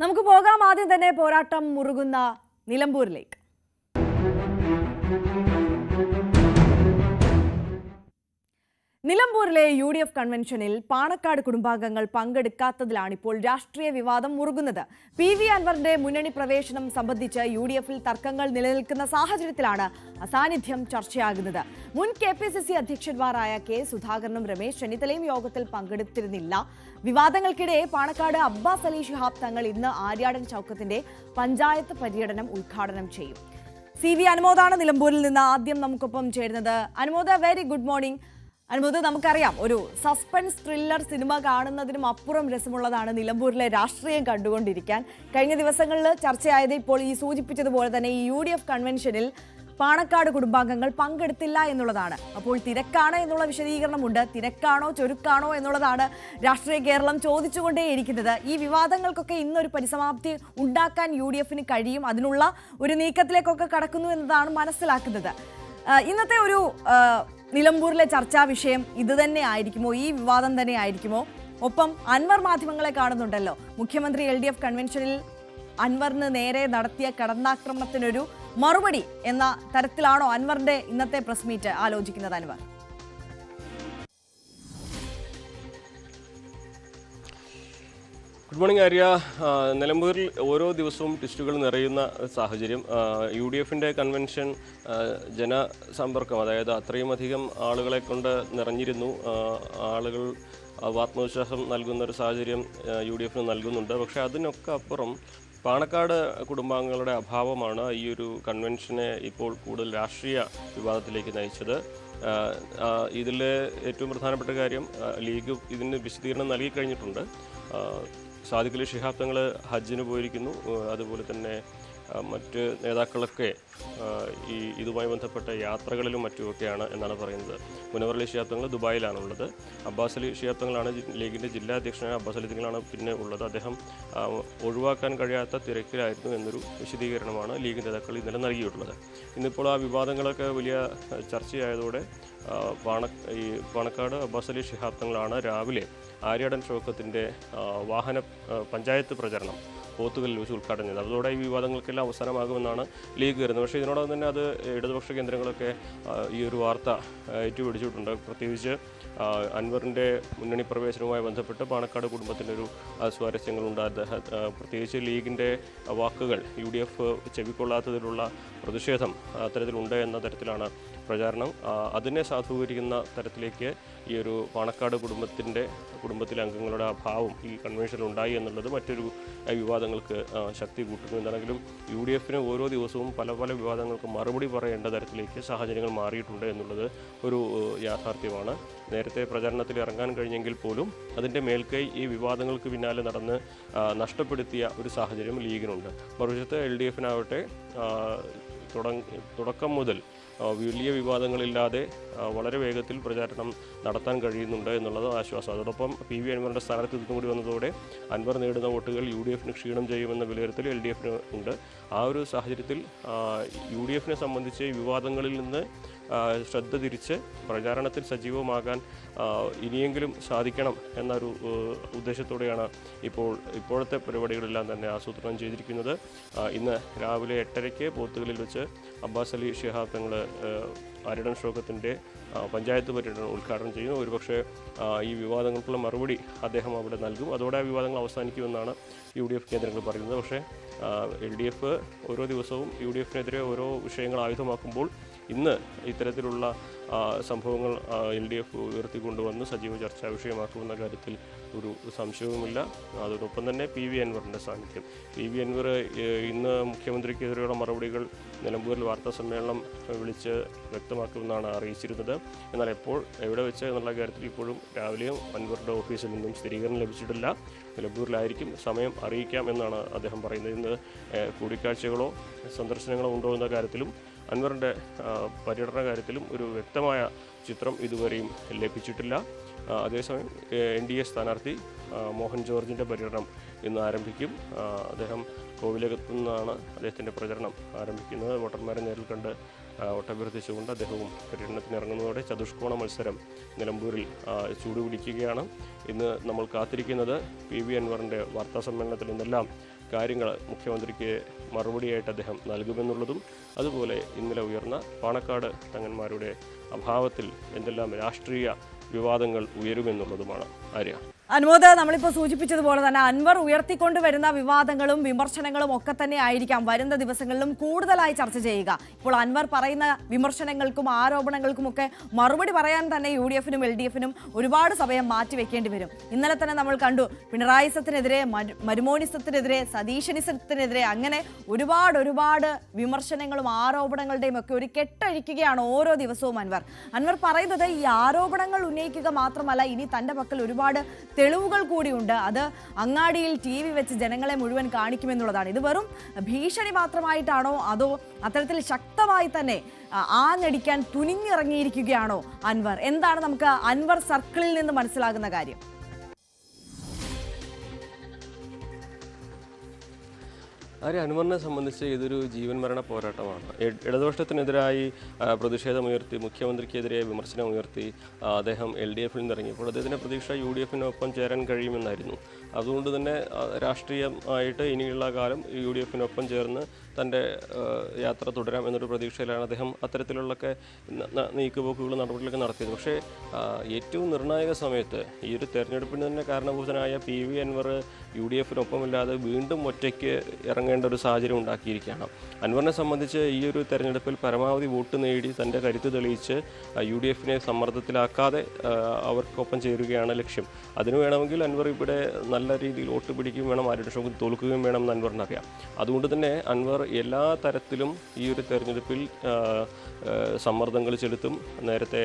നമുക്ക് പോകാം ആദ്യം തന്നെ പോരാട്ടം മുറുകുന്ന നിലമ്പൂരിലേക്ക്. നിലമ്പൂരിലെ UDF കൺവെൻഷനിൽ പാണക്കാട് കുടുംബാംഗങ്ങൾ പങ്കെടുക്കാത്തതിലാണ് ഇപ്പോൾ രാഷ്ട്രീയ വിവാദം മുറുകുന്നത്. PV അൻവറിന്റെ മുന്നണി പ്രവേശനം സംബന്ധിച്ച് UDFൽ തർക്കങ്ങൾ നിലനിൽക്കുന്ന സാഹചര്യത്തിലാണ് അസാന്നിധ്യം ചർച്ചയാകുന്നത്. മുൻ KPCC അധ്യക്ഷന്മാരായ K സുധാകരനും രമേശ് ചെന്നിത്തലയും യോഗത്തിൽ പങ്കെടുത്തിരുന്നില്ല. വിവാദങ്ങൾക്കിടെ പാണക്കാട് അബ്ബാസ് അലി ശിഹാബ് തങ്ങൾ ഇന്ന് ആര്യാടൻ ചൗക്കത്തിന്റെ പഞ്ചായത്ത് പര്യടനം ഉദ്ഘാടനം ചെയ്യും. CV അനുമോദാണ് നിലമ്പൂരിൽ നിന്ന് ആദ്യം നമുക്കൊപ്പം ചേരുന്നത്. അനുമോദ, വെരി ഗുഡ് മോർണിംഗ്. അനുമോദ്, നമുക്കറിയാം ഒരു സസ്പെൻസ് ത്രില്ലർ സിനിമ കാണുന്നതിനും അപ്പുറം രസമുള്ളതാണ് നിലമ്പൂരിലെ രാഷ്ട്രീയം കണ്ടുകൊണ്ടിരിക്കാൻ. കഴിഞ്ഞ ദിവസങ്ങളിൽ ചർച്ചയായത് ഇപ്പോൾ ഈ സൂചിപ്പിച്ചതുപോലെ തന്നെ ഈ UDF കൺവെൻഷനിൽ പാണക്കാട് കുടുംബാംഗങ്ങൾ പങ്കെടുത്തില്ല എന്നുള്ളതാണ്. അപ്പോൾ തിരക്കാണ് എന്നുള്ള വിശദീകരണമുണ്ട്. തിരക്കാണോ ചുരുക്കാണോ എന്നുള്ളതാണ് രാഷ്ട്രീയ കേരളം ചോദിച്ചുകൊണ്ടേയിരിക്കുന്നത്. ഈ വിവാദങ്ങൾക്കൊക്കെ ഇന്നൊരു പരിസമാപ്തി ഉണ്ടാക്കാൻ UDFന് കഴിയും. അതിനുള്ള ഒരു നീക്കത്തിലേക്കൊക്കെ കടക്കുന്നു എന്നതാണ് മനസ്സിലാക്കുന്നത്. ഇന്നത്തെ ഒരു നിലമ്പൂരിലെ ചർച്ചാ വിഷയം ഇത് തന്നെ ആയിരിക്കുമോ? ഈ വിവാദം തന്നെ ആയിരിക്കുമോ? ഒപ്പം അൻവർ മാധ്യമങ്ങളെ കാണുന്നുണ്ടല്ലോ. മുഖ്യമന്ത്രി LDF കൺവെൻഷനിൽ അൻവറിന് നേരെ നടത്തിയ കടന്നാക്രമണത്തിനൊരു മറുപടി എന്ന തരത്തിലാണോ അൻവറിന്റെ ഇന്നത്തെ പ്രസ് മീറ്റ് ആലോചിക്കുന്നത്? Anvar, good morning Arya. നിലമ്പൂരിൽ ഓരോ ദിവസവും ട്വിസ്റ്റുകൾ നിറയുന്ന സാഹചര്യം. UDFിൻ്റെ കൺവെൻഷൻ ജനസമ്പർക്കം, അതായത് അത്രയും അധികം ആളുകളെ കൊണ്ട് നിറഞ്ഞിരുന്നു. ആളുകൾ ആത്മവിശ്വാസം നൽകുന്ന ഒരു സാഹചര്യം UDFന് നൽകുന്നുണ്ട്. പക്ഷേ അതിനൊക്കെ അപ്പുറം പാണക്കാട് കുടുംബാംഗങ്ങളുടെ അഭാവമാണ് ഈ ഒരു കൺവെൻഷനെ ഇപ്പോൾ കൂടുതൽ രാഷ്ട്രീയ വിവാദത്തിലേക്ക് നയിച്ചത്. ഇതിൽ ഏറ്റവും പ്രധാനപ്പെട്ട കാര്യം, ലീഗ് ഇതിന് വിശദീകരണം നൽകി കഴിഞ്ഞിട്ടുണ്ട്. സാദിഖ് അലി ശിഹാബ് തങ്ങൾ ഹജ്ജിന് പോയിരിക്കുന്നു. അതുപോലെ തന്നെ മറ്റ് നേതാക്കളൊക്കെ ഇതുമായി ബന്ധപ്പെട്ട യാത്രകളിലും മറ്റുമൊക്കെയാണ് എന്നാണ് പറയുന്നത്. മുനവർ അലി ശിഹാബ് തങ്ങൾ ദുബായിലാണുള്ളത്. അബ്ബാസ് അലി ശിഹാബ് തങ്ങളാണ് ലീഗിൻ്റെ ജില്ലാ അധ്യക്ഷനായ അബ്ബാസ് അലി തങ്ങളാണ് പിന്നെ ഉള്ളത്. അദ്ദേഹം ഒഴിവാക്കാൻ കഴിയാത്ത തിരക്കിലായിരുന്നു എന്നൊരു വിശദീകരണമാണ് ലീഗ് നേതാക്കൾ ഇന്നലെ നൽകിയിട്ടുള്ളത്. ഇന്നിപ്പോൾ ആ വിവാദങ്ങളൊക്കെ വലിയ ചർച്ചയായതോടെ പാണക്കാട് അബ്ബാസ് അലി ശിഹാബ് തങ്ങളാണ് രാവിലെ ആര്യാടൻ ഷൗക്കത്തിൻ്റെ വാഹന പഞ്ചായത്ത് പ്രചരണം പോത്തുകല്ലിൽ വെച്ച് ഉദ്ഘാടനം ചെയ്തത്. അതോടെ ഈ വിവാദങ്ങൾക്കെല്ലാം അവസാനമാകുമെന്നാണ് ലീഗ് കരുതുന്നത്. പക്ഷേ ഇതിനോടൊപ്പം തന്നെ അത് ഇടതുപക്ഷ കേന്ദ്രങ്ങളൊക്കെ ഈ ഒരു വാർത്ത ഏറ്റുപിടിച്ചിട്ടുണ്ട്. പ്രത്യേകിച്ച് അൻവറിൻ്റെ മുന്നണി പ്രവേശനവുമായി ബന്ധപ്പെട്ട് പാണക്കാട് കുടുംബത്തിൻ്റെ ഒരു സ്വാരസ്യങ്ങളുണ്ട്. പ്രത്യേകിച്ച് ലീഗിൻ്റെ വാക്കുകൾ UDF ചെവിക്കൊള്ളാത്തതിലുള്ള പ്രതിഷേധം അത്തരത്തിലുണ്ട് എന്ന തരത്തിലാണ് പ്രചാരണം. അതിനെ സാധൂകരിക്കുന്ന തരത്തിലേക്ക് ഈ ഒരു പാണക്കാട് കുടുംബത്തിലെ അംഗങ്ങളുടെ അഭാവം ഈ കൺവെൻഷനിൽ ഉണ്ടായി എന്നുള്ളത് മറ്റൊരു വിവാദങ്ങൾക്ക് ശക്തി കൂട്ടുന്നു. എന്താണെങ്കിലും UDFന് ഓരോ ദിവസവും പല പല വിവാദങ്ങൾക്ക് മറുപടി പറയേണ്ട തരത്തിലേക്ക് സാഹചര്യങ്ങൾ മാറിയിട്ടുണ്ട് എന്നുള്ളത് ഒരു യാഥാർത്ഥ്യമാണ്. നേരത്തെ പ്രചാരണത്തിൽ ഇറങ്ങാൻ കഴിഞ്ഞെങ്കിൽ പോലും അതിൻ്റെ മേൽക്കൈ ഈ വിവാദങ്ങൾക്ക് പിന്നാലെ നടന്ന് നഷ്ടപ്പെടുത്തിയ ഒരു സാഹചര്യം ലീഗിനുണ്ട്. മറുവശത്ത് LDFനാവട്ടെ തുടക്കം മുതൽ വലിയ വിവാദങ്ങളില്ലാതെ വളരെ വേഗത്തിൽ പ്രചാരണം നടത്താൻ കഴിയുന്നുണ്ട് എന്നുള്ളത് ആശ്വാസം. അതോടൊപ്പം PV അൻവറിൻ്റെ സ്ഥാനത്ത് ഇതും കൂടി വന്നതോടെ അൻവർ നേടുന്ന വോട്ടുകൾ UDFന് ക്ഷീണം ചെയ്യുമെന്ന വിലയിരുത്തൽ LDFന് ഉണ്ട്. ആ ഒരു സാഹചര്യത്തിൽ UDFനെ സംബന്ധിച്ച് വിവാദങ്ങളിൽ നിന്ന് ശ്രദ്ധ തിരിച്ച് പ്രചാരണത്തിൽ സജീവമാകാൻ ഇനിയെങ്കിലും സാധിക്കണം എന്നൊരു ഉദ്ദേശത്തോടെയാണ് ഇപ്പോഴത്തെ പരിപാടികളെല്ലാം തന്നെ ആസൂത്രണം ചെയ്തിരിക്കുന്നത്. ഇന്ന് രാവിലെ 8:30 പോത്തുകല്ലിൽ വെച്ച് അബ്ബാസ് അലി ശിഹാബ് തങ്ങൾ ആര്യാടൻ ഷൗക്കത്തിൻ്റെ പഞ്ചായത്ത് പര്യടനം ഉദ്ഘാടനം ചെയ്യുന്നു. ഒരുപക്ഷെ ഈ വിവാദങ്ങൾക്കുള്ള മറുപടി അദ്ദേഹം അവിടെ നൽകും. അതോടെ ആ വിവാദങ്ങൾ അവസാനിക്കുമെന്നാണ് UDF കേന്ദ്രങ്ങൾ പറയുന്നത്. പക്ഷേ LDF ഓരോ ദിവസവും UDFനെതിരെ ഓരോ വിഷയങ്ങൾ ആയുധമാക്കുമ്പോൾ ഇന്ന് ഇത്തരത്തിലുള്ള സംഭവങ്ങൾ LDF ഉയർത്തിക്കൊണ്ടുവന്ന് സജീവ ചർച്ചാ വിഷയമാക്കുമെന്ന കാര്യത്തിൽ ഒരു സംശയവുമില്ല. അതോടൊപ്പം തന്നെ PV അൻവറിൻ്റെ സാന്നിധ്യം. PV അൻവർ ഇന്ന് മുഖ്യമന്ത്രിക്കെതിരെയുള്ള മറുപടികൾ നിലമ്പൂരിൽ വാർത്താ സമ്മേളനം വിളിച്ച് വ്യക്തമാക്കുമെന്നാണ് അറിയിച്ചിരുന്നത്. എന്നാൽ എവിടെ വെച്ച് എന്നുള്ള കാര്യത്തിൽ ഇപ്പോഴും രാവിലെയും അൻവറിൻ്റെ ഓഫീസിൽ നിന്നും സ്ഥിരീകരണം ലഭിച്ചിട്ടില്ല. നിലമ്പൂരിലായിരിക്കും, സമയം അറിയിക്കാം എന്നാണ് അദ്ദേഹം പറയുന്നത്. ഇന്ന് കൂടിക്കാഴ്ചകളോ സന്ദർശനങ്ങളോ ഉണ്ടോ എന്ന കാര്യത്തിലും അൻവറിൻ്റെ പര്യടന കാര്യത്തിലും ഒരു വ്യക്തമായ ചിത്രം ഇതുവരെയും ലഭിച്ചിട്ടില്ല. അതേസമയം NDA സ്ഥാനാർത്ഥി മോഹൻ ജോർജിൻ്റെ പര്യടനം ഇന്ന് ആരംഭിക്കും. അദ്ദേഹം കോവിലകത്തു നിന്നാണ് അദ്ദേഹത്തിൻ്റെ പ്രചരണം ആരംഭിക്കുന്നത്. വോട്ടർമാരെ നേരിൽ കണ്ട് വോട്ടഭ്യർത്ഥിച്ചുകൊണ്ട് അദ്ദേഹവും പര്യടനത്തിന് ഇറങ്ങുന്നതോടെ ചതുഷ്കോണ മത്സരം നിലമ്പൂരിൽ ചൂടുപിടിക്കുകയാണ്. ഇന്ന് നമ്മൾ കാത്തിരിക്കുന്നത് PV അൻവറിൻ്റെ വാർത്താ സമ്മേളനത്തിൽ നിന്നെല്ലാം കാര്യങ്ങൾ മുഖ്യമന്ത്രിക്ക് മറുപടിയായിട്ട് അദ്ദേഹം നൽകുമെന്നുള്ളതും, അതുപോലെ ഇന്നലെ ഉയർന്ന പാണക്കാട് തങ്ങന്മാരുടെ അഭാവത്തിൽ എന്തെല്ലാം രാഷ്ട്രീയ വിവാദങ്ങൾ ഉയരുമെന്നുള്ളതുമാണ്. ആര്യ, അനുമോദ്, നമ്മളിപ്പോൾ സൂചിപ്പിച്ചതുപോലെ തന്നെ അൻവർ ഉയർത്തിക്കൊണ്ടുവരുന്ന വിവാദങ്ങളും വിമർശനങ്ങളും ഒക്കെ തന്നെ ആയിരിക്കാം വരുന്ന ദിവസങ്ങളിലും കൂടുതലായി ചർച്ച ചെയ്യുക. ഇപ്പോൾ അൻവർ പറയുന്ന വിമർശനങ്ങൾക്കും ആരോപണങ്ങൾക്കുമൊക്കെ മറുപടി പറയാൻ തന്നെ UDF-നും LDF-നും ഒരുപാട് സമയം മാറ്റിവെക്കേണ്ടി വരും. ഇന്നലെ തന്നെ നമ്മൾ കണ്ടു പിണറായിസത്തിനെതിരെ, മരുമോനിസത്തിനെതിരെ, സതീശനിസത്തിനെതിരെ അങ്ങനെ ഒരുപാട് വിമർശനങ്ങളും ആരോപണങ്ങളുടെയും ഒക്കെ ഒരു കെട്ടഴിക്കുകയാണ് ഓരോ ദിവസവും അൻവർ പറയുന്നത്. ഈ ആരോപണങ്ങൾ ഉന്നയിക്കുക മാത്രമല്ല, ഇനി തൻ്റെ പക്കൽ ഒരുപാട് തെളിവുകൾ കൂടിയുണ്ട്. അത് അങ്ങാടിയിൽ TV വെച്ച് ജനങ്ങളെ മുഴുവൻ കാണിക്കുമെന്നുള്ളതാണ്. ഇത് വെറും ഭീഷണി മാത്രമായിട്ടാണോ, അതോ അത്തരത്തിൽ ശക്തമായി തന്നെ ആഞ്ഞടിക്കാൻ തുനിഞ്ഞിറങ്ങിയിരിക്കുകയാണോ അൻവർ? എന്താണ് നമുക്ക് അൻവർ സർക്കിളിൽ നിന്ന് മനസ്സിലാകുന്ന കാര്യം? അൻവറിനെ സംബന്ധിച്ച് ഇതൊരു ജീവൻ മരണ പോരാട്ടമാണ്. ഇടതുപക്ഷത്തിനെതിരായി പ്രതിഷേധമുയർത്തി, മുഖ്യമന്ത്രിക്കെതിരെ വിമർശനമുയർത്തി അദ്ദേഹം LDF-ൽ നിന്നിറങ്ങിയപ്പോൾ അദ്ദേഹത്തിൻ്റെ പ്രതീക്ഷ UDF-നൊപ്പം ചേരാൻ കഴിയുമെന്നായിരുന്നു. അതുകൊണ്ട് തന്നെ രാഷ്ട്രീയമായിട്ട് ഇനിയുള്ള കാലം UDF-നൊപ്പം ചേർന്ന് തൻ്റെ യാത്ര തുടരാം എന്നൊരു പ്രതീക്ഷയിലാണ് അദ്ദേഹം അത്തരത്തിലുള്ളൊക്കെ നീക്കുപോക്കുകളും നടപടികളൊക്കെ നടത്തിയത്. പക്ഷേ ഏറ്റവും നിർണായക സമയത്ത് ഈ ഒരു തെരഞ്ഞെടുപ്പിന് തന്നെ കാരണഭൂതനായ PV അൻവർ UDF-നൊപ്പമില്ലാതെ വീണ്ടും ഒറ്റയ്ക്ക് ഇറങ്ങേണ്ട ഒരു സാഹചര്യം ഉണ്ടാക്കിയിരിക്കുകയാണ്. അൻവറിനെ സംബന്ധിച്ച് ഈ ഒരു തെരഞ്ഞെടുപ്പിൽ പരമാവധി വോട്ട് നേടി തൻ്റെ കരുത്ത് തെളിയിച്ച് UDF-നെ സമ്മർദ്ദത്തിലാക്കാതെ അവർക്കൊപ്പം ചേരുകയാണ് ലക്ഷ്യം. അതിനു വേണമെങ്കിൽ അൻവർ ഇവിടെ നല്ല രീതിയിൽ വോട്ട് പിടിക്കുകയും വേണം, ആരുടെ ഷോക്കിൽ തോൽക്കുകയും വേണം എന്ന് അൻവറിനറിയാം. അതുകൊണ്ട് തന്നെ അൻവർ എല്ലാ തരത്തിലും ഈ ഒരു തെരഞ്ഞെടുപ്പിൽ സമ്മർദ്ദങ്ങൾ ചെലുത്തും. നേരത്തെ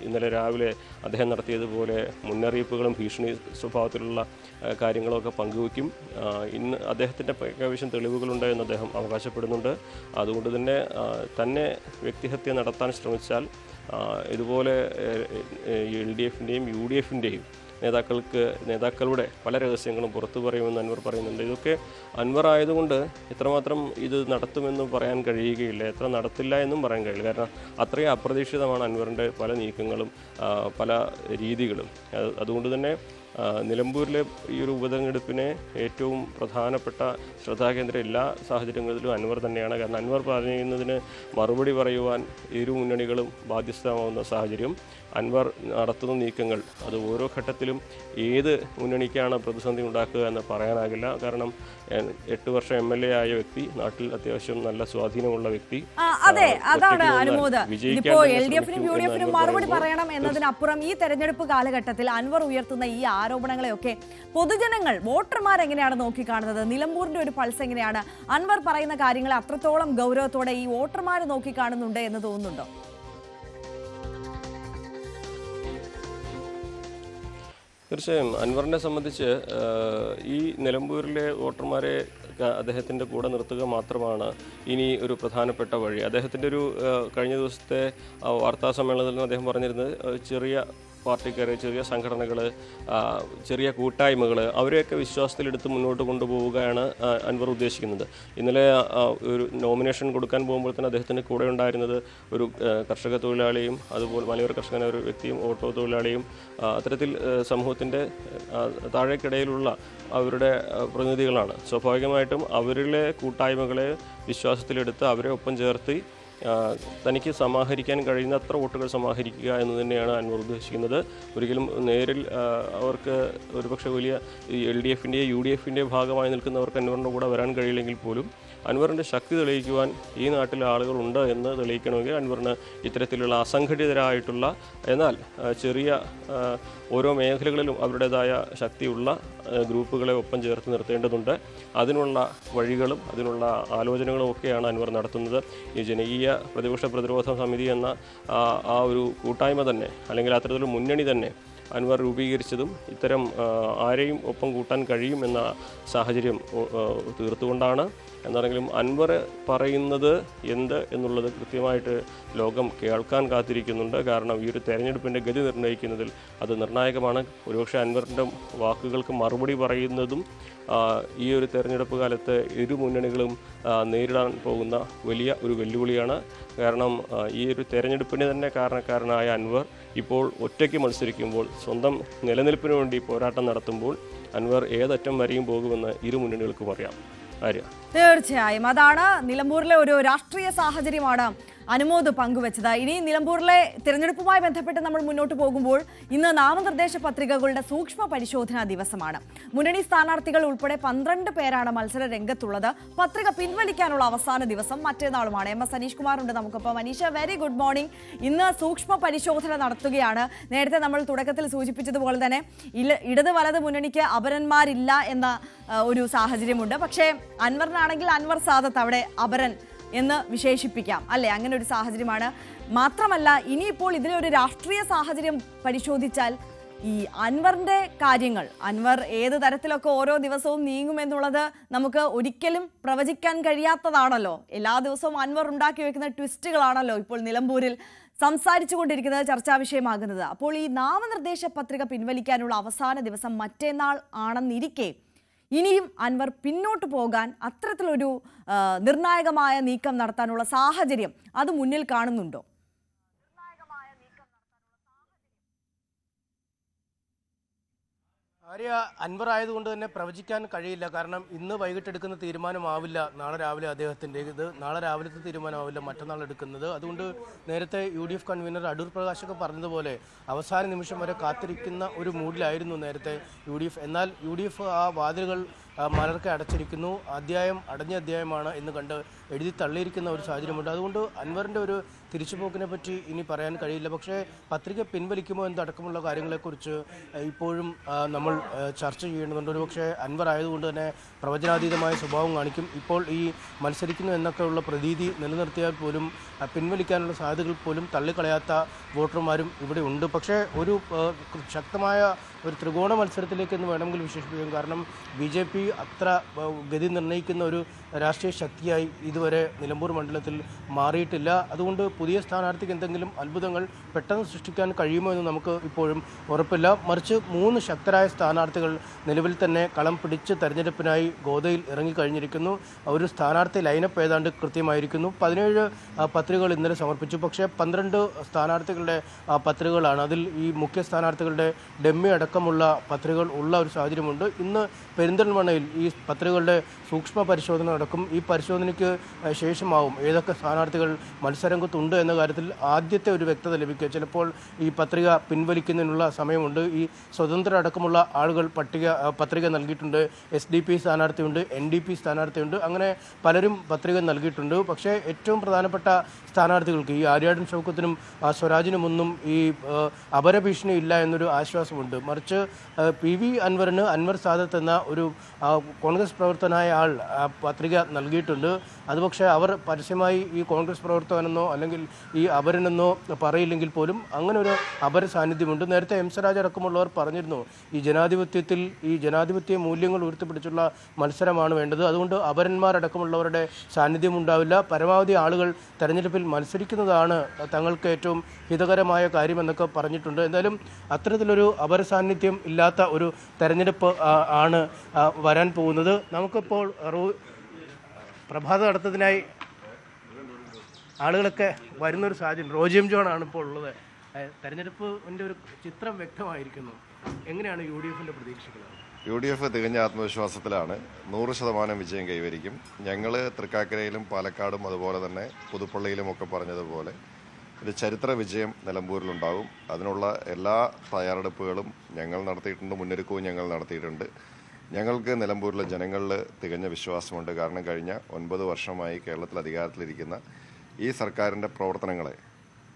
ഇന്നലെ രാവിലെ അദ്ദേഹം നടത്തിയതുപോലെ മുന്നറിയിപ്പുകളും ഭീഷണി സ്വഭാവത്തിലുള്ള കാര്യങ്ങളൊക്കെ പങ്കുവയ്ക്കും. ഇന്ന് അദ്ദേഹത്തിൻ്റെ ആവശ്യം തെളിവുകളുണ്ട് എന്ന് അദ്ദേഹം അവകാശപ്പെടുന്നുണ്ട്. അതുകൊണ്ട് തന്നെ വ്യക്തിഹത്യ നടത്താൻ ശ്രമിച്ചാൽ ഇതുപോലെ LDF-ൻ്റെയും UDF-ൻ്റെയും നേതാക്കളുടെ പല രഹസ്യങ്ങളും പുറത്തു പറയുമെന്ന് അൻവർ പറയുന്നുണ്ട്. ഇതൊക്കെ അൻവർ ആയതുകൊണ്ട് എത്രമാത്രം ഇത് നടത്തുമെന്ന് പറയാൻ കഴിയുകയില്ല, എത്ര നടത്തില്ല എന്നും പറയാൻ കഴിയില്ല. കാരണം അത്രയും അപ്രതീക്ഷിതമാണ് അൻവറിൻ്റെ പല നീക്കങ്ങളും പല രീതികളും. അതുകൊണ്ട് തന്നെ നിലമ്പൂരിലെ ഈ ഒരു ഉപതെരഞ്ഞെടുപ്പിനെ ഏറ്റവും പ്രധാനപ്പെട്ട ശ്രദ്ധാകേന്ദ്രം എല്ലാ സാഹചര്യങ്ങളിലും അൻവർ തന്നെയാണ്. കാരണം അൻവർ പറയുന്നതിന് മറുപടി പറയുവാൻ ഇരു മുന്നണികളും ബാധ്യസ്ഥമാവുന്ന സാഹചര്യം. അൻവർ നടത്തുന്ന നീക്കങ്ങൾ അത് ഓരോ ഘട്ടത്തിലും ഏത് മുന്നണിക്കാണ് പ്രതിസന്ധി ഉണ്ടാക്കുക എന്ന് പറയാനാകില്ല. കാരണം 8 വർഷം MLA ആയ വ്യക്തി, നാട്ടിൽ അത്യാവശ്യം നല്ല സ്വാധീനമുള്ള വ്യക്തി. അതെ, അതാണ് അനുമോദ്. ഇപ്പോൾ LDF-നും UDF-നും മറുപടി പറയണം എന്നതിനപ്പുറം ഈ തെരഞ്ഞെടുപ്പ് കാലഘട്ടത്തിൽ അൻവർ ഉയർത്തുന്ന ഈ ആരോപണങ്ങളെയൊക്കെ പൊതുജനങ്ങൾ, വോട്ടർമാർ എങ്ങനെയാണ് നോക്കിക്കാണുന്നത്? നിലമ്പൂരിന്റെ ഒരു പൾസ് എങ്ങനെയാണ്? അൻവർ പറയുന്ന കാര്യങ്ങളെ അത്രത്തോളം ഗൗരവത്തോടെ ഈ വോട്ടർമാർ നോക്കിക്കാണുന്നുണ്ട് എന്ന് തോന്നുന്നുണ്ടോ? തീർച്ചയായും അൻവറിനെ സംബന്ധിച്ച് ഈ നിലമ്പൂരിലെ വോട്ടർമാരെ അദ്ദേഹത്തിൻ്റെ കൂടെ നിർത്തുക മാത്രമാണ് ഇനി ഒരു പ്രധാനപ്പെട്ട വഴി. അദ്ദേഹത്തിൻ്റെ ഒരു കഴിഞ്ഞ ദിവസത്തെ വാർത്താ സമ്മേളനത്തിൽ അദ്ദേഹം പറഞ്ഞിരുന്നത് ചെറിയ പാർട്ടിക്കാർ, ചെറിയ സംഘടനകൾ, ചെറിയ കൂട്ടായ്മകൾ, അവരെയൊക്കെ വിശ്വാസത്തിലെടുത്ത് മുന്നോട്ട് കൊണ്ടുപോവുകയാണ് അൻവർ ഉദ്ദേശിക്കുന്നത്. ഇന്നലെ ഒരു നോമിനേഷൻ കൊടുക്കാൻ പോകുമ്പോൾ തന്നെ അദ്ദേഹത്തിൻ്റെ കൂടെ ഉണ്ടായിരുന്നത് ഒരു കർഷക തൊഴിലാളിയും അതുപോലെ മലയോര കർഷകന ഒരു വ്യക്തിയും ഓട്ടോ തൊഴിലാളിയും അത്തരത്തിൽ സമൂഹത്തിൻ്റെ താഴേക്കിടയിലുള്ള അവരുടെ പ്രതിനിധികളാണ്. സ്വാഭാവികമായിട്ടും അവരിലെ കൂട്ടായ്മകളെ വിശ്വാസത്തിലെടുത്ത് അവരെ ഒപ്പം ചേർത്ത് തനിക്ക് സമാഹരിക്കാൻ കഴിയുന്നത്ര വോട്ടുകൾ സമാഹരിക്കുക എന്ന് തന്നെയാണ് അൻവർ ഉദ്ദേശിക്കുന്നത്. ഒരിക്കലും നേരിൽ അവർക്ക് ഒരുപക്ഷെ വലിയ LDF-ൻ്റെയും UDF-ൻ്റെയും ഭാഗമായി നിൽക്കുന്നവർക്ക് അൻവറിൻ്റെ കൂടെ വരാൻ കഴിയില്ലെങ്കിൽ പോലും അൻവറിൻ്റെ ശക്തി തെളിയിക്കുവാൻ ഈ നാട്ടിലെ ആളുകളുണ്ട് എന്ന് തെളിയിക്കണമെങ്കിൽ അൻവറിന് ഇത്തരത്തിലുള്ള അസംഘടിതരായിട്ടുള്ള എന്നാൽ ചെറിയ ഓരോ മേഖലകളിലും അവരുടേതായ ശക്തിയുള്ള ഗ്രൂപ്പുകളെ ഒപ്പം ചേർത്ത് നിർത്തേണ്ടതുണ്ട്. അതിനുള്ള വഴികളും അതിനുള്ള ആലോചനകളും ഒക്കെയാണ് അൻവർ നടത്തുന്നത്. ഈ ജനകീയ പ്രതിപക്ഷ പ്രതിരോധ സമിതി എന്ന ആ ഒരു കൂട്ടായ്മ തന്നെ, അല്ലെങ്കിൽ അത്തരത്തിലുള്ള മുന്നണി തന്നെ അൻവർ രൂപീകരിച്ചതും ഇത്തരം ആരെയും ഒപ്പം കൂട്ടാൻ കഴിയുമെന്ന സാഹചര്യം തീർത്തുകൊണ്ടാണ്. എന്നാണെങ്കിലും അൻവർ പറയുന്നത് എന്ത് എന്നുള്ളത് കൃത്യമായിട്ട് ലോകം കേൾക്കാൻ കാത്തിരിക്കുന്നുണ്ട്. കാരണം ഈ ഒരു തെരഞ്ഞെടുപ്പിൻ്റെ ഗതി നിർണ്ണയിക്കുന്നതിൽ അത് നിർണായകമാണ്. ഒരുപക്ഷെ അൻവറിൻ്റെ വാക്കുകൾക്ക് മറുപടി പറയുന്നതും ഈ ഒരു തെരഞ്ഞെടുപ്പ് കാലത്ത് ഇരു മുന്നണികളും നേരിടാൻ പോകുന്ന വലിയ ഒരു വെല്ലുവിളിയാണ്. കാരണം ഈ ഒരു തെരഞ്ഞെടുപ്പിന് തന്നെ കാരണക്കാരനായ അൻവർ ഇപ്പോൾ ഒറ്റയ്ക്ക് മത്സരിക്കുമ്പോൾ സ്വന്തം നിലനിൽപ്പിന് വേണ്ടി പോരാട്ടം നടത്തുമ്പോൾ അൻവർ ഏതറ്റം വരെയും പോകുമെന്ന് ഇരു മുന്നണികൾക്കും അറിയാം. തീർച്ചയായും അതാണ് നിലമ്പൂരിലെ ഒരു രാഷ്ട്രീയ സാഹചര്യമാണ് അനുമോദ് പങ്കുവച്ചത്. ഇനി നിലമ്പൂരിലെ തിരഞ്ഞെടുപ്പുമായി ബന്ധപ്പെട്ട് നമ്മൾ മുന്നോട്ട് പോകുമ്പോൾ ഇന്ന് നാമനിർദ്ദേശ പത്രികകളുടെ സൂക്ഷ്മ പരിശോധനാ ദിവസമാണ്. മുന്നണി സ്ഥാനാർത്ഥികൾ ഉൾപ്പെടെ 12 പേരാണ് മത്സര രംഗത്തുള്ളത്. പത്രിക പിൻവലിക്കാനുള്ള അവസാന ദിവസം മറ്റന്നാളുമാണ്. MS അനീഷ് കുമാർ ഉണ്ട് നമുക്കൊപ്പം. Aneesha, very good morning. ഇന്ന് സൂക്ഷ്മ പരിശോധന നടത്തുകയാണ്. നേരത്തെ നമ്മൾ തുടക്കത്തിൽ സൂചിപ്പിച്ചതുപോലെ തന്നെ ഇടത് വലത് മുന്നണിക്ക് അപരന്മാരില്ല എന്ന ഒരു സാഹചര്യമുണ്ട്. പക്ഷേ അൻവറിനാണെങ്കിൽ അൻവർ സാദത്ത് അവിടെ അപരൻ എന്ന് വിശേഷിപ്പിക്കാം അല്ലേ? അങ്ങനെ ഒരു സാഹചര്യമാണ്. മാത്രമല്ല ഇനിയിപ്പോൾ ഇതിലൊരു രാഷ്ട്രീയ സാഹചര്യം പരിശോധിച്ചാൽ ഈ അൻവറിന്റെ കാര്യങ്ങൾ, അൻവർ ഏത് തരത്തിലൊക്കെ ഓരോ ദിവസവും നീങ്ങുമെന്നുള്ളത് നമുക്ക് ഒരിക്കലും പ്രവചിക്കാൻ കഴിയാത്തതാണല്ലോ. എല്ലാ ദിവസവും അൻവർ ഉണ്ടാക്കി വെക്കുന്ന ട്വിസ്റ്റുകളാണല്ലോ ഇപ്പോൾ നിലമ്പൂരിൽ സംസാരിച്ചു കൊണ്ടിരിക്കുന്നത്, ചർച്ചാ വിഷയമാകുന്നത്. അപ്പോൾ ഈ നാമനിർദ്ദേശ പത്രിക പിൻവലിക്കാനുള്ള അവസാന ദിവസം മറ്റന്നാൾ ആണെന്നിരിക്കെ ഇനിയും അൻവർ പിന്നോട്ട് പോകാൻ അത്തരത്തിലൊരു നിർണായകമായ നീക്കം നടത്താനുള്ള സാഹചര്യം അത് മുന്നിൽ കാണുന്നുണ്ടോ? ആര്യ, അൻവർ ആയതുകൊണ്ട് തന്നെ പ്രവചിക്കാൻ കഴിയില്ല. കാരണം ഇന്ന് വൈകിട്ട് എടുക്കുന്ന തീരുമാനമാവില്ല നാളെ രാവിലെ അദ്ദേഹത്തിൻ്റെ നാളെ രാവിലത്തെ തീരുമാനമാവില്ല മറ്റന്നാൾ എടുക്കുന്നത്. അതുകൊണ്ട് നേരത്തെ UDF കൺവീനർ അടൂർ പ്രകാശൊക്കെ പറഞ്ഞതുപോലെ അവസാന നിമിഷം വരെ കാത്തിരിക്കുന്ന ഒരു മൂഡിലായിരുന്നു നേരത്തെ UDF. എന്നാൽ UDF ആ വാതിലുകൾ മലർക്കെ അടച്ചിരിക്കുന്നു. അടഞ്ഞ അധ്യായമാണ് എന്ന് കണ്ട് എഴുതി തള്ളിയിരിക്കുന്ന ഒരു സാഹചര്യമുണ്ട്. അതുകൊണ്ട് അൻവറിൻ്റെ ഒരു തിരിച്ചുപോക്കിനെ പറ്റി ഇനി പറയാൻ കഴിയില്ല. പക്ഷേ പത്രിക പിൻവലിക്കുമോ എന്നടക്കമുള്ള കാര്യങ്ങളെക്കുറിച്ച് ഇപ്പോഴും നമ്മൾ ചർച്ച ചെയ്യേണ്ടതുണ്ട്. ഒരു പക്ഷേ അൻവർ ആയതുകൊണ്ട് തന്നെ പ്രവചനാതീതമായ സ്വഭാവം കാണിക്കും. ഇപ്പോൾ ഈ മത്സരിക്കുന്നു എന്നൊക്കെയുള്ള പ്രതീതി നിലനിർത്തിയാൽ പോലും പിൻവലിക്കാനുള്ള സാധ്യതകൾ പോലും തള്ളിക്കളയാത്ത വോട്ടർമാരും ഇവിടെ ഉണ്ട്. പക്ഷേ ഒരു ശക്തമായ ഒരു ത്രികോണ മത്സരത്തിലേക്ക് എന്ന് വേണമെങ്കിൽ വിശേഷിപ്പിക്കും. കാരണം BJP അത്ര ഗതി നിർണ്ണയിക്കുന്ന ഒരു രാഷ്ട്രീയ ശക്തിയായി ഇതുവരെ നിലമ്പൂർ മണ്ഡലത്തിൽ മാറിയിട്ടില്ല. അതുകൊണ്ട് പുതിയ സ്ഥാനാർത്ഥിക്ക് എന്തെങ്കിലും അത്ഭുതങ്ങൾ പെട്ടെന്ന് സൃഷ്ടിക്കാൻ കഴിയുമോ എന്ന് നമുക്ക് ഇപ്പോഴും ഉറപ്പില്ല. മറിച്ച് 3 ശക്തരായ സ്ഥാനാർത്ഥികൾ നിലവിൽ തന്നെ കളം പിടിച്ച് തെരഞ്ഞെടുപ്പിനായി ഗോദയിൽ ഇറങ്ങിക്കഴിഞ്ഞിരിക്കുന്നു. ഒരു സ്ഥാനാർത്ഥി ലൈനപ്പ് ഏതാണ്ട് കൃത്യമായിരിക്കുന്നു. 17 പത്രികകൾ ഇന്നലെ സമർപ്പിച്ചു. പക്ഷേ 12 സ്ഥാനാർത്ഥികളുടെ പത്രികകളാണ്. അതിൽ ഈ മുഖ്യ സ്ഥാനാർത്ഥികളുടെ ഡെമ്മി അടക്കമുള്ള പത്രികകൾ ഉള്ള ഒരു സാഹചര്യമുണ്ട്. ഇന്ന് പെരിന്തൽമണ്ണയിൽ ഈ പത്രികകളുടെ സൂക്ഷ്മ പരിശോധന നടക്കും. ഈ പരിശോധനയ്ക്ക് ശേഷമാവും ഏതൊക്കെ സ്ഥാനാർത്ഥികൾ മത്സരരംഗത്തുണ്ട് എന്ന കാര്യത്തിൽ ആദ്യത്തെ ഒരു വ്യക്തത ലഭിക്കുക. ചിലപ്പോൾ ഈ പത്രിക പിൻവലിക്കുന്നതിനുള്ള സമയമുണ്ട്. ഈ സ്വതന്ത്ര അടക്കമുള്ള ആളുകൾ പത്രിക നൽകിയിട്ടുണ്ട്. SDP സ്ഥാനാർത്ഥിയുണ്ട്, NDP സ്ഥാനാർത്ഥിയുണ്ട്, അങ്ങനെ പലരും പത്രിക നൽകിയിട്ടുണ്ട്. പക്ഷേ ഏറ്റവും പ്രധാനപ്പെട്ട സ്ഥാനാർത്ഥികൾക്ക് ഈ ആര്യാടൻ ഷൗക്കത്തിനും സ്വരാജിനുമൊന്നും ഈ അപരഭീഷണി ഇല്ല എന്നൊരു ആശ്വാസമുണ്ട്. മറിച്ച് PV അൻവറിന് അൻവർ സാദത്ത് എന്ന ഒരു കോൺഗ്രസ് പ്രവർത്തകനായ ആൾ പത്രിക നൽകിയിട്ടുണ്ട്. അത് പക്ഷേ അവർ പരസ്യമായി ഈ കോൺഗ്രസ് പ്രവർത്തകനെന്നോ അല്ലെങ്കിൽ ഈ അപരനെന്നോ പറയില്ലെങ്കിൽ പോലും അങ്ങനെ ഒരു അപര സാന്നിധ്യമുണ്ട്. നേരത്തെ M. സ്വരാജ് അടക്കമുള്ളവർ പറഞ്ഞിരുന്നു ഈ ജനാധിപത്യത്തിൽ ഈ ജനാധിപത്യ മൂല്യങ്ങൾ ഉയർത്തിപ്പിടിച്ചുള്ള മത്സരമാണ് വേണ്ടത്. അതുകൊണ്ട് അപരന്മാരടക്കമുള്ളവരുടെ സാന്നിധ്യം ഉണ്ടാവില്ല. പരമാവധി ആളുകൾ തെരഞ്ഞെടുപ്പിൽ മത്സരിക്കുന്നതാണ് തങ്ങൾക്ക് ഏറ്റവും ഹിതകരമായ കാര്യമെന്നൊക്കെ പറഞ്ഞിട്ടുണ്ട്. എന്തായാലും അത്തരത്തിലൊരു അപര സാന്നിധ്യം ഇല്ലാത്ത ഒരു തെരഞ്ഞെടുപ്പ് ആണ് വരാൻ പോകുന്നത്. നമുക്കിപ്പോൾ പ്രഭാത നടത്തത്തിനായി ആളുകളൊക്കെ വരുന്നൊരു സാഹചര്യം. റോജിയം ജോൺ ആണ് ഇപ്പോൾ ഉള്ളത്. തെരഞ്ഞെടുപ്പിൻ്റെ ഒരു ചിത്രം വ്യക്തമായിരിക്കുന്നു. എങ്ങനെയാണ് UDFിൻ്റെ പ്രതീക്ഷകൾ? UDF തികഞ്ഞ ആത്മവിശ്വാസത്തിലാണ്. 100% വിജയം കൈവരിക്കും. ഞങ്ങൾ തൃക്കാക്കരയിലും പാലക്കാടും അതുപോലെ തന്നെ പുതുപ്പള്ളിയിലും ഒക്കെ പറഞ്ഞതുപോലെ ഒരു ചരിത്ര വിജയം നിലമ്പൂരിലുണ്ടാകും. അതിനുള്ള എല്ലാ തയ്യാറെടുപ്പുകളും ഞങ്ങൾ നടത്തിയിട്ടുണ്ട്, മുന്നൊരുക്കവും ഞങ്ങൾ നടത്തിയിട്ടുണ്ട്. ഞങ്ങൾക്ക് നിലമ്പൂരിലെ ജനങ്ങളിൽ തികഞ്ഞ വിശ്വാസമുണ്ട്. കാരണം കഴിഞ്ഞ 9 വർഷമായി കേരളത്തിൽ അധികാരത്തിലിരിക്കുന്ന ഈ സർക്കാരിൻ്റെ പ്രവർത്തനങ്ങളെ,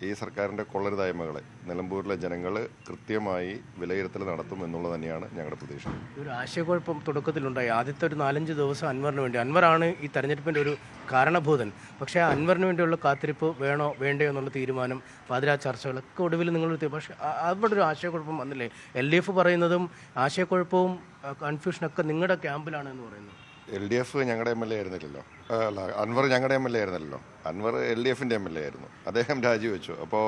ഈ സർക്കാരിൻ്റെ കൊള്ളരുതായ്മകളെ നിലമ്പൂരിലെ ജനങ്ങൾ കൃത്യമായി വിലയിരുത്തൽ നടത്തും എന്നുള്ളത് തന്നെയാണ് ഞങ്ങളുടെ പ്രതീക്ഷ. ഒരു ആശയക്കുഴപ്പം തുടക്കത്തിലുണ്ടായി. ആദ്യത്തെ ഒരു 4-5 ദിവസം അൻവറിന് വേണ്ടി, അൻവറാണ് ഈ തെരഞ്ഞെടുപ്പിൻ്റെ ഒരു കാരണഭൂതൻ. പക്ഷേ അൻവറിന് വേണ്ടിയുള്ള കാത്തിരിപ്പ് വേണോ വേണ്ടയോ എന്നുള്ള തീരുമാനം, പാതിരാ ചർച്ചകളൊക്കെ ഒടുവിൽ നിങ്ങൾ, പക്ഷേ അവിടെ ഒരു ആശയക്കുഴപ്പം വന്നില്ലേ? LDF പറയുന്നതും ആശയക്കുഴപ്പവും കൺഫ്യൂഷനൊക്കെ നിങ്ങളുടെ ക്യാമ്പിലാണെന്ന് പറയുന്നു. LDF ഞങ്ങളുടെ MLA ആയിരുന്നില്ലല്ലോ. അല്ല, അൻവർ ഞങ്ങളുടെ MLA ആയിരുന്നല്ലോ. അൻവർ LDFിൻ്റെ MLA ആയിരുന്നു. അദ്ദേഹം രാജിവെച്ചു. അപ്പോൾ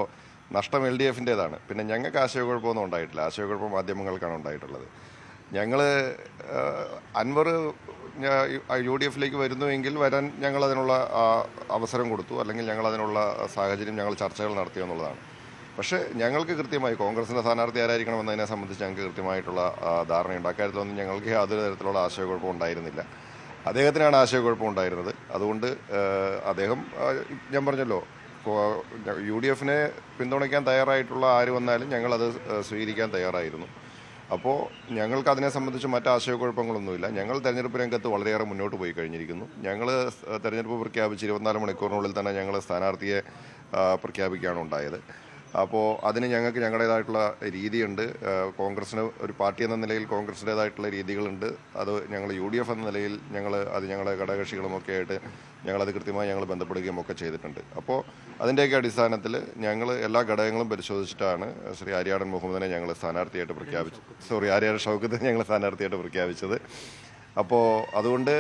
നഷ്ടം LDFിൻ്റേതാണ്. പിന്നെ ഞങ്ങൾക്ക് ആശയക്കുഴപ്പമൊന്നും ഉണ്ടായിട്ടില്ല. ആശയക്കുഴപ്പം മാധ്യമങ്ങൾക്കാണ് ഉണ്ടായിട്ടുള്ളത്. ഞങ്ങൾ അൻവർ UDFിലേക്ക് വരുന്നുവെങ്കിൽ വരാൻ ഞങ്ങളതിനുള്ള അവസരം കൊടുത്തു, അല്ലെങ്കിൽ ഞങ്ങളതിനുള്ള സാഹചര്യം, ഞങ്ങൾ ചർച്ചകൾ നടത്തിയെന്നുള്ളതാണ്. പക്ഷേ ഞങ്ങൾക്ക് കൃത്യമായി കോൺഗ്രസിൻ്റെ സ്ഥാനാർത്ഥി ആരായിരിക്കണം എന്നതിനെ സംബന്ധിച്ച് ഞങ്ങൾക്ക് കൃത്യമായിട്ടുള്ള ധാരണയുണ്ട്. അക്കാര്യത്തിലൊന്നും ഞങ്ങൾക്ക് യാതൊരു തരത്തിലുള്ള ആശയക്കുഴപ്പം ഉണ്ടായിരുന്നില്ല. അദ്ദേഹത്തിനാണ് ആശയക്കുഴപ്പം ഉണ്ടായിരുന്നത്. അതുകൊണ്ട് അദ്ദേഹം ഞാൻ പറഞ്ഞല്ലോ, UDF പിന്തുണയ്ക്കാൻ തയ്യാറായിട്ടുള്ള ആര് വന്നാലും ഞങ്ങളത് സ്വീകരിക്കാൻ തയ്യാറായിരുന്നു. അപ്പോൾ ഞങ്ങൾക്ക് അതിനെ സംബന്ധിച്ച് മറ്റ് ആശയക്കുഴപ്പങ്ങളൊന്നുമില്ല. ഞങ്ങൾ തെരഞ്ഞെടുപ്പ് രംഗത്ത് വളരെയേറെ മുന്നോട്ട് പോയി കഴിഞ്ഞിരിക്കുന്നു. ഞങ്ങൾ തെരഞ്ഞെടുപ്പ് പ്രഖ്യാപിച്ച് 24 മണിക്കൂറിനുള്ളിൽ തന്നെ ഞങ്ങൾ സ്ഥാനാർത്ഥിയെ പ്രഖ്യാപിക്കുകയാണ് ഉണ്ടായത്. അപ്പോൾ അതിന് ഞങ്ങൾക്ക് ഞങ്ങളുടേതായിട്ടുള്ള രീതിയുണ്ട്. കോൺഗ്രസിന് ഒരു പാർട്ടി എന്ന നിലയിൽ കോൺഗ്രസിൻ്റേതായിട്ടുള്ള രീതികളുണ്ട്. അത് ഞങ്ങൾ UDF എന്ന നിലയിൽ ഞങ്ങളുടെ ഘടകകക്ഷികളുമൊക്കെ ആയിട്ട് ഞങ്ങളത് കൃത്യമായി ഞങ്ങൾ ബന്ധപ്പെടുകയും ഒക്കെ ചെയ്തിട്ടുണ്ട്. അപ്പോൾ അതിൻ്റെയൊക്കെ അടിസ്ഥാനത്തിൽ ഞങ്ങൾ എല്ലാ ഘടകങ്ങളും പരിശോധിച്ചിട്ടാണ് ശ്രീ ആര്യാടൻ മുഹമ്മദിനെ ഞങ്ങൾ സ്ഥാനാർത്ഥിയായിട്ട് ആര്യാടൻ ഷൗക്കത്തിനെ ഞങ്ങൾ സ്ഥാനാർത്ഥിയായിട്ട് പ്രഖ്യാപിച്ചത്. അപ്പോൾ അതുകൊണ്ട്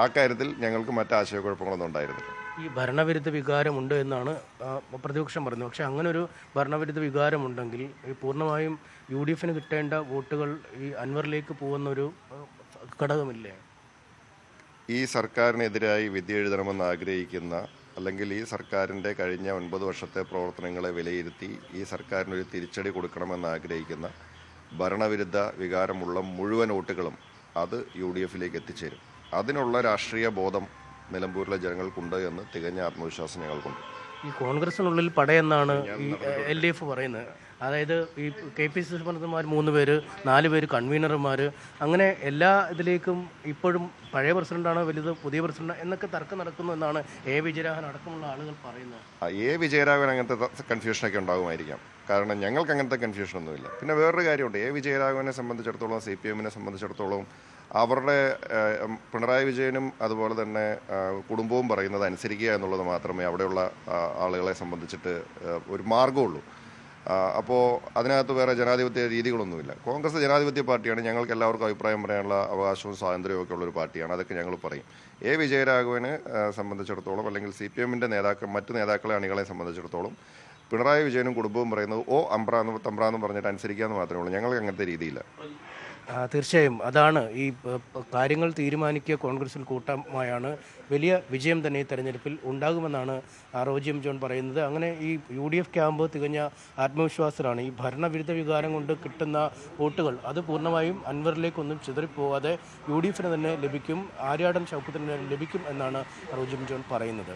ആ കാര്യത്തിൽ ഞങ്ങൾക്ക് മറ്റ് ആശയക്കുഴപ്പങ്ങളൊന്നും ഉണ്ടായിരുന്നില്ല. ഈ ഭരണവിരുദ്ധ വികാരമുണ്ട് എന്നാണ് പ്രതിപക്ഷം പറയുന്നത്. പക്ഷേ അങ്ങനെ ഒരു ഭരണവിരുദ്ധ വികാരമുണ്ടെങ്കിൽ പൂർണ്ണമായും UDF കിട്ടേണ്ട വോട്ടുകൾ ഈ അൻവറിലേക്ക് പോകുന്നൊരു ഘടകമില്ലേ? ഈ സർക്കാരിനെതിരായി വിധി എഴുതണമെന്ന് ആഗ്രഹിക്കുന്ന, അല്ലെങ്കിൽ ഈ സർക്കാരിൻ്റെ കഴിഞ്ഞ 9 വർഷത്തെ പ്രവർത്തനങ്ങളെ വിലയിരുത്തി ഈ സർക്കാരിനൊരു തിരിച്ചടി കൊടുക്കണമെന്ന് ആഗ്രഹിക്കുന്ന ഭരണവിരുദ്ധ വികാരമുള്ള മുഴുവൻ വോട്ടുകളും അത് UDF എത്തിച്ചേരും. അതിനുള്ള രാഷ്ട്രീയ ബോധം നിലമ്പൂരിലെ ജനങ്ങൾക്കുണ്ട് എന്ന് തികഞ്ഞ ആത്മവിശ്വാസം ഞങ്ങൾക്കുണ്ട്. ഈ കോൺഗ്രസിനുള്ളിൽ പടയെന്നാണ് ഈ LDF പറയുന്നത്. അതായത് ഈ KPCC പ്രസിഡന്റുമാർ 3 പേര്, 4 പേര് കൺവീനർമാർ, അങ്ങനെ എല്ലാ ഇതിലേക്കും ഇപ്പോഴും പഴയ പ്രസിഡന്റാണോ വലുത്, പുതിയ പ്രസിഡന്റ് എന്നൊക്കെ തർക്കം നടക്കുന്നു എന്നാണ് വിജയരാഘവൻ അടക്കമുള്ള ആളുകൾ പറയുന്നത്. വിജയരാഘവൻ അങ്ങനത്തെ കൺഫ്യൂഷനൊക്കെ ഉണ്ടാകുമായിരിക്കാം. കാരണം ഞങ്ങൾക്ക് അങ്ങനത്തെ കൺഫ്യൂഷനൊന്നുമില്ല. പിന്നെ വേറൊരു കാര്യമുണ്ട്, വിജയരാഘവനെ സംബന്ധിച്ചിടത്തോളം, CPM സംബന്ധിച്ചിടത്തോളം അവരുടെ പിണറായി വിജയനും അതുപോലെ തന്നെ കുടുംബവും പറയുന്നത് അനുസരിക്കുക എന്നുള്ളത് മാത്രമേ അവിടെയുള്ള ആളുകളെ സംബന്ധിച്ചിട്ട് ഒരു മാർഗമുള്ളൂ. അപ്പോൾ അതിനകത്ത് വേറെ ജനാധിപത്യ രീതികളൊന്നുമില്ല. കോൺഗ്രസ് ജനാധിപത്യ പാർട്ടിയാണ്. ഞങ്ങൾക്ക് എല്ലാവർക്കും അഭിപ്രായം പറയാനുള്ള അവകാശവും സ്വാതന്ത്ര്യവും ഒക്കെ ഉള്ളൊരു പാർട്ടിയാണ്. അതൊക്കെ ഞങ്ങൾ പറയും. വിജയരാഘവനെ സംബന്ധിച്ചിടത്തോളം, അല്ലെങ്കിൽ CPM മറ്റ് നേതാക്കളെ അണികളെ സംബന്ധിച്ചിടത്തോളം പിണറായി വിജയനും കുടുംബവും പറയുന്നത് തമ്പ്രാന്ന് പറഞ്ഞിട്ട് അനുസരിക്കാമെന്ന് മാത്രമേ ഉള്ളൂ. ഞങ്ങൾക്ക് അങ്ങനത്തെ രീതിയില്ല. തീർച്ചയായും അതാണ് ഈ കാര്യങ്ങൾ തീരുമാനിക്കുക കോൺഗ്രസിൽ കൂട്ടമായാണ്. വലിയ വിജയം തന്നെ ഈ തെരഞ്ഞെടുപ്പിൽ ഉണ്ടാകുമെന്നാണ് റോജി എം ജോൺ പറയുന്നത്. അങ്ങനെ ഈ UDF ക്യാമ്പ് തികഞ്ഞ ആത്മവിശ്വാസത്തിലാണ്. ഈ ഭരണവിരുദ്ധ വികാരം കൊണ്ട് കിട്ടുന്ന വോട്ടുകൾ അത് പൂർണ്ണമായും അൻവറിലേക്കൊന്നും ചിതറിപ്പോകാതെ UDF തന്നെ ലഭിക്കും, ആര്യാടൻ ഷൗക്കത്തിന് ലഭിക്കും എന്നാണ് റോജി എം ജോൺ പറയുന്നത്.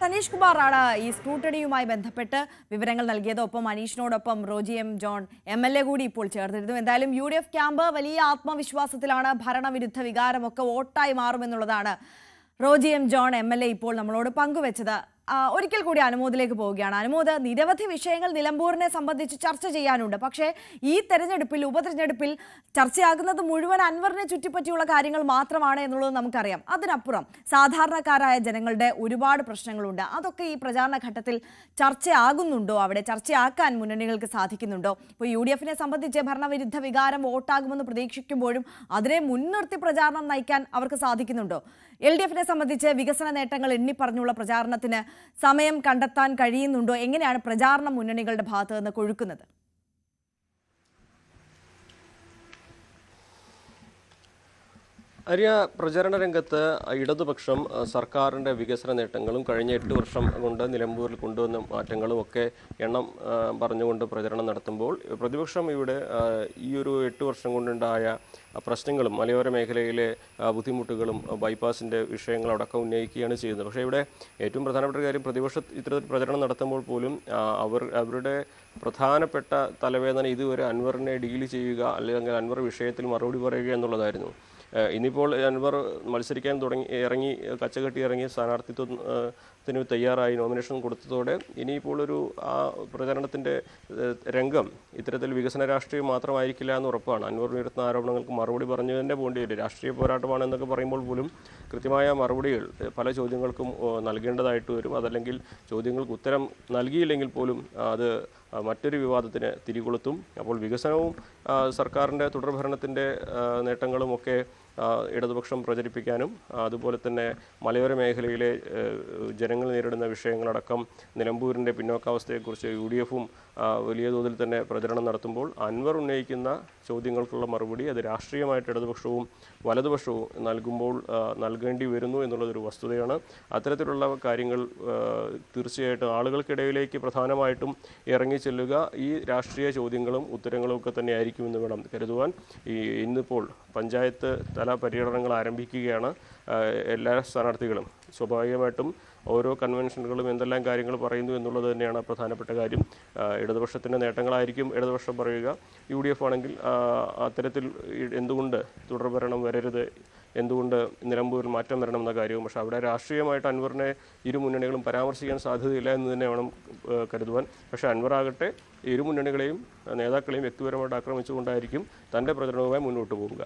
സനീഷ് കുമാറാണ് ഈ സ്ക്രൂട്ടണിയുമായി ബന്ധപ്പെട്ട് വിവരങ്ങൾ നൽകിയത്. ഒപ്പം അനീഷിനോടൊപ്പം റോജി എം ജോൺ MLA കൂടി ഇപ്പോൾ ചേർന്നിരുന്നു. എന്തായാലും UDF ക്യാമ്പ് വലിയ ആത്മവിശ്വാസത്തിലാണ്. ഭരണവിരുദ്ധ വികാരമൊക്കെ വോട്ടായി മാറുമെന്നുള്ളതാണ് റോജി എം ജോൺ MLA ഇപ്പോൾ നമ്മളോട് പങ്കുവെച്ചത്. ഒരിക്കൽ കൂടി അനുമോദിലേക്ക് പോവുകയാണ്. അനുമോദ്, നിരവധി വിഷയങ്ങൾ നിലമ്പൂരിനെ സംബന്ധിച്ച് ചർച്ച ചെയ്യാനുണ്ട്. പക്ഷേ ഈ തെരഞ്ഞെടുപ്പിൽ, ഉപതെരഞ്ഞെടുപ്പിൽ ചർച്ചയാകുന്നത് മുഴുവൻ അൻവറിനെ ചുറ്റിപ്പറ്റിയുള്ള കാര്യങ്ങൾ മാത്രമാണ് എന്നുള്ളത് നമുക്കറിയാം. അതിനപ്പുറം സാധാരണക്കാരായ ജനങ്ങളുടെ ഒരുപാട് പ്രശ്നങ്ങളുണ്ട്. അതൊക്കെ ഈ പ്രചാരണ ഘട്ടത്തിൽ ചർച്ചയാകുന്നുണ്ടോ? അവിടെ ചർച്ചയാക്കാൻ മുന്നണികൾക്ക് സാധിക്കുന്നുണ്ടോ? ഇപ്പോൾ UDF സംബന്ധിച്ച് ഭരണവിരുദ്ധ വികാരം വോട്ടാകുമെന്ന് പ്രതീക്ഷിക്കുമ്പോഴും അതിനെ മുൻനിർത്തി പ്രചാരണം നയിക്കാൻ അവർക്ക് സാധിക്കുന്നുണ്ടോ? LDF സംബന്ധിച്ച് വികസന നേട്ടങ്ങൾ എണ്ണിപ്പറഞ്ഞുള്ള പ്രചാരണത്തിന് സമയം കണ്ടെത്താൻ കഴിയുന്നുണ്ടോ? എങ്ങനെയാണ് പ്രചാരണം മുന്നണികളുടെ ഭാഗത്ത് നിന്ന് കൊഴുക്കുന്നത്? പ്രചരണ രംഗത്ത് ഇടതുപക്ഷം സർക്കാരിൻ്റെ വികസന നേട്ടങ്ങളും കഴിഞ്ഞ 8 വർഷം കൊണ്ട് നിലമ്പൂരിൽ കൊണ്ടുവന്ന മാറ്റങ്ങളും ഒക്കെ എണ്ണം പറഞ്ഞുകൊണ്ട് പ്രചരണം നടത്തുമ്പോൾ, പ്രതിപക്ഷം ഇവിടെ ഈ ഒരു 8 വർഷം കൊണ്ടുണ്ടായ പ്രശ്നങ്ങളും മലയോര മേഖലയിലെ ബുദ്ധിമുട്ടുകളും ബൈപ്പാസിൻ്റെ വിഷയങ്ങളടക്കം ഉന്നയിക്കുകയാണ് ചെയ്യുന്നത്. പക്ഷേ ഇവിടെ ഏറ്റവും പ്രധാനപ്പെട്ട കാര്യം, പ്രതിപക്ഷം ഇത്തരത്തിൽ പ്രചരണം നടത്തുമ്പോൾ പോലും അവരുടെ പ്രധാനപ്പെട്ട തലവേദന ഇതുവരെ അൻവറിനെ ഡീൽ ചെയ്യുക, അല്ലെങ്കിൽ അൻവർ വിഷയത്തിൽ മറുപടി പറയുക എന്നുള്ളതായിരുന്നു. ഇനിയിപ്പോൾ അൻവർ മത്സരിക്കാൻ ഇറങ്ങി കച്ചകെട്ടി ഇറങ്ങി സ്ഥാനാർത്ഥിത്വത്തിന് തയ്യാറായി നോമിനേഷൻ കൊടുത്തതോടെ ഇനിയിപ്പോൾ ആ പ്രചരണത്തിൻ്റെ രംഗം ഇത്തരത്തിൽ വികസന രാഷ്ട്രീയം മാത്രമായിരിക്കില്ല എന്ന് ഉറപ്പാണ്. അൻവർ ഉയർത്തുന്ന ആരോപണങ്ങൾക്ക് മറുപടി പറഞ്ഞു തന്നെ പോകേണ്ടി വരും. രാഷ്ട്രീയ പോരാട്ടമാണ് എന്നൊക്കെ പറയുമ്പോൾ പോലും കൃത്യമായ മറുപടികൾ പല ചോദ്യങ്ങൾക്കും നൽകേണ്ടതായിട്ട് വരും. അതല്ലെങ്കിൽ ചോദ്യങ്ങൾക്ക് ഉത്തരം നൽകിയില്ലെങ്കിൽ പോലും അത് മറ്റൊരു വിവാദത്തിന് തിരികൊളുത്തും. അപ്പോൾ വികസനവും സർക്കാരിൻ്റെ തുടർഭരണത്തിൻ്റെ നേട്ടങ്ങളുമൊക്കെ ഇടതുപക്ഷം പ്രചരിപ്പിക്കാനും അതുപോലെ തന്നെ മലയോര മേഖലയിലെ ജനങ്ങൾ നേരിടുന്ന വിഷയങ്ങളടക്കം നിലമ്പൂരിൻ്റെ പിന്നോക്കാവസ്ഥയെക്കുറിച്ച് UDFും വലിയ തോതിൽ തന്നെ പ്രചരണം നടത്തുമ്പോൾ അൻവർ ഉന്നയിക്കുന്ന ചോദ്യങ്ങൾക്കുള്ള മറുപടി അത് രാഷ്ട്രീയമായിട്ട് ഇടതുപക്ഷവും വലതുപക്ഷവും നൽകേണ്ടി വരുന്നു എന്നുള്ളതൊരു വസ്തുതയാണ്. അത്തരത്തിലുള്ള കാര്യങ്ങൾ തീർച്ചയായിട്ടും ആളുകൾക്കിടയിലേക്ക് പ്രധാനമായിട്ടും ഇറങ്ങിച്ചെല്ലുക ഈ രാഷ്ട്രീയ ചോദ്യങ്ങളും ഉത്തരങ്ങളും ഒക്കെ തന്നെ ആയിരിക്കുമെന്ന് വേണം കരുതുവാൻ. ഇന്നിപ്പോൾ പഞ്ചായത്ത് തല പര്യടനങ്ങൾ ആരംഭിക്കുകയാണ്. എല്ലാ സ്ഥാനാർത്ഥികളും സ്വാഭാവികമായിട്ടും ഓരോ കൺവെൻഷനുകളും എന്തെല്ലാം കാര്യങ്ങൾ പറയുന്നു എന്നുള്ളത് തന്നെയാണ് പ്രധാനപ്പെട്ട കാര്യം. ഇടതുപക്ഷത്തിൻ്റെ നേട്ടങ്ങളായിരിക്കും ഇടതുപക്ഷം പറയുക. UDF ആണെങ്കിൽ അത്തരത്തിൽ എന്തുകൊണ്ട് തുടർഭരണം വരരുത്, എന്തുകൊണ്ട് നിലമ്പൂരിൽ മാറ്റം വരണം എന്ന കാര്യവും. പക്ഷേ അവിടെ രാഷ്ട്രീയമായിട്ട് അൻവറിനെ ഇരു മുന്നണികളും പരാമർശിക്കാൻ സാധ്യതയില്ല എന്ന് തന്നെ വേണം കരുതുവാൻ. പക്ഷേ അൻവർ ആകട്ടെ ഇരു മുന്നണികളെയും നേതാക്കളെയും വ്യക്തിപരമായിട്ട് ആക്രമിച്ചുകൊണ്ടായിരിക്കും തൻ്റെ പ്രചരണവുമായി മുന്നോട്ട് പോവുക.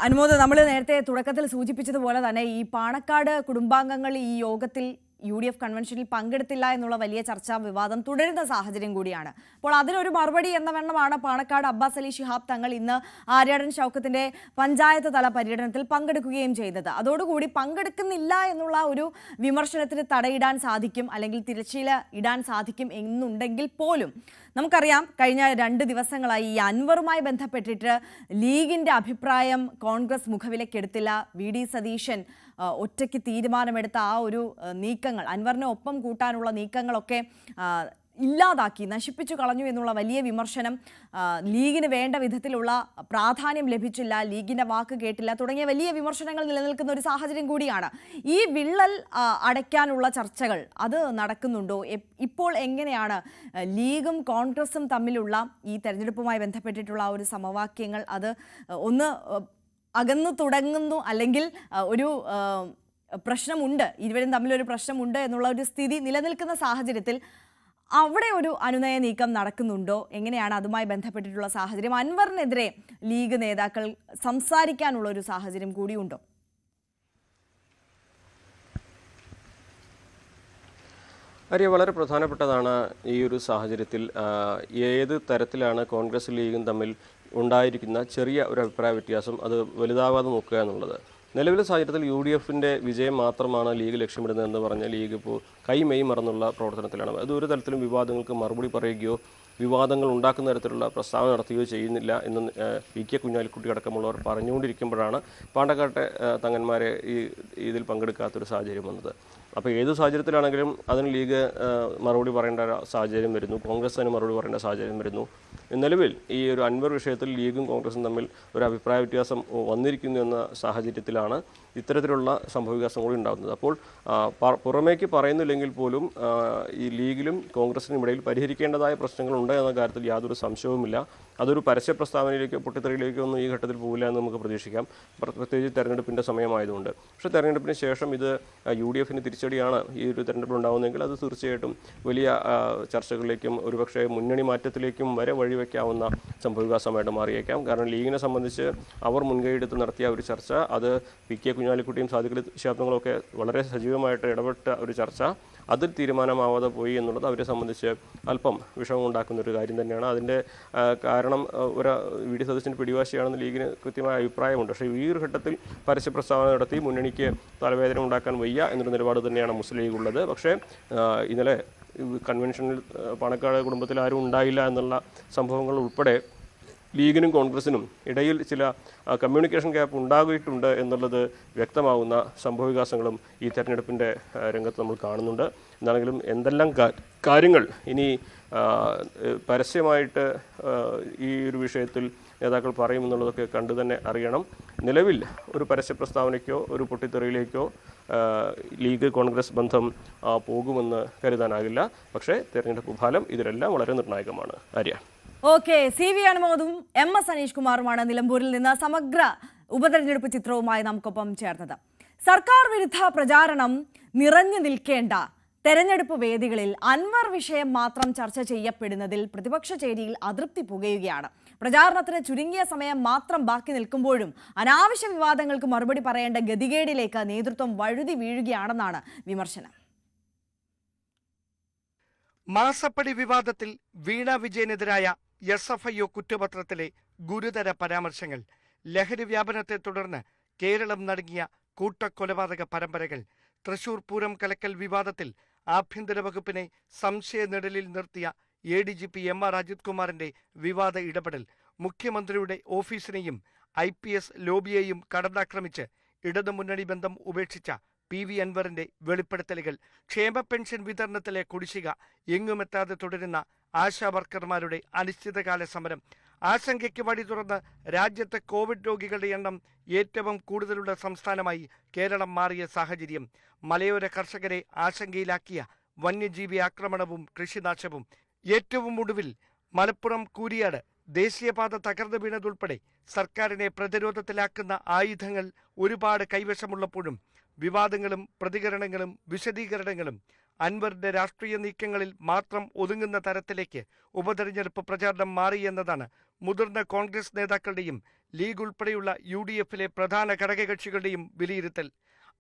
അനുമോദ്, നമ്മൾ നേരത്തെ തുടക്കത്തിൽ സൂചിപ്പിച്ചതുപോലെ തന്നെ ഈ പാണക്കാട് കുടുംബാംഗങ്ങൾ ഈ യോഗത്തിൽ UDF കൺവെൻഷനിൽ പങ്കെടുത്തില്ല എന്നുള്ള വലിയ ചർച്ചാ വിവാദം തുടരുന്ന സാഹചര്യം കൂടിയാണ്. അപ്പോൾ അതിനൊരു മറുപടി എന്ന വണ്ണമാണ് പാണക്കാട് അബ്ബാസ് അലി ശിഹാബ് തങ്ങൾ ഇന്ന് ആര്യാടൻ ഷൗക്കത്തിന്റെ പഞ്ചായത്ത് തല പര്യടനത്തിൽ പങ്കെടുക്കുകയും ചെയ്തത്. അതോടുകൂടി പങ്കെടുക്കുന്നില്ല എന്നുള്ള ഒരു വിമർശനത്തിന് തടയിടാൻ സാധിക്കും, അല്ലെങ്കിൽ തിരശ്ശീല ഇടാൻ സാധിക്കും എന്നുണ്ടെങ്കിൽ പോലും നമുക്കറിയാം കഴിഞ്ഞ 2 ദിവസങ്ങളായി ഈ അൻവറുമായി ബന്ധപ്പെട്ടിട്ട് ലീഗിന്റെ അഭിപ്രായം കോൺഗ്രസ് മുഖവിലക്കെടുത്തില്ല. VD സതീശൻ ഒറ്റയ്ക്ക് തീരുമാനമെടുത്ത ആ ഒരു നീക്കങ്ങൾ, അൻവറിനെ ഒപ്പം കൂട്ടാനുള്ള നീക്കങ്ങളൊക്കെ ഇല്ലാതാക്കി, നശിപ്പിച്ചു കളഞ്ഞു എന്നുള്ള വലിയ വിമർശനം, ലീഗിന് വേണ്ട വിധത്തിലുള്ള പ്രാധാന്യം ലഭിച്ചില്ല, ലീഗിന്റെ വാക്ക് കേട്ടില്ല തുടങ്ങിയ വലിയ വിമർശനങ്ങൾ നിലനിൽക്കുന്ന ഒരു സാഹചര്യം കൂടിയാണ്. ഈ വിള്ളൽ അടയ്ക്കാനുള്ള ചർച്ചകൾ അത് നടക്കുന്നുണ്ടോ? ഇപ്പോൾ എങ്ങനെയാണ് ലീഗും കോൺഗ്രസും തമ്മിലുള്ള ഈ തെരഞ്ഞെടുപ്പുമായി ബന്ധപ്പെട്ടിട്ടുള്ള ഒരു സമവാക്യങ്ങൾ അത് ഒന്ന് അകന്നു തുടങ്ങുന്നു, അല്ലെങ്കിൽ ഒരു പ്രശ്നമുണ്ട്, ഇരുവരും തമ്മിലൊരു പ്രശ്നമുണ്ട് എന്നുള്ള ഒരു സ്ഥിതി നിലനിൽക്കുന്ന സാഹചര്യത്തിൽ അവിടെ ഒരു അനുനയ നീക്കം നടക്കുന്നുണ്ടോ? എങ്ങനെയാണ് അതുമായി ബന്ധപ്പെട്ടിട്ടുള്ള സാഹചര്യം? അൻവറിനെതിരെ ലീഗ് നേതാക്കൾ സംസാരിക്കാനുള്ള ഒരു സാഹചര്യം കൂടിയുണ്ടോ? വളരെ പ്രധാനപ്പെട്ടതാണ് ഈ ഒരു സാഹചര്യത്തിൽ ഏത് തരത്തിലാണ് കോൺഗ്രസ് ലീഗും തമ്മിൽ ഉണ്ടായിരിക്കുന്ന ചെറിയ ഒരു അഭിപ്രായ വ്യത്യാസം അത് വലുതാവാതെ നോക്കുക എന്നുള്ളത്. നിലവിലെ സാഹചര്യത്തിൽ UDFിൻ്റെ വിജയം മാത്രമാണ് ലീഗ് ലക്ഷ്യമിടുന്നതെന്ന് പറഞ്ഞ ലീഗ് ഇപ്പോൾ കൈമെയ് മറന്നുള്ള പ്രവർത്തനത്തിലാണ്. അത് ഒരു തരത്തിലും വിവാദങ്ങൾക്ക് മറുപടി പറയുകയോ വിവാദങ്ങൾ ഉണ്ടാക്കുന്ന തരത്തിലുള്ള പ്രസ്താവന നടത്തുകയോ ചെയ്യുന്നില്ല എന്ന് PK കുഞ്ഞാലിക്കുട്ടി അടക്കമുള്ളവർ പറഞ്ഞുകൊണ്ടിരിക്കുമ്പോഴാണ് പാണ്ടക്കാട്ടെ തങ്ങന്മാരെ ഇതിൽ പങ്കെടുക്കാത്തൊരു സാഹചര്യം വന്നത്. അപ്പോൾ ഏത് സാഹചര്യത്തിലാണെങ്കിലും അതിന് ലീഗ് മറുപടി പറയേണ്ട സാഹചര്യം വരുന്നു, കോൺഗ്രസ് അതിന് മറുപടി പറയേണ്ട സാഹചര്യം വരുന്നു. നിലവിൽ ഈ ഒരു അൻവർ വിഷയത്തിൽ ലീഗും കോൺഗ്രസും തമ്മിൽ ഒരു അഭിപ്രായ വ്യത്യാസം വന്നിരിക്കുന്നു എന്ന സാഹചര്യത്തിലാണ് ഇത്തരത്തിലുള്ള സംഭവവികാസം കൂടി ഉണ്ടാകുന്നത്. അപ്പോൾ പുറമേക്ക് പറയുന്നില്ലെങ്കിൽ പോലും ഈ ലീഗിലും കോൺഗ്രസിനും ഇടയിൽ പരിഹരിക്കേണ്ടതായ പ്രശ്നങ്ങളുണ്ട് എന്ന കാര്യത്തിൽ യാതൊരു സംശയവുമില്ല. അതൊരു പരസ്യ പ്രസ്താവനയിലേക്കോ പൊട്ടിത്തെറിയിലേക്കോ ഒന്നും ഈ ഘട്ടത്തിൽ പോകില്ല എന്ന് നമുക്ക് പ്രതീക്ഷിക്കാം, പ്രത്യേകിച്ച് തെരഞ്ഞെടുപ്പിൻ്റെ സമയമായതുകൊണ്ട്. പക്ഷേ തെരഞ്ഞെടുപ്പിന് ശേഷം ഇത് UDFിന് തിരിച്ചടിയാണ് ഈ ഒരു തെരഞ്ഞെടുപ്പ് ഉണ്ടാകുന്നതെങ്കിൽ അത് തീർച്ചയായിട്ടും വലിയ ചർച്ചകളിലേക്കും ഒരുപക്ഷെ മുന്നണി മാറ്റത്തിലേക്കും വരെ വഴിവെക്കാവുന്ന സംഭവവികാസമായിട്ട് മാറിയേക്കാം. കാരണം ലീഗിനെ സംബന്ധിച്ച് അവർ മുൻകൈയെടുത്ത് നടത്തിയ ഒരു ചർച്ച, അത് PK കുഞ്ഞാലിക്കുട്ടിയും സാദിഖ് അലി ശിഹാബ് തങ്ങളൊക്കെ വളരെ സജീവമായിട്ട് ഇടപെട്ട ഒരു ചർച്ച, അതിൽ തീരുമാനമാവാതെ പോയി എന്നുള്ളത് അവരെ സംബന്ധിച്ച് അല്പം വിഷമമുണ്ടാക്കുന്ന ഒരു കാര്യം തന്നെയാണ്. അതിൻ്റെ കാരണം VD സതീശൻ്റെ പിടിവാശിയാണെന്ന് ലീഗിന് കൃത്യമായ അഭിപ്രായമുണ്ട്. പക്ഷേ ഈ ഒരു ഘട്ടത്തിൽ പരസ്യ പ്രസ്താവന നടത്തി മുന്നണിക്ക് തലവേദന ഉണ്ടാക്കാൻ വയ്യ എന്നൊരു നിലപാട് തന്നെയാണ് മുസ്ലിം ലീഗ് ഉള്ളത്. പക്ഷേ ഇന്നലെ കൺവെൻഷനിൽ പാണക്കാട് കുടുംബത്തിൽ ആരും ഉണ്ടായില്ല എന്നുള്ള സംഭവങ്ങൾ ഉൾപ്പെടെ ലീഗിനും കോൺഗ്രസിനും ഇടയിൽ ചില കമ്മ്യൂണിക്കേഷൻ ഗ്യാപ്പ് ഉണ്ടാകിയിട്ടുണ്ട് എന്നുള്ളത് വ്യക്തമാകുന്ന സംഭവവികാസങ്ങളും ഈ തെരഞ്ഞെടുപ്പിൻ്റെ രംഗത്ത് നമ്മൾ കാണുന്നുണ്ട്. എന്താണെങ്കിലും എന്തെല്ലാം കാര്യങ്ങൾ ഇനി പരസ്യമായിട്ട് ഈ ഒരു വിഷയത്തിൽ നേതാക്കൾ പറയുമെന്നുള്ളതൊക്കെ കണ്ടു തന്നെ അറിയണം. നിലവിൽ ഒരു പരസ്യ പ്രസ്താവനയ്ക്കോ ഒരു പൊട്ടിത്തെറിയിലേക്കോ ലീഗ് കോൺഗ്രസ് ബന്ധം പോകുമെന്ന് കരുതാനാകില്ല. പക്ഷേ തെരഞ്ഞെടുപ്പ് ഫലം ഇതിലെല്ലാം വളരെ നിർണായകമാണ്. ആര്യ. ഓക്കെ, CV അനുമോദും MS അനീഷ് കുമാറുമാണ് നിലമ്പൂരിൽ നിന്ന് സമഗ്ര ഉപതെരഞ്ഞെടുപ്പ് ചിത്രവുമായി നമുക്കൊപ്പം ചേർന്നത്. സർക്കാർ വിരുദ്ധ പ്രചാരണം നിറഞ്ഞു നിൽക്കേണ്ട തെരഞ്ഞെടുപ്പ് വേദികളിൽ അൻവർ വിഷയം മാത്രം ചർച്ച ചെയ്യപ്പെടുന്നതിൽ പ്രതിപക്ഷ ചേരിയിൽ അതൃപ്തി പുകയുകയാണ്. പ്രചാരണത്തിന് ചുരുങ്ങിയ സമയം മാത്രം ബാക്കി നിൽക്കുമ്പോഴും അനാവശ്യ വിവാദങ്ങൾക്ക് മറുപടി പറയേണ്ട ഗതികേടിലേക്ക് നേതൃത്വം വഴുതി വീഴുകയാണെന്നാണ് വിമർശനം. മാസപ്പടി വിവാദത്തിൽ വീണ വിജയനെതിരായ SFIO കുറ്റപത്രത്തിലെ ഗുരുതര പരാമർശങ്ങൾ ലഹരി വ്യാപനത്തെ തുടർന്ന് കേരളം നടുങ്ങിയ കൂട്ടക്കൊലപാതക പരമ്പരകൾ, തൃശൂർ പൂരം കലക്കൽ വിവാദത്തിൽ ആഭ്യന്തര വകുപ്പിനെ സംശയനിഴലിൽ നിർത്തിയ ADGP MR അജിത് കുമാറിന്റെ വിവാദ ഇടപെടൽ, മുഖ്യമന്ത്രിയുടെ ഓഫീസിനെയും IPS ലോബിയെയും കടന്നാക്രമിച്ച് ഇടതുമുന്നണി ബന്ധം ഉപേക്ഷിച്ച PV അൻവറിന്റെ വെളിപ്പെടുത്തലുകൾ, ക്ഷേമ പെൻഷൻ വിതരണത്തിലെ കുടിശ്ശിക, എങ്ങുമെത്താതെ തുടരുന്ന ആശാ വർക്കർമാരുടെ അനിശ്ചിതകാല സമരം, ആശങ്കയ്ക്ക് വഴി തുറന്ന് രാജ്യത്തെ കോവിഡ് രോഗികളുടെ എണ്ണം ഏറ്റവും കൂടുതലുള്ള സംസ്ഥാനമായി കേരളം മാറിയ സാഹചര്യം, മലയോര കർഷകരെ ആശങ്കയിലാക്കിയ വന്യജീവി ആക്രമണവും കൃഷിനാശവും, ഏറ്റവും ഒടുവിൽ മലപ്പുറം കൂരിയാട് ദേശീയപാത തകർന്നു വീണതുൾപ്പെടെ സർക്കാരിനെ പ്രതിരോധത്തിലാക്കുന്ന ആയുധങ്ങൾ ഒരുപാട് കൈവശമുള്ളപ്പോഴും വിവാദങ്ങളും പ്രതികരണങ്ങളും വിശദീകരണങ്ങളും അൻവറിന്റെ രാഷ്ട്രീയ നീക്കങ്ങളിൽ മാത്രം ഒതുങ്ങുന്ന തരത്തിലേക്ക് ഉപതെരഞ്ഞെടുപ്പ് പ്രചാരണം മാറിയെന്നതാണ് മുതിർന്ന കോൺഗ്രസ് നേതാക്കളുടെയും ലീഗ് ഉൾപ്പെടെയുള്ള UDFിലെ പ്രധാന ഘടകകക്ഷികളുടെയും വിലയിരുത്തൽ.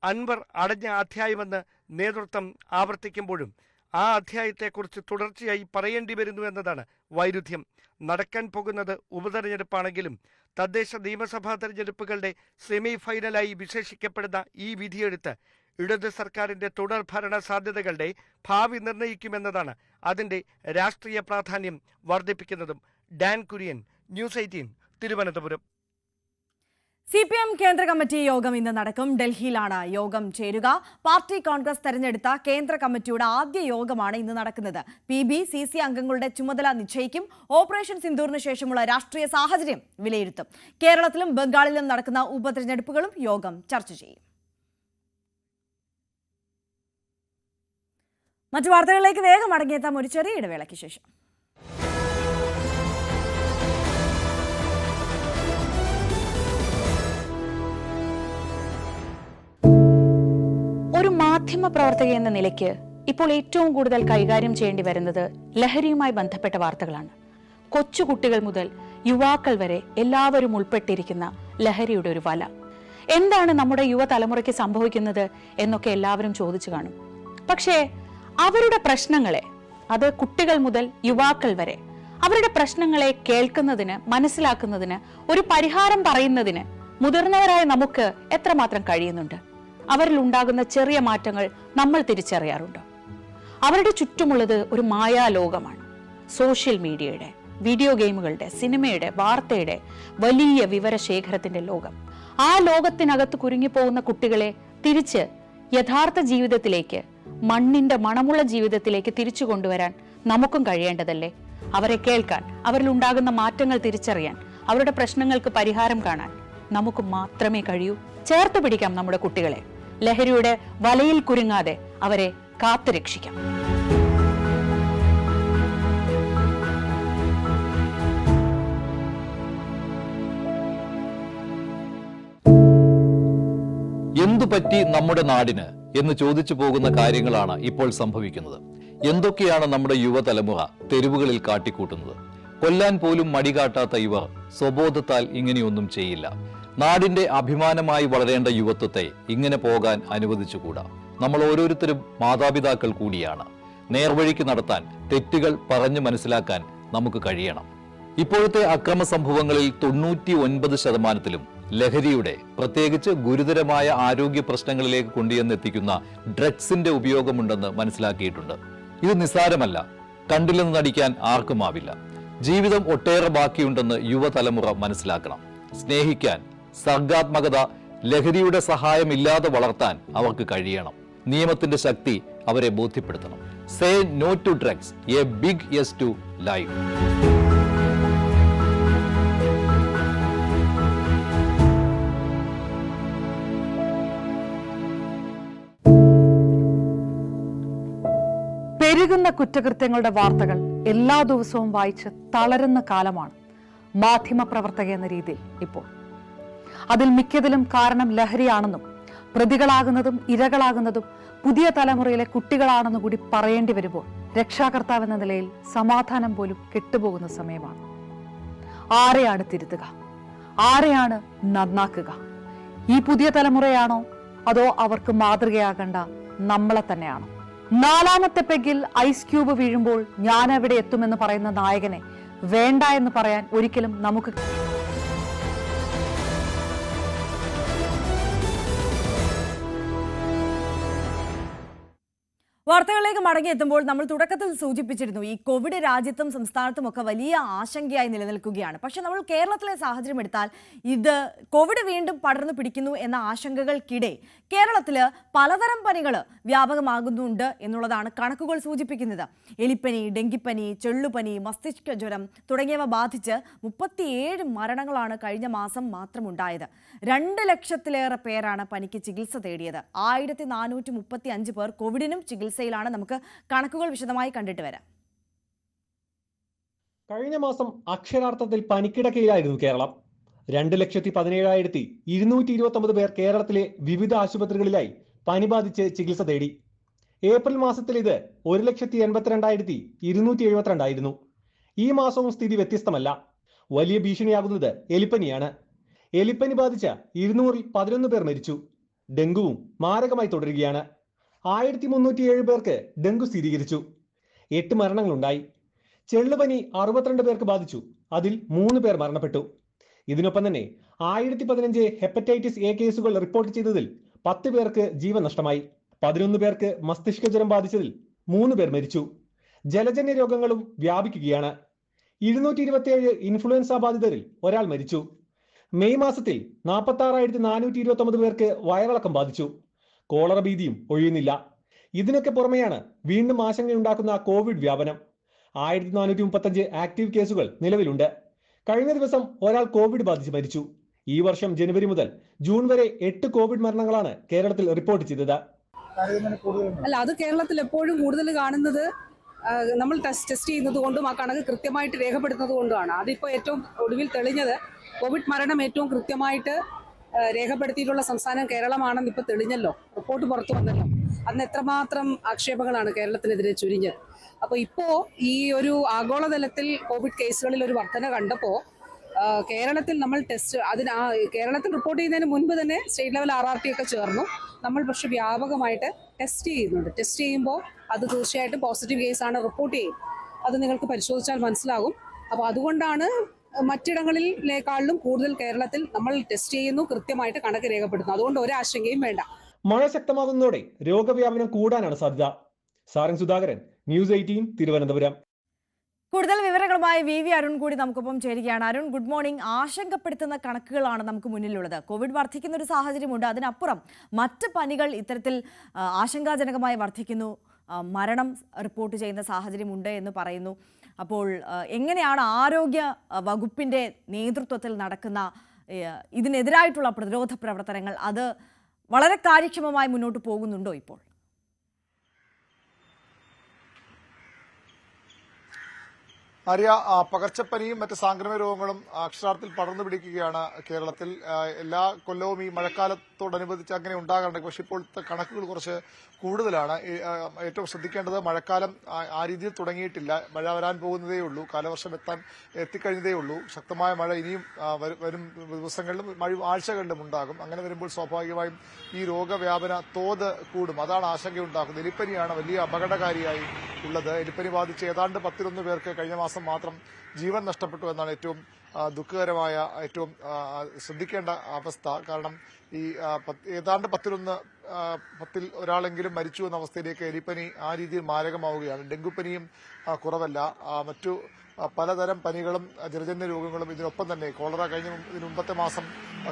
അൻവർ അടഞ്ഞ അധ്യായമെന്ന് നേതൃത്വം ആവർത്തിക്കുമ്പോഴും ആ അധ്യായത്തെക്കുറിച്ച് തുടർച്ചയായി പറയേണ്ടി വരുന്നു എന്നതാണ് വൈരുദ്ധ്യം. നടക്കാൻ പോകുന്നത് ഉപതെരഞ്ഞെടുപ്പാണെങ്കിലും തദ്ദേശ നിയമസഭാ തെരഞ്ഞെടുപ്പുകളുടെ സെമി ഫൈനലായി വിശേഷിക്കപ്പെടുന്ന ഈ വിധിയെടുത്ത് ഇടത് സർക്കാരിന്റെ തുടർ ഭരണ സാധ്യതകളുടെ ഭാവി നിർണ്ണയിക്കുമെന്നതാണ് അതിന്റെ രാഷ്ട്രീയ പ്രാധാന്യം വർദ്ധിപ്പിക്കുന്നതും. ഡാൻ കുര്യൻ, ന്യൂസ് 18, തിരുവനന്തപുരം. CPM കേന്ദ്ര കമ്മിറ്റി യോഗം ഇന്ന് നടക്കും. ഡൽഹിയിലാണ് യോഗം ചേരുക. പാർട്ടി കോൺഗ്രസ് തെരഞ്ഞെടുത്ത കേന്ദ്ര കമ്മിറ്റിയുടെ ആദ്യ യോഗമാണ് ഇന്ന് നടക്കുന്നത്. PB, CC അംഗങ്ങളുടെ ചുമതല നിശ്ചയിക്കും. ഓപ്പറേഷൻ സിന്ദൂറിന് ശേഷമുള്ള രാഷ്ട്രീയ സാഹചര്യം വിലയിരുത്തും. കേരളത്തിലും ബംഗാളിലും നടക്കുന്ന ഉപതെരഞ്ഞെടുപ്പുകളും യോഗം ചർച്ച ചെയ്യും. മറ്റു വാർത്തകളിലേക്ക് വേഗം മടങ്ങിയെത്താം ഒരു ചെറിയ ഇടവേളയ്ക്ക് ശേഷം. ഒരു മാധ്യമ പ്രവർത്തക എന്ന നിലയ്ക്ക് ഇപ്പോൾ ഏറ്റവും കൂടുതൽ കൈകാര്യം ചെയ്യേണ്ടി വരുന്നത് ലഹരിയുമായി ബന്ധപ്പെട്ട വാർത്തകളാണ്. കൊച്ചുകുട്ടികൾ മുതൽ യുവാക്കൾ വരെ എല്ലാവരും ഉൾപ്പെട്ടിരിക്കുന്ന ലഹരിയുടെ ഒരു വല. എന്താണ് നമ്മുടെ യുവതലമുറയ്ക്ക് സംഭവിക്കുന്നത് എന്നൊക്കെ എല്ലാവരും ചോദിച്ചു കാണും. പക്ഷേ അവരുടെ പ്രശ്നങ്ങളെ, അത് കുട്ടികൾ മുതൽ യുവാക്കൾ വരെ, അവരുടെ പ്രശ്നങ്ങളെ കേൾക്കുന്നതിന്, മനസ്സിലാക്കുന്നതിന്, ഒരു പരിഹാരം പറയുന്നതിന് മുതിർന്നവരായ നമുക്ക് എത്രമാത്രം കഴിയുന്നുണ്ട്? അവരിൽ ഉണ്ടാകുന്ന ചെറിയ മാറ്റങ്ങൾ നമ്മൾ തിരിച്ചറിയാറുണ്ടോ? അവരുടെ ചുറ്റുമുള്ളത് ഒരു മായാലോകമാണ്. സോഷ്യൽ മീഡിയയുടെ, വീഡിയോ ഗെയിമുകളുടെ, സിനിമയുടെ, വാർത്തയുടെ വലിയ വിവരശേഖരത്തിന്റെ ലോകം. ആ ലോകത്തിനകത്ത് കുരുങ്ങിപ്പോകുന്ന കുട്ടികളെ തിരിച്ച് യഥാർത്ഥ ജീവിതത്തിലേക്ക്, മണ്ണിന്റെ മണമുള്ള ജീവിതത്തിലേക്ക് തിരിച്ചു കൊണ്ടുവരാൻ നമുക്കും കഴിയേണ്ടതല്ലേ? അവരെ കേൾക്കാൻ, അവരിൽ ഉണ്ടാകുന്ന മാറ്റങ്ങൾ തിരിച്ചറിയാൻ, അവരുടെ പ്രശ്നങ്ങൾക്ക് പരിഹാരം കാണാൻ നമുക്ക് മാത്രമേ കഴിയൂ. ചേർത്ത് പിടിക്കാം നമ്മുടെ കുട്ടികളെ. ലഹരിയുടെ വലയിൽ കുരുങ്ങാതെ അവരെ കാത്തുരക്ഷിക്കാം. എന്തുപറ്റി നമ്മുടെ നാടിന് എന്ന് ചോദിച്ചു പോകുന്ന കാര്യങ്ങളാണ് ഇപ്പോൾ സംഭവിക്കുന്നത്. എന്തൊക്കെയാണ് നമ്മുടെ യുവതലമുറ തെരുവുകളിൽ കാട്ടിക്കൂട്ടുന്നത്? കൊല്ലാൻ പോലും മടികാട്ടാത്ത ഇവർ സ്വബോധത്താൽ ഇങ്ങനെയൊന്നും ചെയ്യില്ല. നാടിന്റെ അഭിമാനമായി വളരേണ്ട യുവത്വത്തെ ഇങ്ങനെ പോകാൻ അനുവദിച്ചുകൂടാ. നമ്മൾ ഓരോരുത്തരും മാതാപിതാക്കൾ കൂടിയാണ്. നേർവഴിക്ക് നടത്താൻ, തെറ്റുകൾ പറഞ്ഞു മനസ്സിലാക്കാൻ നമുക്ക് കഴിയണം. ഇപ്പോഴത്തെ അക്രമ സംഭവങ്ങളിൽ 99% ലഹരിയുടെ, പ്രത്യേകിച്ച് ഗുരുതരമായ ആരോഗ്യ പ്രശ്നങ്ങളിലേക്ക് കൊണ്ടുവന്നെത്തിക്കുന്ന ഡ്രഗ്സിന്റെ ഉപയോഗമുണ്ടെന്ന് മനസ്സിലാക്കിയിട്ടുണ്ട്. ഇത് നിസ്സാരമല്ല. കണ്ടില്ലെന്ന് നടിക്കാൻ ആർക്കുമാവില്ല. ജീവിതം ഒട്ടേറെ ബാക്കിയുണ്ടെന്ന് യുവതലമുറ മനസ്സിലാക്കണം. സ്നേഹിക്കാൻ, സർഗാത്മകത, ലഹരിയുടെ സഹായമില്ലാതെ വളർത്താൻ അവർക്ക് കഴിയണം. നിയമത്തിന്റെ ശക്തി അവരെ ബോധ്യപ്പെടുത്തണം. Say no to drugs, a big yes to life. പെരുകുന്ന കുറ്റകൃത്യങ്ങളുടെ വാർത്തകൾ എല്ലാ ദിവസവും വായിച്ച് തളരുന്ന കാലമാണ് മാധ്യമപ്രവർത്തക എന്ന രീതിയിൽ ഇപ്പോൾ. അതിൽ മിക്കതിലും കാരണം ലഹരിയാണെന്നും പ്രതികളാകുന്നതും ഇരകളാകുന്നതും പുതിയ തലമുറയിലെ കുട്ടികളാണെന്ന് കൂടി പറയേണ്ടി വരുമ്പോൾ രക്ഷാകർത്താവ് എന്ന നിലയിൽ സമാധാനം പോലും കെട്ടുപോകുന്ന സമയമാണ്. ആരെയാണ് തിരുത്തുക? ആരെയാണ് നന്നാക്കുക? ഈ പുതിയ തലമുറയാണോ, അതോ അവർക്ക് മാതൃകയാകേണ്ട നമ്മളെ തന്നെയാണോ? 4ാമത്തെ പെഗ്ഗിൽ ഐസ് ക്യൂബ് വീഴുമ്പോൾ ഞാൻ എവിടെ എത്തുമെന്ന് പറയുന്ന നായകനെ വേണ്ട എന്ന് പറയാൻ ഒരിക്കലും നമുക്ക് വാർത്തകളിലേക്ക് മടങ്ങിയെത്തുമ്പോൾ നമ്മൾ തുടക്കത്തിൽ സൂചിപ്പിച്ചിരുന്നു ഈ കോവിഡ് രാജ്യത്തും സംസ്ഥാനത്തും ഒക്കെ വലിയ ആശങ്കയായി നിലനിൽക്കുകയാണ്. പക്ഷെ നമ്മൾ കേരളത്തിലെ സാഹചര്യം എടുത്താൽ ഇത് കോവിഡ് വീണ്ടും പടർന്നു പിടിക്കുന്നു എന്ന ആശങ്കകൾക്കിടെ കേരളത്തിൽ പലതരം പനികൾ വ്യാപകമാകുന്നുണ്ട് എന്നുള്ളതാണ് കണക്കുകൾ സൂചിപ്പിക്കുന്നത്. എലിപ്പനി, ഡെങ്കിപ്പനി, ചെള്ളുപനി, മസ്തിഷ്ക ജ്വരം തുടങ്ങിയവ ബാധിച്ച് 37 മരണങ്ങളാണ് കഴിഞ്ഞ മാസം മാത്രമുണ്ടായത്. 2 ലക്ഷത്തിലേറെ പേരാണ് പനിക്ക് ചികിത്സ തേടിയത്. 1435 പേർ കോവിഡിനും ചികിത്സയിലാണ്. നമുക്ക് കണക്കുകൾ വിശദമായി കണ്ടിട്ട് വരാം. കഴിഞ്ഞ മാസം അക്ഷരാർത്ഥത്തിൽ പനിക്കിടക്കയിലായിരുന്നു കേരളം. 2,17,229 പേർ കേരളത്തിലെ വിവിധ ആശുപത്രികളിലായി പനി ബാധിച്ച് ചികിത്സ തേടി. ഏപ്രിൽ മാസത്തിൽ ഇത് 1,82,272 ആയിരുന്നു. ഈ മാസവും സ്ഥിതി വ്യത്യസ്തമല്ല. വലിയ ഭീഷണിയാകുന്നത് എലിപ്പനിയാണ്. എലിപ്പനി ബാധിച്ച 211 പേർ മരിച്ചു. ഡെങ്കുവും മാരകമായി തുടരുകയാണ്. 1307 പേർക്ക് ഡെങ്കു സ്ഥിരീകരിച്ചു. 8 മരണങ്ങളുണ്ടായി. ചെള്ളുപനി 62 പേർക്ക് ബാധിച്ചു. അതിൽ 3 പേർ മരണപ്പെട്ടു. ഇതിനൊപ്പം തന്നെ 1015 ഹെപ്പറ്റൈറ്റിസ് എ കേസുകൾ റിപ്പോർട്ട് ചെയ്തതിൽ 10 പേർക്ക് ജീവൻ നഷ്ടമായി. 11 പേർക്ക് മസ്തിഷ്ക ജ്വരം ബാധിച്ചതിൽ 3 പേർ മരിച്ചു. ജലജന്യ രോഗങ്ങളും വ്യാപിക്കുകയാണ്. 227 ഇൻഫ്ലുവൻസ ബാധിതരിൽ ഒരാൾ മരിച്ചു. മെയ് മാസത്തിൽ 46,429 പേർക്ക് വയറിളക്കം ബാധിച്ചു. കോളറ ഭീതിയും ഒഴിയുന്നില്ല. ഇതിനൊക്കെ പുറമെയാണ് വീണ്ടും ആശങ്കയുണ്ടാക്കുന്ന കോവിഡ് വ്യാപനം. 1435 ആക്റ്റീവ് കേസുകൾ നിലവിലുണ്ട്. കഴിഞ്ഞ ദിവസം ഒരാൾ കോവിഡ് ബാധിച്ച് മരിച്ചു. ഈ വർഷം ജനുവരി മുതൽ ജൂൺ വരെ 8 കോവിഡ് മരണങ്ങളാണ് കേരളത്തിൽ റിപ്പോർട്ട് ചെയ്തത്. അല്ല, അത് കേരളത്തിൽ എപ്പോഴും കൂടുതൽ കാണുന്നത് നമ്മൾ ടെസ്റ്റ് ചെയ്യുന്നത് കൊണ്ടും ആ കണക്ക് കൃത്യമായിട്ട് രേഖപ്പെടുത്തുന്നത് കൊണ്ടുമാണ്. അതിപ്പോൾ ഏറ്റവും ഒടുവിൽ തെളിഞ്ഞത് കോവിഡ് മരണം ഏറ്റവും കൃത്യമായിട്ട് രേഖപ്പെടുത്തിയിട്ടുള്ള സംസ്ഥാനം കേരളമാണെന്ന് ഇപ്പോൾ തെളിഞ്ഞല്ലോ, റിപ്പോർട്ട് പുറത്തു വന്നല്ലോ. അന്ന് എത്രമാത്രം ആക്ഷേപങ്ങളാണ് കേരളത്തിനെതിരെ ചുരിഞ്ഞത്. അപ്പോൾ ഇപ്പോൾ ഈ ഒരു ആഗോളതലത്തിൽ കോവിഡ് കേസുകളിൽ ഒരു വർധന കണ്ടപ്പോൾ കേരളത്തിൽ നമ്മൾ കേരളത്തിൽ റിപ്പോർട്ട് ചെയ്യുന്നതിന് മുൻപ് തന്നെ സ്റ്റേറ്റ് ലെവൽ RRT ഒക്കെ ചേർന്നു. നമ്മൾ പക്ഷെ വ്യാപകമായിട്ട് ടെസ്റ്റ് ചെയ്യുന്നുണ്ട്. ടെസ്റ്റ് ചെയ്യുമ്പോൾ അത് തീർച്ചയായിട്ടും പോസിറ്റീവ് കേസാണ് റിപ്പോർട്ട് ചെയ്യും. അത് നിങ്ങൾക്ക് പരിശോധിച്ചാൽ മനസ്സിലാകും. അപ്പോൾ അതുകൊണ്ടാണ് മറ്റിടങ്ങളിലേക്കാളിലും കൂടുതൽ കേരളത്തിൽ നമ്മൾ ടെസ്റ്റ് ചെയ്യുന്നു, കൃത്യമായിട്ട് കണക്ക് രേഖപ്പെടുത്തുന്നു. അതുകൊണ്ട് ഒരാശങ്കയും വേണ്ട. മഴ ശക്തമാകുന്നതോടെ രോഗവ്യാപനം കൂടാനാണ് സാധ്യത. സാരംഗ് സുധാകരൻ, ന്യൂസ് 18, തിരുവനന്തപുരം. കൂടുതൽ വിവരങ്ങളുമായി VV അരുൺ കൂടി നമുക്കൊപ്പം ചേരുകയാണ്. Arun, good morning. ആശങ്കപ്പെടുത്തുന്ന കണക്കുകളാണ് നമുക്ക് മുന്നിലുള്ളത്. കോവിഡ് വർദ്ധിക്കുന്ന ഒരു സാഹചര്യമുണ്ട്. അതിനപ്പുറം മറ്റ് പനികൾ ഇത്തരത്തിൽ ആശങ്കാജനകമായി വർദ്ധിക്കുന്നു. മരണം റിപ്പോർട്ട് ചെയ്യുന്ന സാഹചര്യമുണ്ട് എന്ന് പറയുന്നു. അപ്പോൾ എങ്ങനെയാണ് ആരോഗ്യ വകുപ്പിൻ്റെ നേതൃത്വത്തിൽ നടക്കുന്ന ഇതിനെതിരായിട്ടുള്ള പ്രതിരോധ പ്രവർത്തനങ്ങൾ? അത് വളരെ കാര്യക്ഷമമായി മുന്നോട്ട് പോകുന്നുണ്ടോ ഇപ്പോൾ? ആര്യ, പകർച്ചപ്പനിയും മറ്റ് സാംക്രമിക രോഗങ്ങളും അക്ഷരാർത്ഥത്തിൽ പടർന്നു പിടിക്കുകയാണ് കേരളത്തിൽ. എല്ലാ കൊല്ലവും ഈ മഴക്കാലത്തോടനുബന്ധിച്ച് അങ്ങനെ ഉണ്ടാകാറുണ്ട്. പക്ഷെ ഇപ്പോഴത്തെ കണക്കുകൾ കുറച്ച് കൂടുതലാണ്. ഏറ്റവും ശ്രദ്ധിക്കേണ്ടത്, മഴക്കാലം ആ രീതിയിൽ തുടങ്ങിയിട്ടില്ല. മഴ വരാൻ പോകുന്നതേ ഉള്ളൂ. കാലവർഷം എത്തിക്കഴിഞ്ഞതേ ഉള്ളൂ. ശക്തമായ മഴ ഇനിയും വരും ദിവസങ്ങളിലും ആഴ്ചകളിലും ഉണ്ടാകും. അങ്ങനെ വരുമ്പോൾ സ്വാഭാവികമായും ഈ രോഗവ്യാപന തോത് കൂടും. അതാണ് ആശങ്കയുണ്ടാക്കുന്നത്. എലിപ്പനിയാണ് വലിയ അപകടകാരിയായി ഉള്ളത്. എലിപ്പനി ബാധിച്ച് ഏതാണ്ട് 11 പേർക്ക് കഴിഞ്ഞ മാസം മാത്രം ജീവൻ നഷ്ടപ്പെട്ടു എന്നാണ് ഏറ്റവും ദുഃഖകരമായ, ഏറ്റവും ശ്രദ്ധിക്കേണ്ട അവസ്ഥ. കാരണം ഈ ഏതാണ്ട് 10 ഒരാളെങ്കിലും മരിച്ചു എന്ന അവസ്ഥയിലേക്ക് എലിപ്പനി ആ രീതിയിൽ മാരകമാവുകയാണ്. ഡെങ്കുപ്പനിയും കുറവല്ല. മറ്റു പലതരം പനികളും ജലജന്യ രോഗങ്ങളും ഇതിനൊപ്പം തന്നെ കോളറ ഇതിനു മുമ്പത്തെ മാസം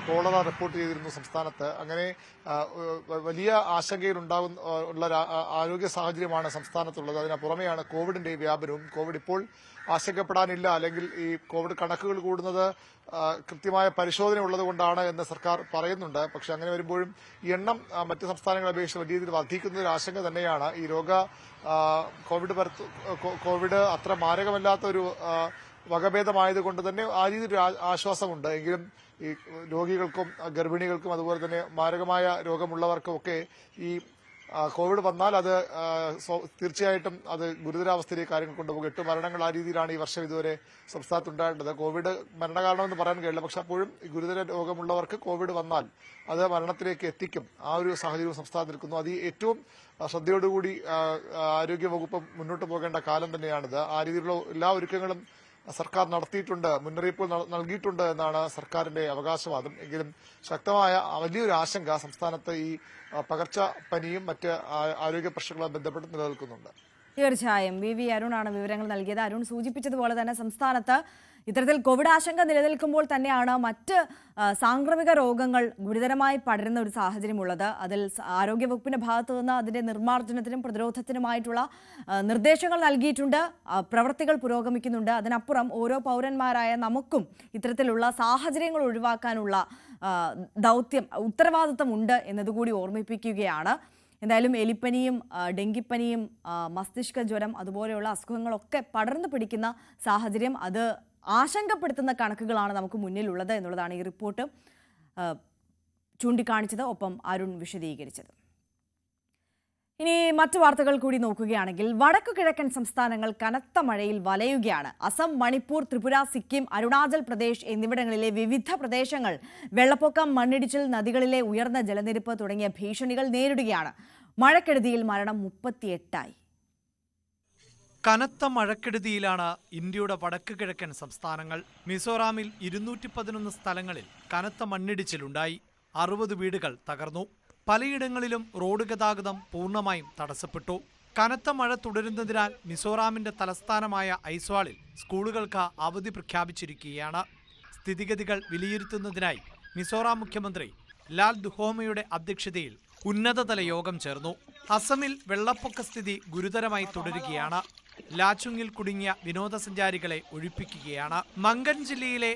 കോളറ റിപ്പോർട്ട് ചെയ്തിരുന്നു സംസ്ഥാനത്ത്. അങ്ങനെ വലിയ ആശങ്കയിലുണ്ടാകുന്ന ആരോഗ്യ സാഹചര്യമാണ് സംസ്ഥാനത്തുള്ളത്. അതിന് പുറമെയാണ് കോവിഡിന്റെ വ്യാപനവും. കോവിഡ് ഇപ്പോൾ ആശങ്കപ്പെടാനില്ല, അല്ലെങ്കിൽ ഈ കോവിഡ് കണക്കുകൾ കൂടുന്നത് കൃത്യമായ പരിശോധന ഉള്ളത് കൊണ്ടാണ് എന്ന് സർക്കാർ പറയുന്നുണ്ട്. പക്ഷെ അങ്ങനെ വരുമ്പോഴും ഈ എണ്ണം മറ്റ് സംസ്ഥാനങ്ങളെ അപേക്ഷിച്ച് വലിയ രീതിയിൽ വർദ്ധിക്കുന്നതിൽ ആശങ്ക തന്നെയാണ്. ഈ കോവിഡ് അത്ര മാരകമല്ലാത്ത ഒരു വകഭേദമായതുകൊണ്ട് തന്നെ ആ രീതിയിൽ ആശ്വാസമുണ്ട്. എങ്കിലും ഈ രോഗികൾക്കും ഗർഭിണികൾക്കും അതുപോലെ തന്നെ മാരകമായ രോഗമുള്ളവർക്കും ഒക്കെ ഈ കോവിഡ് വന്നാൽ അത് തീർച്ചയായിട്ടും അത് ഗുരുതരാവസ്ഥയിലേക്ക് കാര്യങ്ങൾ കൊണ്ടുപോകും. 8 മരണങ്ങൾ ആ രീതിയിലാണ് ഈ വർഷം ഇതുവരെ സംസ്ഥാനത്തുണ്ടായിട്ടുള്ളത്. കോവിഡ് മരണകാരണമെന്ന് പറയാൻ കഴിയില്ല. പക്ഷെ അപ്പോഴും ഗുരുതര രോഗമുള്ളവർക്ക് കോവിഡ് വന്നാൽ അത് മരണത്തിലേക്ക് എത്തിക്കും. ആ ഒരു സാഹചര്യവും സംസ്ഥാനത്ത് നിൽക്കുന്നു. അത് ഏറ്റവും ശ്രദ്ധയോടുകൂടി ആരോഗ്യവകുപ്പ് മുന്നോട്ട് പോകേണ്ട കാലം തന്നെയാണിത്. ആ രീതിയിലുള്ള എല്ലാ ഒരുക്കങ്ങളും സർക്കാർ നടത്തിയിട്ടുണ്ട്, മുന്നറിയിപ്പുകൾ നൽകിയിട്ടുണ്ട് എന്നാണ് സർക്കാരിന്റെ അവകാശവാദം. എങ്കിലും ശക്തമായ വലിയൊരു ആശങ്ക സംസ്ഥാനത്ത് ഈ പകർച്ചപ്പനിയും മറ്റ് ആരോഗ്യ പ്രശ്നങ്ങളുമായി ബന്ധപ്പെട്ട് നിലനിൽക്കുന്നുണ്ട്. തീർച്ചയായും വി അരുണാണ് വിവരങ്ങൾ നൽകിയത്. അരുൺ സൂചിപ്പിച്ചതുപോലെ തന്നെ സംസ്ഥാനത്ത് ഇത്തരത്തിൽ കോവിഡ് ആശങ്ക നിലനിൽക്കുമ്പോൾ തന്നെയാണ് മറ്റ് സാംക്രമിക രോഗങ്ങൾ ഗുരുതരമായി പടരുന്ന ഒരു സാഹചര്യമുള്ളത്. അതിൽ ആരോഗ്യവകുപ്പിന്റെ ഭാഗത്തു നിന്ന് അതിന്റെ നിർമ്മാർജ്ജനത്തിനും പ്രതിരോധത്തിനുമായിട്ടുള്ള നിർദ്ദേശങ്ങൾ നൽകിയിട്ടുണ്ട്, പ്രവൃത്തികൾ പുരോഗമിക്കുന്നുണ്ട്. അതിനപ്പുറം ഓരോ പൗരന്മാരായ നമുക്കും ഇത്തരത്തിലുള്ള സാഹചര്യങ്ങൾ ഒഴിവാക്കാനുള്ള ഉത്തരവാദിത്തം ഉണ്ട് എന്നതുകൂടി ഓർമ്മിപ്പിക്കുകയാണ്. എന്തായാലും എലിപ്പനിയും ഡെങ്കിപ്പനിയും മസ്തിഷ്ക ജ്വരം അതുപോലെയുള്ള അസുഖങ്ങളൊക്കെ പടർന്നു പിടിക്കുന്ന സാഹചര്യം, അത് ആശങ്കപ്പെടുത്തുന്ന കണക്കുകളാണ് നമുക്ക് മുന്നിലുള്ളത് എന്നുള്ളതാണ് ഈ റിപ്പോർട്ട് ചൂണ്ടിക്കാണിച്ചത്. ഒപ്പം അരുൺ വിശദീകരിച്ചത്. ഇനി മറ്റു വാർത്തകൾ കൂടി നോക്കുകയാണെങ്കിൽ വടക്കു കിഴക്കൻ സംസ്ഥാനങ്ങൾ കനത്ത മഴയിൽ വലയുകയാണ്. അസം, മണിപ്പൂർ, ത്രിപുര, സിക്കിം, അരുണാചൽ പ്രദേശ് എന്നിവിടങ്ങളിലെ വിവിധ പ്രദേശങ്ങൾ വെള്ളപ്പൊക്കം, മണ്ണിടിച്ചിൽ, നദികളിലെ ഉയർന്ന ജലനിരപ്പ് തുടങ്ങിയ ഭീഷണികൾ നേരിടുകയാണ്. മഴക്കെടുതിയിൽ മരണം 38ആയി. കനത്ത മഴക്കെടുതിയിലാണ് ഇന്ത്യയുടെ വടക്ക് കിഴക്കൻ സംസ്ഥാനങ്ങൾ. മിസോറാമിൽ 211 സ്ഥലങ്ങളിൽ കനത്ത മണ്ണിടിച്ചിലുണ്ടായി. 60 വീടുകൾ തകർന്നു. പലയിടങ്ങളിലും റോഡ് ഗതാഗതം പൂർണ്ണമായും തടസ്സപ്പെട്ടു. കനത്ത മഴ തുടരുന്നതിനാൽ മിസോറാമിന്റെ തലസ്ഥാനമായ ഐസ്വാളിൽ സ്കൂളുകൾക്ക് അവധി പ്രഖ്യാപിച്ചിരിക്കുകയാണ്. സ്ഥിതിഗതികൾ വിലയിരുത്തുന്നതിനായി മിസോറാം മുഖ്യമന്ത്രി ലാൽ ദുഹോമയുടെ അധ്യക്ഷതയിൽ ഉന്നതതല യോഗം ചേർന്നു. അസമിൽ വെള്ളപ്പൊക്ക സ്ഥിതി ഗുരുതരമായി തുടരുകയാണ്. ലാച്ചുങ്ങിൽ കുടുങ്ങിയ വിനോദസഞ്ചാരികളെ ഒഴിപ്പിക്കുകയാണ്. മംഗൻ ജില്ലയിലെ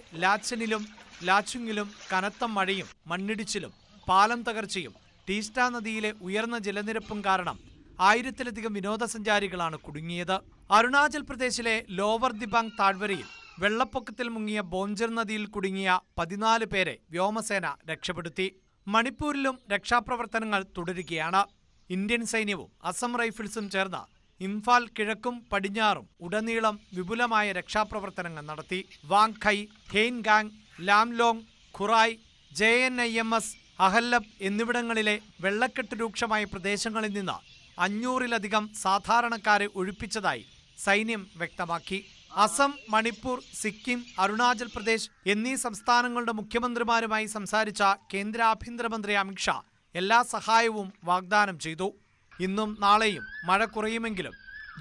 ലാച്ചുങ്ങിലും കനത്ത മഴയും മണ്ണിടിച്ചിലും പാലം തകർച്ചയും ടീസ്റ്റ നദിയിലെ ഉയർന്ന ജലനിരപ്പും കാരണം 1000-ലധികം വിനോദസഞ്ചാരികളാണ് കുടുങ്ങിയത്. അരുണാചൽ പ്രദേശിലെ ലോവർ ദിബാങ് താഴ്വരയിൽ വെള്ളപ്പൊക്കത്തിൽ മുങ്ങിയ ബോംജർ നദിയിൽ കുടുങ്ങിയ 14 പേരെ വ്യോമസേന രക്ഷപ്പെടുത്തി. മണിപ്പൂരിലും രക്ഷാപ്രവർത്തനങ്ങൾ തുടരുകയാണ്. ഇന്ത്യൻ സൈന്യവും അസം റൈഫിൾസും ചേർന്ന് ഇംഫാൽ കിഴക്കും പടിഞ്ഞാറും ഉടനീളം വിപുലമായ രക്ഷാപ്രവർത്തനങ്ങൾ നടത്തി. വാങ്ഖൈ, ഹെയ്ൻഗാങ്, ലാംലോങ്, ഖുറായ്, JNIMS, അഹല്ലബ് എന്നിവിടങ്ങളിലെ വെള്ളക്കെട്ട് രൂക്ഷമായ പ്രദേശങ്ങളിൽ നിന്ന് 500-ലധികം സാധാരണക്കാരെ ഒഴിപ്പിച്ചതായി സൈന്യം വ്യക്തമാക്കി. അസം, മണിപ്പൂർ, സിക്കിം, അരുണാചൽ പ്രദേശ് എന്നീ സംസ്ഥാനങ്ങളുടെ മുഖ്യമന്ത്രിമാരുമായി സംസാരിച്ച കേന്ദ്ര ആഭ്യന്തരമന്ത്രി അമിത്ഷാ എല്ലാ സഹായവും വാഗ്ദാനം ചെയ്തു. ഇന്നും നാളെയും മഴ കുറയുമെങ്കിലും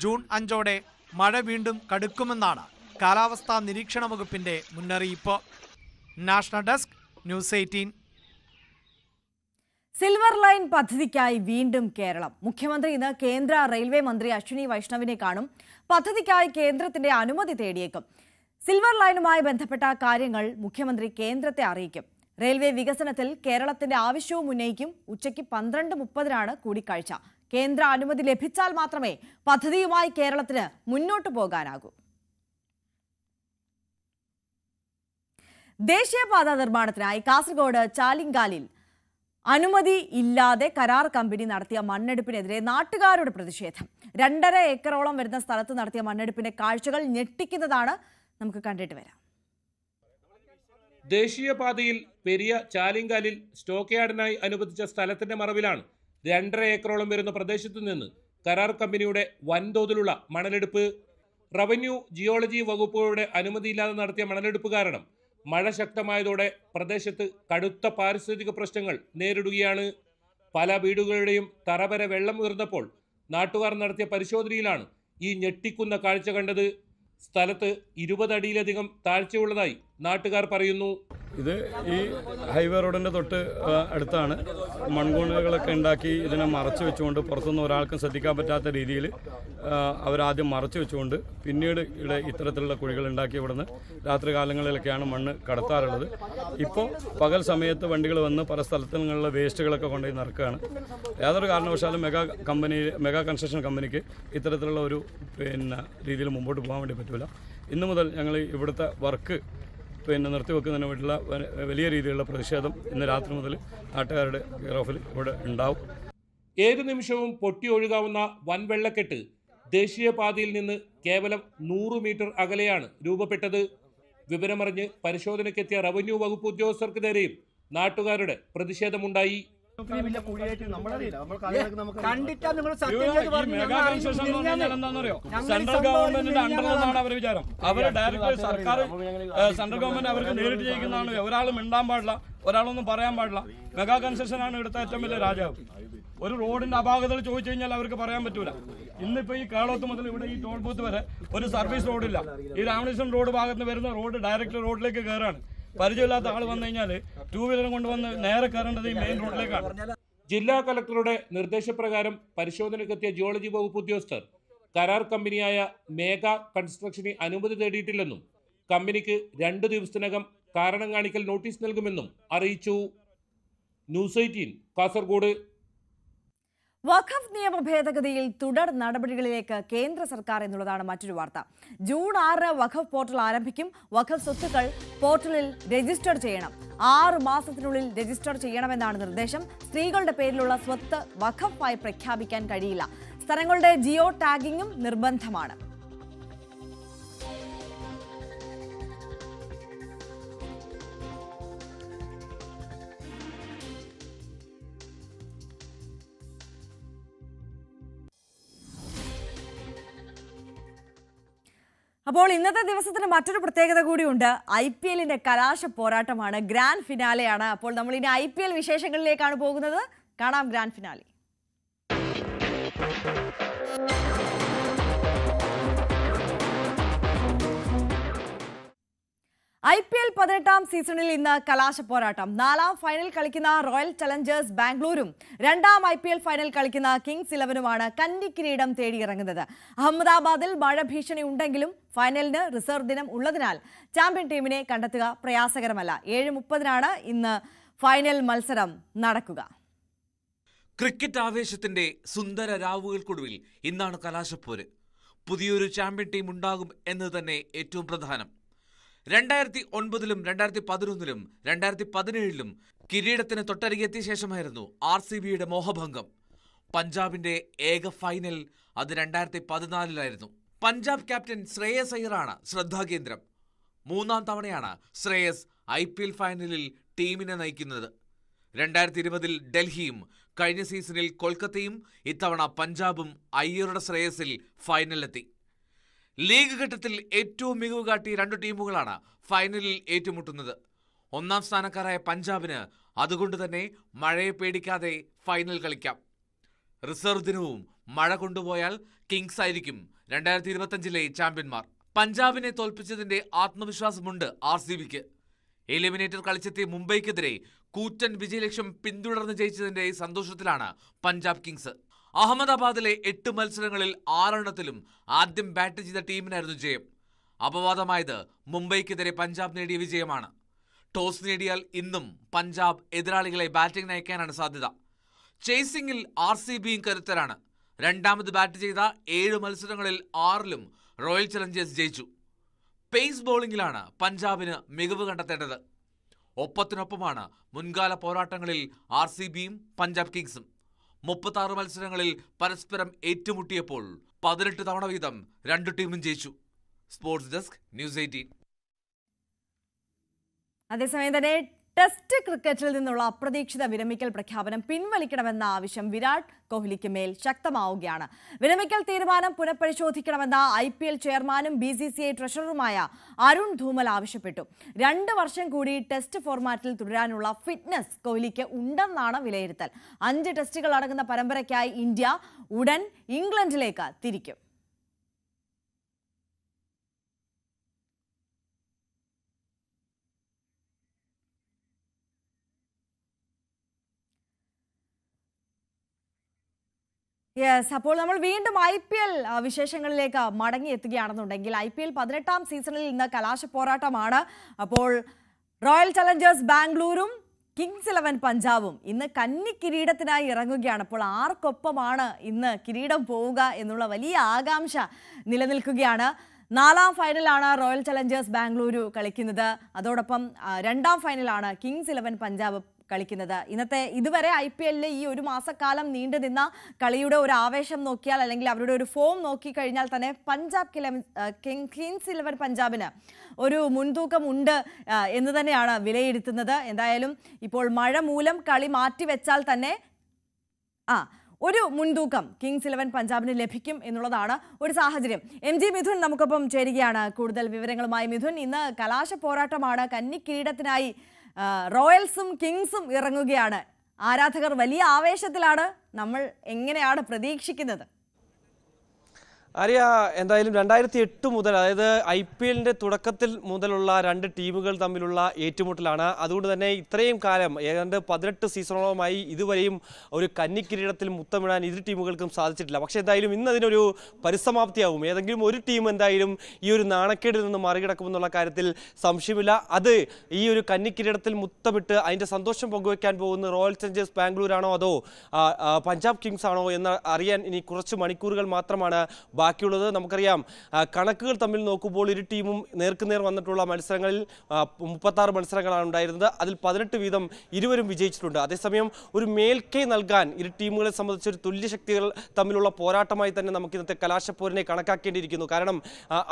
ജൂൺ 5ഓടെ മഴ വീണ്ടും കടുക്കുമെന്നാണ് കാലാവസ്ഥാ നിരീക്ഷണ വകുപ്പിന്റെ മുന്നറിയിപ്പ്. National desk, news 18. Silver line പദ്ധതിക്കായി വീണ്ടും കേരളം. മുഖ്യമന്ത്രി ഇന്ന് കേന്ദ്ര റെയിൽവേ മന്ത്രി അശ്വിനി വൈഷ്ണവിനെ കാണും. പദ്ധതിക്കായി കേന്ദ്രത്തിന്റെ അനുമതി തേടിയേക്കും. സിൽവർ ലൈനുമായി ബന്ധപ്പെട്ട കാര്യങ്ങൾ മുഖ്യമന്ത്രി കേന്ദ്രത്തെ അറിയിക്കും. റെയിൽവേ വികസനത്തിൽ കേരളത്തിന്റെ ആവശ്യവും ഉന്നയിക്കും. ഉച്ചയ്ക്ക് 12:30 കൂടിക്കാഴ്ച. കേന്ദ്ര അനുമതി ലഭിച്ചാൽ മാത്രമേ പദ്ധതിയുമായി കേരളത്തിന് മുന്നോട്ടു പോകാനാകൂ. ദേശീയപാത നിർമ്മാണത്തിനായി കാസർഗോഡ് ചാലിങ്കാലിൽ അനുമതി ഇല്ലാതെ കരാർ കമ്പനി നടത്തിയ മണ്ണെടുപ്പിനെതിരെ നാട്ടുകാരുടെ പ്രതിഷേധം. 2.5 ഏക്കറോളം വരുന്ന സ്ഥലത്ത് നടത്തിയ മണ്ണെടുപ്പിന്റെ കാഴ്ചകൾ ഞെട്ടിക്കുന്നതാണ്. നമുക്ക് കണ്ടിട്ട് വരാം. ദേശീയപാതയിൽ പെരിയ ചാലിങ്കാലിൽ സ്റ്റോക്ക് യാർഡിനായി അനുവദിച്ച സ്ഥലത്തിന്റെ മറവിലാണ് 2.5 ഏക്കറോളം വരുന്ന പ്രദേശത്തു നിന്ന് കരാർ കമ്പനിയുടെ വൻതോതിലുള്ള മണലെടുപ്പ്. റവന്യൂ, ജിയോളജി വകുപ്പുകളുടെ അനുമതിയില്ലാതെ നടത്തിയ മണലെടുപ്പ് കാരണം മഴ ശക്തമായതോടെ പ്രദേശത്ത് കടുത്ത പാരിസ്ഥിതിക പ്രശ്നങ്ങൾ നേരിടുകയാണ്. പല വീടുകളുടെയും തറവര വെള്ളം ഉയർന്നപ്പോൾ നാട്ടുകാർ നടത്തിയ പരിശോധനയിലാണ് ഈ ഞെട്ടിക്കുന്ന കാഴ്ച കണ്ടത്. സ്ഥലത്ത് 20 അടിയിലധികം താഴ്ചയുള്ളതായി നാട്ടുകാർ പറയുന്നു. ഇത് ഈ ഹൈവേ റോഡിൻ്റെ തൊട്ട് അടുത്താണ്. മൺകൂണുകളൊക്കെ ഉണ്ടാക്കി ഇതിനെ മറച്ചു വെച്ചുകൊണ്ട് പുറത്തുനിന്ന് ഒരാൾക്കും ശ്രദ്ധിക്കാൻ പറ്റാത്ത രീതിയിൽ അവരാദ്യം മറച്ചു വെച്ചുകൊണ്ട് പിന്നീട് ഇവിടെ ഇത്തരത്തിലുള്ള കുഴികൾ ഉണ്ടാക്കി ഇവിടുന്ന് രാത്രി കാലങ്ങളിലൊക്കെയാണ് മണ്ണ് കടത്താറുള്ളത്. ഇപ്പോൾ പകൽ സമയത്ത് വണ്ടികൾ വന്ന് പല സ്ഥലങ്ങളിലുള്ള വേസ്റ്റുകളൊക്കെ കൊണ്ടുപോയി നിറക്കുകയാണ്. യാതൊരു കാരണവശാലും മെഗാ കൺസ്ട്രക്ഷൻ കമ്പനിക്ക് ഇത്തരത്തിലുള്ള ഒരു രീതിയിൽ മുമ്പോട്ട് പോകാൻ വേണ്ടി പറ്റില്ല. ഇന്നു മുതൽ ഞങ്ങൾ ഇവിടുത്തെ വർക്ക് നിർത്തിവെക്കുന്നതിന് വേണ്ടിയുള്ള വലിയ രീതിയിലുള്ള പ്രതിഷേധം ഇന്ന് രാത്രി മുതൽ നാട്ടുകാരുടെ കെയർ ഓഫിൽ ഇവിടെ ഉണ്ടാവും. ഏതു നിമിഷവും പൊട്ടി ഒഴുകാവുന്ന വൻ വെള്ളക്കെട്ട് ദേശീയപാതയിൽ നിന്ന് കേവലം 100 മീറ്റർ അകലെയാണ് രൂപപ്പെട്ടത്. വിവരമറിഞ്ഞ് പരിശോധനയ്ക്കെത്തിയ റവന്യൂ വകുപ്പ് ഉദ്യോഗസ്ഥർക്ക് നേരെയും നാട്ടുകാരുടെ പ്രതിഷേധമുണ്ടായി. സെൻട്രൽ ഗവൺമെന്റിന്റെ അണ്ടറിലെന്നാണ് അവർ വിചാരം. അവര് ഡയറക്റ്റ് സർക്കാർ സെൻട്രൽ ഗവൺമെന്റ് അവർക്ക് നേരിട്ട് ചെയ്യിക്കുന്നതാണ്. ഒരാളും മിണ്ടാൻ പാടില്ല, ഒരാളൊന്നും പറയാൻ പാടില്ല. മെഗാ കൺസെഷനാണ് ഇവിടുത്തെ ഏറ്റവും വലിയ രാജാവ്. ഒരു റോഡിന്റെ അപാകതകൾ ചോദിച്ചു കഴിഞ്ഞാൽ അവർക്ക് പറയാൻ പറ്റൂല. ഇന്നിപ്പോ ഈ കേളോത്ത് മുതൽ ഇവിടെ ഈ ടോൾ ബൂത്ത് വരെ ഒരു സർവീസ് റോഡില്ല. ഈ രാമകൃഷ്ണൻ റോഡ് ഭാഗത്ത് വരുന്ന റോഡ് ഡയറക്റ്റ് റോഡിലേക്ക് കയറാണ്. പരിചയമില്ലാത്ത ആൾ വന്നു കഴിഞ്ഞാൽ 2 വീലറും കൊണ്ടുവന്ന് നേരെ കയറേണ്ടത് ഈ മെയിൻ റോഡിലേക്കാണ്. ജില്ലാ കളക്ടറുടെ നിർദ്ദേശപ്രകാരം പരിശോധനയ്ക്കെത്തിയ ജിയോളജി വകുപ്പ് ഉദ്യോഗസ്ഥർ കരാർ കമ്പനിയായ മേഘ കൺസ്ട്രക്ഷന് അനുമതി തേടിയിട്ടില്ലെന്നും കമ്പനിക്ക് 2 ദിവസത്തിനകം കാരണം കാണിക്കൽ നോട്ടീസ് നൽകുമെന്നും അറിയിച്ചു. ന്യൂസ് 18 കാസർഗോഡ്. വഖഫ് നിയമ ഭേദഗതിയിൽ തുടർ നടപടികളിലേക്ക് കേന്ദ്ര സർക്കാർ എന്നുള്ളതാണ് മറ്റൊരു വാർത്ത. ജൂൺ 6 വഖഫ് പോർട്ടൽ ആരംഭിക്കും. വഖഫ് സ്വത്തുക്കൾ പോർട്ടലിൽ രജിസ്റ്റർ ചെയ്യണം. 6 മാസത്തിനുള്ളിൽ രജിസ്റ്റർ ചെയ്യണമെന്നാണ് നിർദ്ദേശം. സ്ത്രീകളുടെ പേരിലുള്ള സ്വത്ത് വഖഫായി പ്രഖ്യാപിക്കാൻ കഴിയില്ല. സ്ഥലങ്ങളുടെ ജിയോ ടാഗിങ്ങും നിർബന്ധമാണ്. അപ്പോൾ ഇന്നത്തെ ദിവസത്തിന് മറ്റൊരു പ്രത്യേകത കൂടിയുണ്ട്. IPLന്റെ കലാശ പോരാട്ടമാണ്, ഗ്രാൻഡ് ഫിനാലെയാണ്. അപ്പോൾ നമ്മൾ ഇനി IPL വിശേഷങ്ങളിലേക്കാണ് പോകുന്നത്. കാണാം ഗ്രാൻഡ് ഫിനാലെ. IPL 18ാം സീസണിൽ ഇന്ന് കലാശ പോരാട്ടം. 4ാം ഫൈനൽ കളിക്കുന്ന റോയൽ ചലഞ്ചേഴ്സ് ബാംഗ്ലൂരും 2ാം IPL ഫൈനൽ കളിക്കുന്ന കിങ്സ് 11നുമാണ് കന്നി കിരീടം തേടിയിറങ്ങുന്നത്. അഹമ്മദാബാദിൽ മഴ ഭീഷണി ഉണ്ടെങ്കിലും ഫൈനലിന് റിസർവ് ദിനം ഉള്ളതിനാൽ ചാമ്പ്യൻ ടീമിനെ കണ്ടെത്തുക പ്രയാസകരമല്ല. 7:30-നാണ് ഇന്ന് ഫൈനൽ മത്സരം നടക്കുക. ക്രിക്കറ്റ് ആവേശത്തിന്റെ സുന്ദര രാവുകൾക്കൊടുവിൽ ഇന്നാണ് കലാശപ്പോര്. പുതിയൊരു ചാമ്പ്യൻ ടീം ഉണ്ടാകും എന്നത് തന്നെ ഏറ്റവും പ്രധാനം. 2009-ലും 2011-ലും 2017-ലും കിരീടത്തിന് തൊട്ടരികെത്തിയ ശേഷമായിരുന്നു RCBയുടെ മോഹഭംഗം. പഞ്ചാബിന്റെ ഏക ഫൈനൽ അത് 2014-ലായിരുന്നു. പഞ്ചാബ് ക്യാപ്റ്റൻ ശ്രേയസ് അയ്യറാണ് ശ്രദ്ധാകേന്ദ്രം. 3ാം തവണയാണ് ശ്രേയസ് IPL ഫൈനലിൽ ടീമിനെ നയിക്കുന്നത്. 2020-ൽ ഡൽഹിയും കഴിഞ്ഞ സീസണിൽ കൊൽക്കത്തയും ഇത്തവണ പഞ്ചാബും അയ്യറുടെ ശ്രേയസിൽ ഫൈനലിലെത്തി. ലീഗ് ഘട്ടത്തിൽ ഏറ്റവും മികവ് കാട്ടിയ 2 ടീമുകളാണ് ഫൈനലിൽ ഏറ്റുമുട്ടുന്നത്. 1ാം സ്ഥാനക്കാരായ പഞ്ചാബിന് അതുകൊണ്ട് തന്നെ മഴയെ പേടിക്കാതെ ഫൈനൽ കളിക്കാം. റിസർവ് ദിനവും മഴ കൊണ്ടുപോയാൽ കിങ്സ് ആയിരിക്കും 2025-ലെ ചാമ്പ്യന്മാർ. പഞ്ചാബിനെ തോൽപ്പിച്ചതിന്റെ ആത്മവിശ്വാസമുണ്ട് RCBക്ക്. എലിമിനേറ്റർ കളിച്ചെത്തിയ മുംബൈക്കെതിരെ കൂറ്റൻ വിജയലക്ഷ്യം പിന്തുടർന്ന് ജയിച്ചതിന്റെ സന്തോഷത്തിലാണ് പഞ്ചാബ് കിങ്സ്. അഹമ്മദാബാദിലെ 8 മത്സരങ്ങളിൽ 6 ആദ്യം ബാറ്റ് ചെയ്ത ടീമിനായിരുന്നു ജയം. അപവാദമായത് മുംബൈക്കെതിരെ പഞ്ചാബ് നേടിയ വിജയമാണ്. ടോസ് നേടിയാൽ ഇന്നും പഞ്ചാബ് എതിരാളികളെ ബാറ്റിംഗ് അയക്കാനാണ് സാധ്യത. ചേസിംഗിൽ RCBയും കരുത്തരാണ്. 2ാമത് ബാറ്റ് ചെയ്ത 7 മത്സരങ്ങളിൽ 6-ലും റോയൽ ചലഞ്ചേഴ്സ് ജയിച്ചു. പേസ് ബോളിംഗിലാണ് പഞ്ചാബിന് മികവ് കണ്ടെത്തേണ്ടത്. ഒപ്പത്തിനൊപ്പമാണ് മുൻകാല പോരാട്ടങ്ങളിൽ RCBയും പഞ്ചാബ് കിങ്സും. 36 മത്സരങ്ങളിൽ പരസ്പരം ഏറ്റുമുട്ടിയപ്പോൾ 18 തവണ വീതം 2 ടീമും ജയിച്ചു. Sports desk, news 18. അതേസമയം തന്നെ ടെസ്റ്റ് ക്രിക്കറ്റിൽ നിന്നുള്ള അപ്രതീക്ഷിത വിരമിക്കൽ പ്രഖ്യാപനം പിൻവലിക്കണമെന്ന ആവശ്യം വിരാട് കോഹ്ലിക്ക് മേൽ ശക്തമാവുകയാണ്. വിരമിക്കൽ തീരുമാനം പുനഃപരിശോധിക്കണമെന്ന IPL ചെയർമാനും BCCI ട്രഷററുമായ അരുൺ ധൂമൽ ആവശ്യപ്പെട്ടു. 2 വർഷം കൂടി ടെസ്റ്റ് ഫോർമാറ്റിൽ തുടരാനുള്ള ഫിറ്റ്നസ് കോഹ്ലിക്ക് ഉണ്ടെന്നാണ് വിലയിരുത്തൽ. 5 ടെസ്റ്റുകൾ അടങ്ങുന്ന പരമ്പരയ്ക്കായി ഇന്ത്യ ഉടൻ ഇംഗ്ലണ്ടിലേക്ക് തിരിക്കും. യെസ്, അപ്പോൾ നമ്മൾ വീണ്ടും IPL വിശേഷങ്ങളിലേക്ക് മടങ്ങിയെത്തുകയാണെന്നുണ്ടെങ്കിൽ IPL 18ാം സീസണിൽ ഇന്ന് കലാശ പോരാട്ടമാണ്. അപ്പോൾ റോയൽ ചലഞ്ചേഴ്സ് ബാംഗ്ലൂരും കിങ്സ് 11 പഞ്ചാബും ഇന്ന് കന്നി കിരീടത്തിനായി ഇറങ്ങുകയാണ്. അപ്പോൾ ആർക്കൊപ്പമാണ് ഇന്ന് കിരീടം പോവുക എന്നുള്ള വലിയ ആകാംക്ഷ നിലനിൽക്കുകയാണ്. 4ാം ഫൈനലാണ് റോയൽ ചലഞ്ചേഴ്സ് ബാംഗ്ലൂരു കളിക്കുന്നത്. അതോടൊപ്പം 2ാം ഫൈനലാണ് കിങ്സ് 11 പഞ്ചാബ് കളിക്കുന്നത്. ഇതുവരെ IPL ഈ ഒരു മാസക്കാലം നീണ്ടു നിന്ന കളിയുടെ ഒരു ആവേശം നോക്കിയാൽ, അല്ലെങ്കിൽ അവരുടെ ഒരു ഫോം നോക്കിക്കഴിഞ്ഞാൽ തന്നെ കിങ്സ് 11 പഞ്ചാബിന് ഒരു മുൻതൂക്കം ഉണ്ട് എന്ന് തന്നെയാണ് വിലയിരുത്തുന്നത്. എന്തായാലും ഇപ്പോൾ മഴ മൂലം കളി മാറ്റിവെച്ചാൽ തന്നെ ഒരു മുൻതൂക്കം കിങ്സ് 11 പഞ്ചാബിന് ലഭിക്കും എന്നുള്ളതാണ് ഒരു സാഹചര്യം. MG മിഥുൻ നമുക്കൊപ്പം ചേരുകയാണ് കൂടുതൽ വിവരങ്ങളുമായി. മിഥുൻ, ഇന്ന് കലാശ പോരാട്ടമാണ്. കന്നി കിരീടത്തിനായി റോയൽസും കിങ്സും ഇറങ്ങുകയാണ്. ആരാധകർ വലിയ ആവേശത്തിലാണ്. നമ്മൾ എങ്ങനെയാണ് പ്രതീക്ഷിക്കുന്നത്? ആര്യ, എന്തായാലും 2008 മുതൽ, അതായത് IPL തുടക്കത്തിൽ മുതലുള്ള രണ്ട് ടീമുകൾ തമ്മിലുള്ള ഏറ്റുമുട്ടലാണ്. അതുകൊണ്ട് തന്നെ ഇത്രയും കാലം, ഏതാണ്ട് 18 സീസണോളമായി ഇതുവരെയും ഒരു കന്നിക്കിരീടത്തിൽ മുത്തമിടാൻ ഇരു ടീമുകൾക്കും സാധിച്ചിട്ടില്ല. പക്ഷേ എന്തായാലും ഇന്ന് അതിനൊരു പരിസമാപ്തിയാവും. ഏതെങ്കിലും ഒരു ടീം എന്തായാലും ഈ ഒരു നാണക്കേടിൽ നിന്ന് മറികടക്കുമെന്നുള്ള കാര്യത്തിൽ സംശയമില്ല. അത് ഈ ഒരു കന്നിക്കിരീടത്തിൽ മുത്തമിട്ട് അതിൻ്റെ സന്തോഷം പങ്കുവയ്ക്കാൻ പോകുന്ന റോയൽ ചലഞ്ചേഴ്സ് ബാംഗ്ലൂരാണോ അതോ പഞ്ചാബ് കിങ്സ് ആണോ എന്ന് അറിയാൻ ഇനി കുറച്ച് മണിക്കൂറുകൾ മാത്രമാണ് ബാക്കിയുള്ളത്. നമുക്കറിയാം, കണക്കുകൾ തമ്മിൽ നോക്കുമ്പോൾ ഇരു ടീമും നേർക്കുനേർ വന്നിട്ടുള്ള മത്സരങ്ങളിൽ 36 മത്സരങ്ങളാണ് ഉണ്ടായിരുന്നത്. അതിൽ 18 വീതം ഇരുവരും വിജയിച്ചിട്ടുണ്ട്. അതേസമയം ഒരു മേൽക്കൈ നൽകാൻ ഇരു ടീമുകളെ സംബന്ധിച്ച് ഒരു തുല്യശക്തികൾ തമ്മിലുള്ള പോരാട്ടമായി തന്നെ നമുക്ക് ഇന്നത്തെ കലാശപ്പോരിനെ കണക്കാക്കേണ്ടിയിരിക്കുന്നു. കാരണം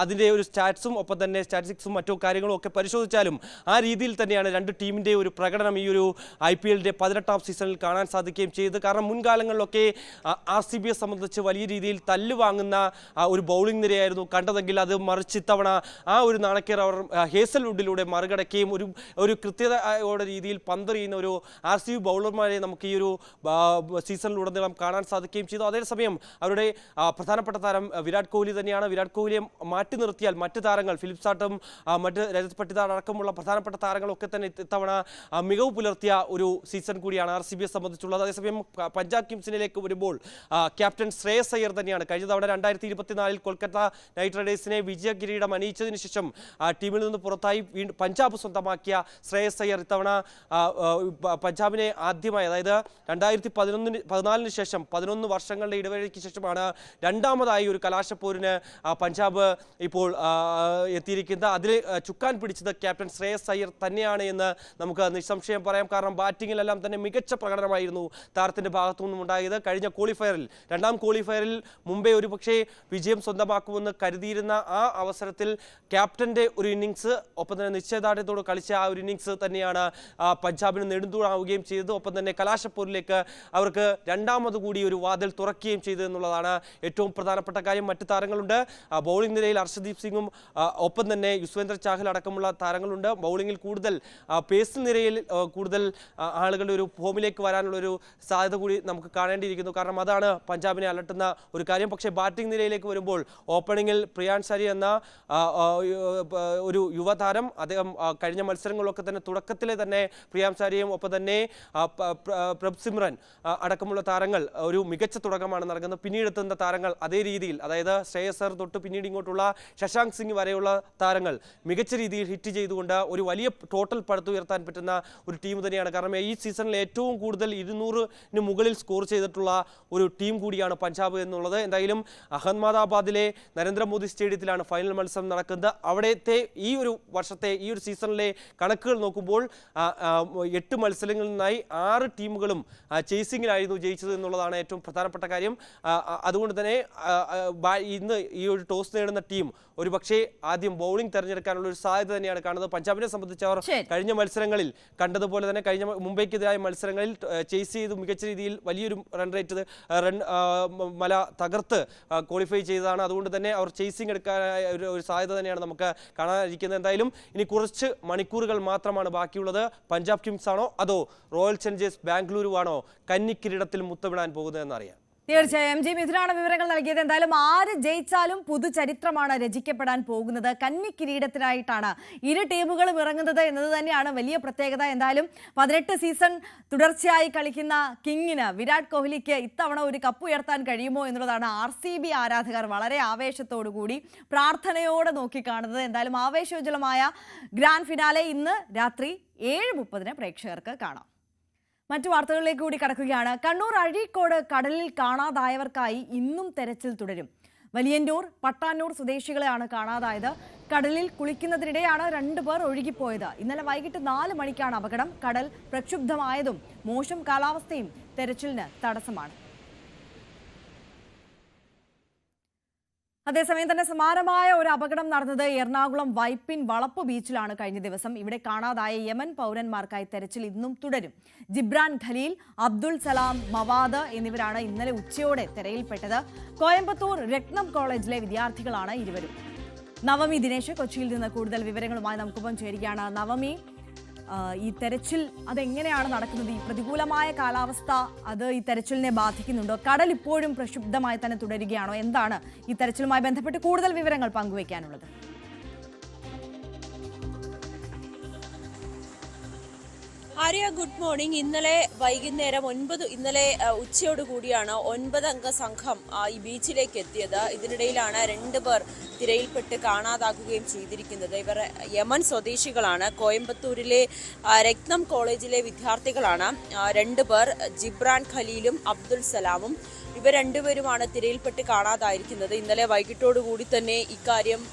അതിൻ്റെ ഒരു സ്റ്റാറ്റ്സും ഒപ്പം തന്നെ സ്റ്റാറ്റിസ്റ്റിക്സും മറ്റു കാര്യങ്ങളും ഒക്കെ പരിശോധിച്ചാലും ആ രീതിയിൽ തന്നെയാണ് രണ്ട് ടീമിൻ്റെ ഒരു പ്രകടനം ഈ ഒരു IPL 18ാം സീസണിൽ കാണാൻ സാധിക്കുകയും ചെയ്തത്. കാരണം മുൻകാലങ്ങളിലൊക്കെ RCBയെ സംബന്ധിച്ച് വലിയ രീതിയിൽ തല്ലുവാങ്ങുന്ന ഒരു ബൗളിംഗ് നിരയായിരുന്നു കണ്ടതെങ്കിൽ അത് മറിച്ച് ഇത്തവണ ആ ഒരു നാണക്കേർ അവർ ഹേസൽവുഡിലൂടെ മറികടക്കുകയും ഒരു കൃത്യതയോടെ രീതിയിൽ പന്തെറിയുന്ന ഒരു RCB ബൗളർമാരെ നമുക്ക് ഈ ഒരു സീസണിലുടനീളം കാണാൻ സാധിക്കുകയും ചെയ്തു. അതേസമയം അവരുടെ പ്രധാനപ്പെട്ട താരം വിരാട് കോഹ്ലി തന്നെയാണ്. വിരാട് കോഹ്ലിയെ മാറ്റി നിർത്തിയാൽ മറ്റ് താരങ്ങൾ, ഫിലിപ്പ് സാട്ടും മറ്റ് രജത് പട്ടിദാർ അടക്കമുള്ള പ്രധാനപ്പെട്ട താരങ്ങളൊക്കെ തന്നെ ഇത്തവണ മികവ് പുലർത്തിയ ഒരു സീസൺ കൂടിയാണ് RCBയെ സംബന്ധിച്ചുള്ളത്. അതേസമയം പഞ്ചാബ് കിങ്സിലേക്ക് വരുമ്പോൾ ക്യാപ്റ്റൻ ശ്രേയസ് അയ്യർ തന്നെയാണ്. കഴിഞ്ഞ തവണ 2024 കൊൽക്കത്ത നൈറ്റ് റൈഡേഴ്സിനെ വിജയ കിരീടം അണിയിച്ചതിന് ശേഷം ടീമിൽ നിന്ന് പുറത്തായി വീണ്ടും പഞ്ചാബ് സ്വന്തമാക്കിയ ശ്രേയസ് അയ്യർ ഇത്തവണ പഞ്ചാബിനെ ആദ്യമായി, അതായത് 2014 ശേഷം 11 വർഷങ്ങളുടെ ഇടവേളയ്ക്ക് ശേഷമാണ് രണ്ടാമതായി ഒരു കലാശപ്പോരിന് പഞ്ചാബ് ഇപ്പോൾ എത്തിയിരിക്കുന്നത്. അതിൽ ചുക്കാൻ പിടിച്ചത് ക്യാപ്റ്റൻ ശ്രേയസ് അയ്യർ തന്നെയാണ് എന്ന് നമുക്ക് നിസ്സംശയം പറയാം. കാരണം ബാറ്റിങ്ങിലെല്ലാം തന്നെ മികച്ച പ്രകടനമായിരുന്നു താരത്തിൻ്റെ ഭാഗത്തു നിന്നും ഉണ്ടായത്. കഴിഞ്ഞ ക്വാളിഫയറിൽ, രണ്ടാം ക്വാളിഫയറിൽ മുംബൈ ഒരു പക്ഷേ വിജയം സ്വന്തമാക്കുമെന്ന് കരുതിയിരുന്ന ആ അവസരത്തിൽ ക്യാപ്റ്റന്റെ ഒരു ഇന്നിങ്സ്, ഒപ്പം തന്നെ നിശ്ചയദാർഢ്യത്തോട് കളിച്ച ആ ഒരു ഇന്നിങ്സ് തന്നെയാണ് പഞ്ചാബിന് നെടുന്തൂണാവുകയും ചെയ്തത്. ഒപ്പം തന്നെ കലാശപ്പോരിലേക്ക് അവർക്ക് രണ്ടാമത് കൂടി ഒരു വാതിൽ തുറക്കുകയും ചെയ്തു എന്നുള്ളതാണ് ഏറ്റവും പ്രധാനപ്പെട്ട കാര്യം. മറ്റ് താരങ്ങളുണ്ട്. ബൗളിംഗ് നിരയിൽ അർഷദീപ് സിംഗും ഒപ്പം തന്നെ യുസ്വേന്ദ്ര ചാഹൽ അടക്കമുള്ള താരങ്ങളുണ്ട്. ബൗളിംഗിൽ കൂടുതൽ പേസ് നിരയിൽ കൂടുതൽ ആളുകളുടെ ഒരു ഫോമിലേക്ക് വരാനുള്ളൊരു സാധ്യത കൂടി നമുക്ക് കാണേണ്ടിയിരിക്കുന്നു. കാരണം അതാണ് പഞ്ചാബിനെ അലട്ടുന്ന ഒരു കാര്യം. പക്ഷേ ബാറ്റിംഗ് നിരയിലേക്ക് വരുമ്പോൾ ഓപ്പണിങ്ങിൽ പ്രിയാൻസാരി എന്ന ഒരു യുവതാരം, അദ്ദേഹം കഴിഞ്ഞ മത്സരങ്ങളിലൊക്കെ തന്നെ തുടക്കത്തിലെ തന്നെ പ്രിയാൻസാരിയും ഒപ്പം തന്നെ പ്രഭ്സിമ്രൻ അടക്കമുള്ള താരങ്ങൾ ഒരു മികച്ച തുടക്കമാണ് നൽകുന്നത്. പിന്നീട് എത്തുന്ന താരങ്ങൾ അതേ രീതിയിൽ, അതായത് ശ്രേയസ് അയ്യർ തൊട്ട് പിന്നീട് ഇങ്ങോട്ടുള്ള ശശാങ്ക് സിംഗ് വരെയുള്ള താരങ്ങൾ മികച്ച രീതിയിൽ ഹിറ്റ് ചെയ്തുകൊണ്ട് ഒരു വലിയ ടോട്ടൽ പടുത്തുയർത്താൻ പറ്റുന്ന ഒരു ടീം തന്നെയാണ്. കാരണം ഈ സീസണിൽ ഏറ്റവും കൂടുതൽ 200-ന് മുകളിൽ സ്കോർ ചെയ്തിട്ടുള്ള ഒരു ടീം കൂടിയാണ് പഞ്ചാബ് എന്നുള്ളത്. എന്തായാലും അഹമ്മദാബാദിലെ നരേന്ദ്രമോദി സ്റ്റേഡിയത്തിലാണ് ഫൈനൽ മത്സരം നടക്കുന്നത്. അവിടത്തെ ഈ ഒരു വർഷത്തെ ഈ ഒരു സീസണിലെ കണക്കുകൾ നോക്കുമ്പോൾ 8 മത്സരങ്ങളിൽ നിന്നായി 6 ടീമുകളും ചേസിങ്ങിലായിരുന്നു ജയിച്ചത് എന്നുള്ളതാണ് ഏറ്റവും പ്രധാനപ്പെട്ട കാര്യം. അതുകൊണ്ട് തന്നെ ഇന്ന് ഈ ഒരു ടോസ് നേടുന്ന ടീം ഒരു പക്ഷേ ആദ്യം ബൗളിംഗ് തെരഞ്ഞെടുക്കാനുള്ള ഒരു സാധ്യത തന്നെയാണ് കാണുന്നത്. പഞ്ചാബിനെ സംബന്ധിച്ച് അവർ കഴിഞ്ഞ മത്സരങ്ങളിൽ കണ്ടതുപോലെ തന്നെ കഴിഞ്ഞ മുംബൈക്കെതിരായ മത്സരങ്ങളിൽ ചേസ് ചെയ്ത് മികച്ച രീതിയിൽ വലിയൊരു റൺ മല തകർത്ത് ക്വാളിഫൈ ചെയ്തതാണ്. അതുകൊണ്ട് തന്നെ അവർ ചേസിംഗ് എടുക്കാനായ ഒരു സാധ്യത തന്നെയാണ് നമുക്ക് കാണാനിരിക്കുന്നത്. എന്തായാലും ഇനി കുറച്ച് മണിക്കൂറുകൾ മാത്രമാണ് ബാക്കിയുള്ളത്. പഞ്ചാബ് കിങ്സ് ആണോ അതോ റോയൽ ചലഞ്ചേഴ്സ് ബാംഗ്ലൂരു ആണോ കന്നിക്കിരീടത്തിൽ മുത്തമിടാൻ പോകുന്നതെന്നറിയാം. തീർച്ചയായും MG മിഥുനാണ് വിവരങ്ങൾ നൽകിയത്. എന്തായാലും ആര് ജയിച്ചാലും പുതുചരിത്രമാണ് രചിക്കപ്പെടാൻ പോകുന്നത്. കന്നി കിരീടത്തിനായിട്ടാണ് ഇരു ടീമുകളും ഇറങ്ങുന്നത് എന്നത് തന്നെയാണ് വലിയ പ്രത്യേകത. എന്തായാലും 18 സീസൺ തുടർച്ചയായി കളിക്കുന്ന കിങ്ങിന്, വിരാട് കോഹ്ലിക്ക് ഇത്തവണ ഒരു കപ്പ് ഉയർത്താൻ കഴിയുമോ എന്നുള്ളതാണ് RCB ആരാധകർ വളരെ ആവേശത്തോടുകൂടി പ്രാർത്ഥനയോടെ നോക്കിക്കാണുന്നത്. എന്തായാലും ആവേശോജ്വലമായ ഗ്രാൻഡ് ഫിനാലെ ഇന്ന് രാത്രി 7:30 പ്രേക്ഷകർക്ക് കാണാം. മറ്റു വാർത്തകളിലേക്ക് കൂടി കടക്കുകയാണ്. കണ്ണൂർ അഴീക്കോട് കടലിൽ കാണാതായവർക്കായി ഇന്നും തെരച്ചിൽ തുടരും. വലിയന്നൂർ പട്ടാന്നൂർ സ്വദേശികളെയാണ് കാണാതായത്. കടലിൽ കുളിക്കുന്നതിനിടെയാണ് 2 പേർ ഒഴുകിപ്പോയത്. ഇന്നലെ വൈകിട്ട് 4 മണിക്കാണ് അപകടം. കടൽ പ്രക്ഷുബ്ധമായതും മോശം കാലാവസ്ഥയും തെരച്ചിലിന് തടസ്സമാണ്. അതേസമയം തന്നെ സമാനമായ ഒരു അപകടം നടന്നത് എറണാകുളം വൈപ്പിൻ വളപ്പ് ബീച്ചിലാണ് കഴിഞ്ഞ ദിവസം. ഇവിടെ കാണാതായ യമൻ പൗരന്മാർക്കായി തെരച്ചിൽ ഇന്നും തുടരും. ജിബ്രാൻ ഖലീൽ, അബ്ദുൾ സലാം മവാദ് എന്നിവരാണ് ഇന്നലെ ഉച്ചയോടെ തെരയിൽപ്പെട്ടത്. കോയമ്പത്തൂർ രത്നം കോളേജിലെ വിദ്യാർത്ഥികളാണ് ഇരുവരും. നവമി ദിനേശ് കൊച്ചിയിൽ നിന്ന് കൂടുതൽ വിവരങ്ങളുമായി നമുക്കൊപ്പം ചേരുകയാണ്. നവമി, ഈ തെരച്ചിൽ അതെങ്ങനെയാണ് നടക്കുന്നത്? ഈ പ്രതികൂലമായ കാലാവസ്ഥ അത് ഈ തെരച്ചിലിനെ ബാധിക്കുന്നുണ്ടോ? കടൽ ഇപ്പോഴും പ്രക്ഷുബ്ധമായി തന്നെ തുടരുകയാണോ? എന്താണ് ഈ തെരച്ചിലുമായി ബന്ധപ്പെട്ട് കൂടുതൽ വിവരങ്ങൾ പങ്കുവയ്ക്കാനുള്ളത്? Arya, good morning. ഇന്നലെ വൈകുന്നേരം ഇന്നലെ ഉച്ചയോടുകൂടിയാണ് 9 അംഗ സംഘം ഈ ബീച്ചിലേക്ക് എത്തിയത്. ഇതിനിടയിലാണ് 2 പേർ തിരയിൽപ്പെട്ട് കാണാതാകുകയും ചെയ്തിരിക്കുന്നത്. ഇവർ യമൻ സ്വദേശികളാണ്. കോയമ്പത്തൂരിലെ രത്നം കോളേജിലെ വിദ്യാർത്ഥികളാണ് 2 പേർ, ജിബ്രാൻ ഖലീലും അബ്ദുൾ സലാമും. ഇവർ 2 പേരുമാണ് തിരയിൽപ്പെട്ട് കാണാതായിരിക്കുന്നത്. ഇന്നലെ വൈകിട്ടോടുകൂടി തന്നെ ഇക്കാര്യം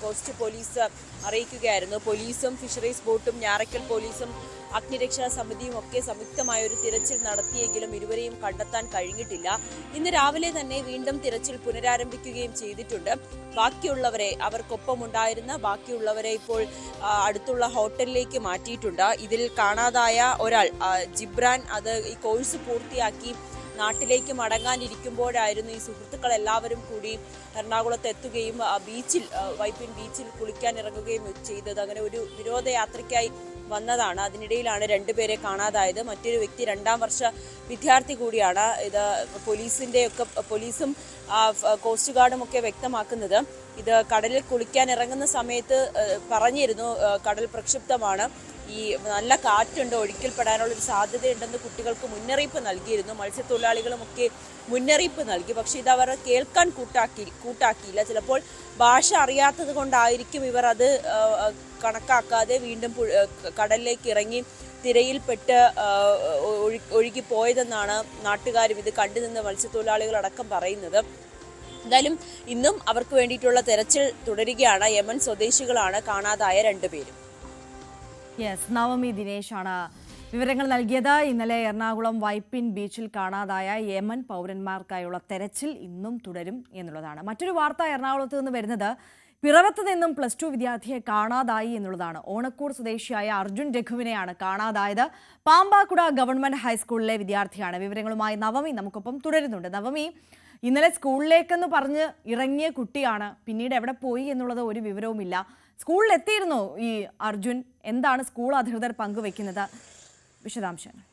കോസ്റ്റ് പോലീസ് അറിയിക്കുകയായിരുന്നു. പോലീസും ഫിഷറീസ് ബോട്ടും ഞാറയ്ക്കൽ പോലീസും അഗ്നിരക്ഷാ സമിതിയും ഒക്കെ സംയുക്തമായ ഒരു തിരച്ചിൽ നടത്തിയെങ്കിലും ഇരുവരെയും കണ്ടെത്താൻ കഴിഞ്ഞിട്ടില്ല. ഇന്ന് രാവിലെ തന്നെ വീണ്ടും തിരച്ചിൽ പുനരാരംഭിക്കുകയും ചെയ്തിട്ടുണ്ട്. അവർക്കൊപ്പമുണ്ടായിരുന്ന ബാക്കിയുള്ളവരെ ഇപ്പോൾ അടുത്തുള്ള ഹോട്ടലിലേക്ക് മാറ്റിയിട്ടുണ്ട്. ഇതിൽ കാണാതായ ഒരാൾ ജിബ്രാൻ ഈ കോഴ്സ് പൂർത്തിയാക്കി നാട്ടിലേക്ക് മടങ്ങാനിരിക്കുമ്പോഴായിരുന്നു ഈ സുഹൃത്തുക്കൾ എല്ലാവരും കൂടി എറണാകുളത്ത് എത്തുകയും വൈപ്പിൻ ബീച്ചിൽ കുളിക്കാൻ ഇറങ്ങുകയും ചെയ്തത്. അങ്ങനെ ഒരു വിനോദയാത്രയ്ക്കായി വന്നതാണ്. അതിനിടയിലാണ് 2 പേരെ കാണാതായത്. മറ്റൊരു വ്യക്തി 2ാം വർഷ വിദ്യാർത്ഥി കൂടിയാണ്. ഇത് പോലീസും കോസ്റ്റ് ഗാർഡും ഒക്കെ വ്യക്തമാക്കുന്നത്. ഇത് കടലിൽ കുളിക്കാൻ ഇറങ്ങുന്ന സമയത്ത് പറഞ്ഞിരുന്നു കടൽ പ്രക്ഷുബ്ധമാണ്, ഈ നല്ല കാറ്റുണ്ട്, ഒഴുക്കിൽപ്പെടാനുള്ളൊരു സാധ്യതയുണ്ടെന്ന് കുട്ടികൾക്ക് മുന്നറിയിപ്പ് നൽകിയിരുന്നു. മത്സ്യത്തൊഴിലാളികളുമൊക്കെ മുന്നറിയിപ്പ് നൽകി. പക്ഷേ ഇത് അവർ കേൾക്കാൻ കൂട്ടാക്കിയില്ല. ചിലപ്പോൾ ഭാഷ അറിയാത്തത് കൊണ്ടായിരിക്കും ഇവർ അത് കണക്കാക്കാതെ വീണ്ടും കടലിലേക്ക് ഇറങ്ങി തിരയിൽപ്പെട്ട് ഒഴുകിപ്പോയതെന്നാണ് നാട്ടുകാരും ഇത് കണ്ടുനിന്ന മത്സ്യത്തൊഴിലാളികളടക്കം പറയുന്നത്. എന്തായാലും ഇന്നും അവർക്ക് വേണ്ടിയിട്ടുള്ള തെരച്ചിൽ തുടരുകയാണ്. യമൻ സ്വദേശികളാണ് കാണാതായ 2 പേരും. നവമി ദിനേശാണ് വിവരങ്ങൾ നൽകിയത്. ഇന്നലെ എറണാകുളം വൈപ്പിൻ ബീച്ചിൽ കാണാതായ യമൻ പൗരന്മാർക്കായുള്ള തെരച്ചിൽ ഇന്നും തുടരും എന്നുള്ളതാണ്. മറ്റൊരു വാർത്ത എറണാകുളത്ത് നിന്ന് വരുന്നത് പിറവത്ത് നിന്നും +2 വിദ്യാർത്ഥിയെ കാണാതായി എന്നുള്ളതാണ്. ഓണക്കൂർ സ്വദേശിയായ അർജുൻ രഘുവിനെയാണ് കാണാതായത്. പാമ്പാക്കുട ഗവൺമെന്റ് ഹൈസ്കൂളിലെ വിദ്യാർത്ഥിയാണ്. വിവരങ്ങളുമായി നവമി നമുക്കൊപ്പം തുടരുന്നുണ്ട്. നവമി, ഇന്നലെ സ്കൂളിലേക്കെന്ന് പറഞ്ഞ് ഇറങ്ങിയ കുട്ടിയാണ്. പിന്നീട് എവിടെ പോയി എന്നുള്ളത് ഒരു വിവരവുമില്ല. സ്കൂളിൽ എത്തിയിരുന്നോ ഈ അർജുൻ? എന്താണ് സ്കൂൾ അധികൃതർ പങ്കുവെക്കുന്നത്? വിശദാംശങ്ങൾ.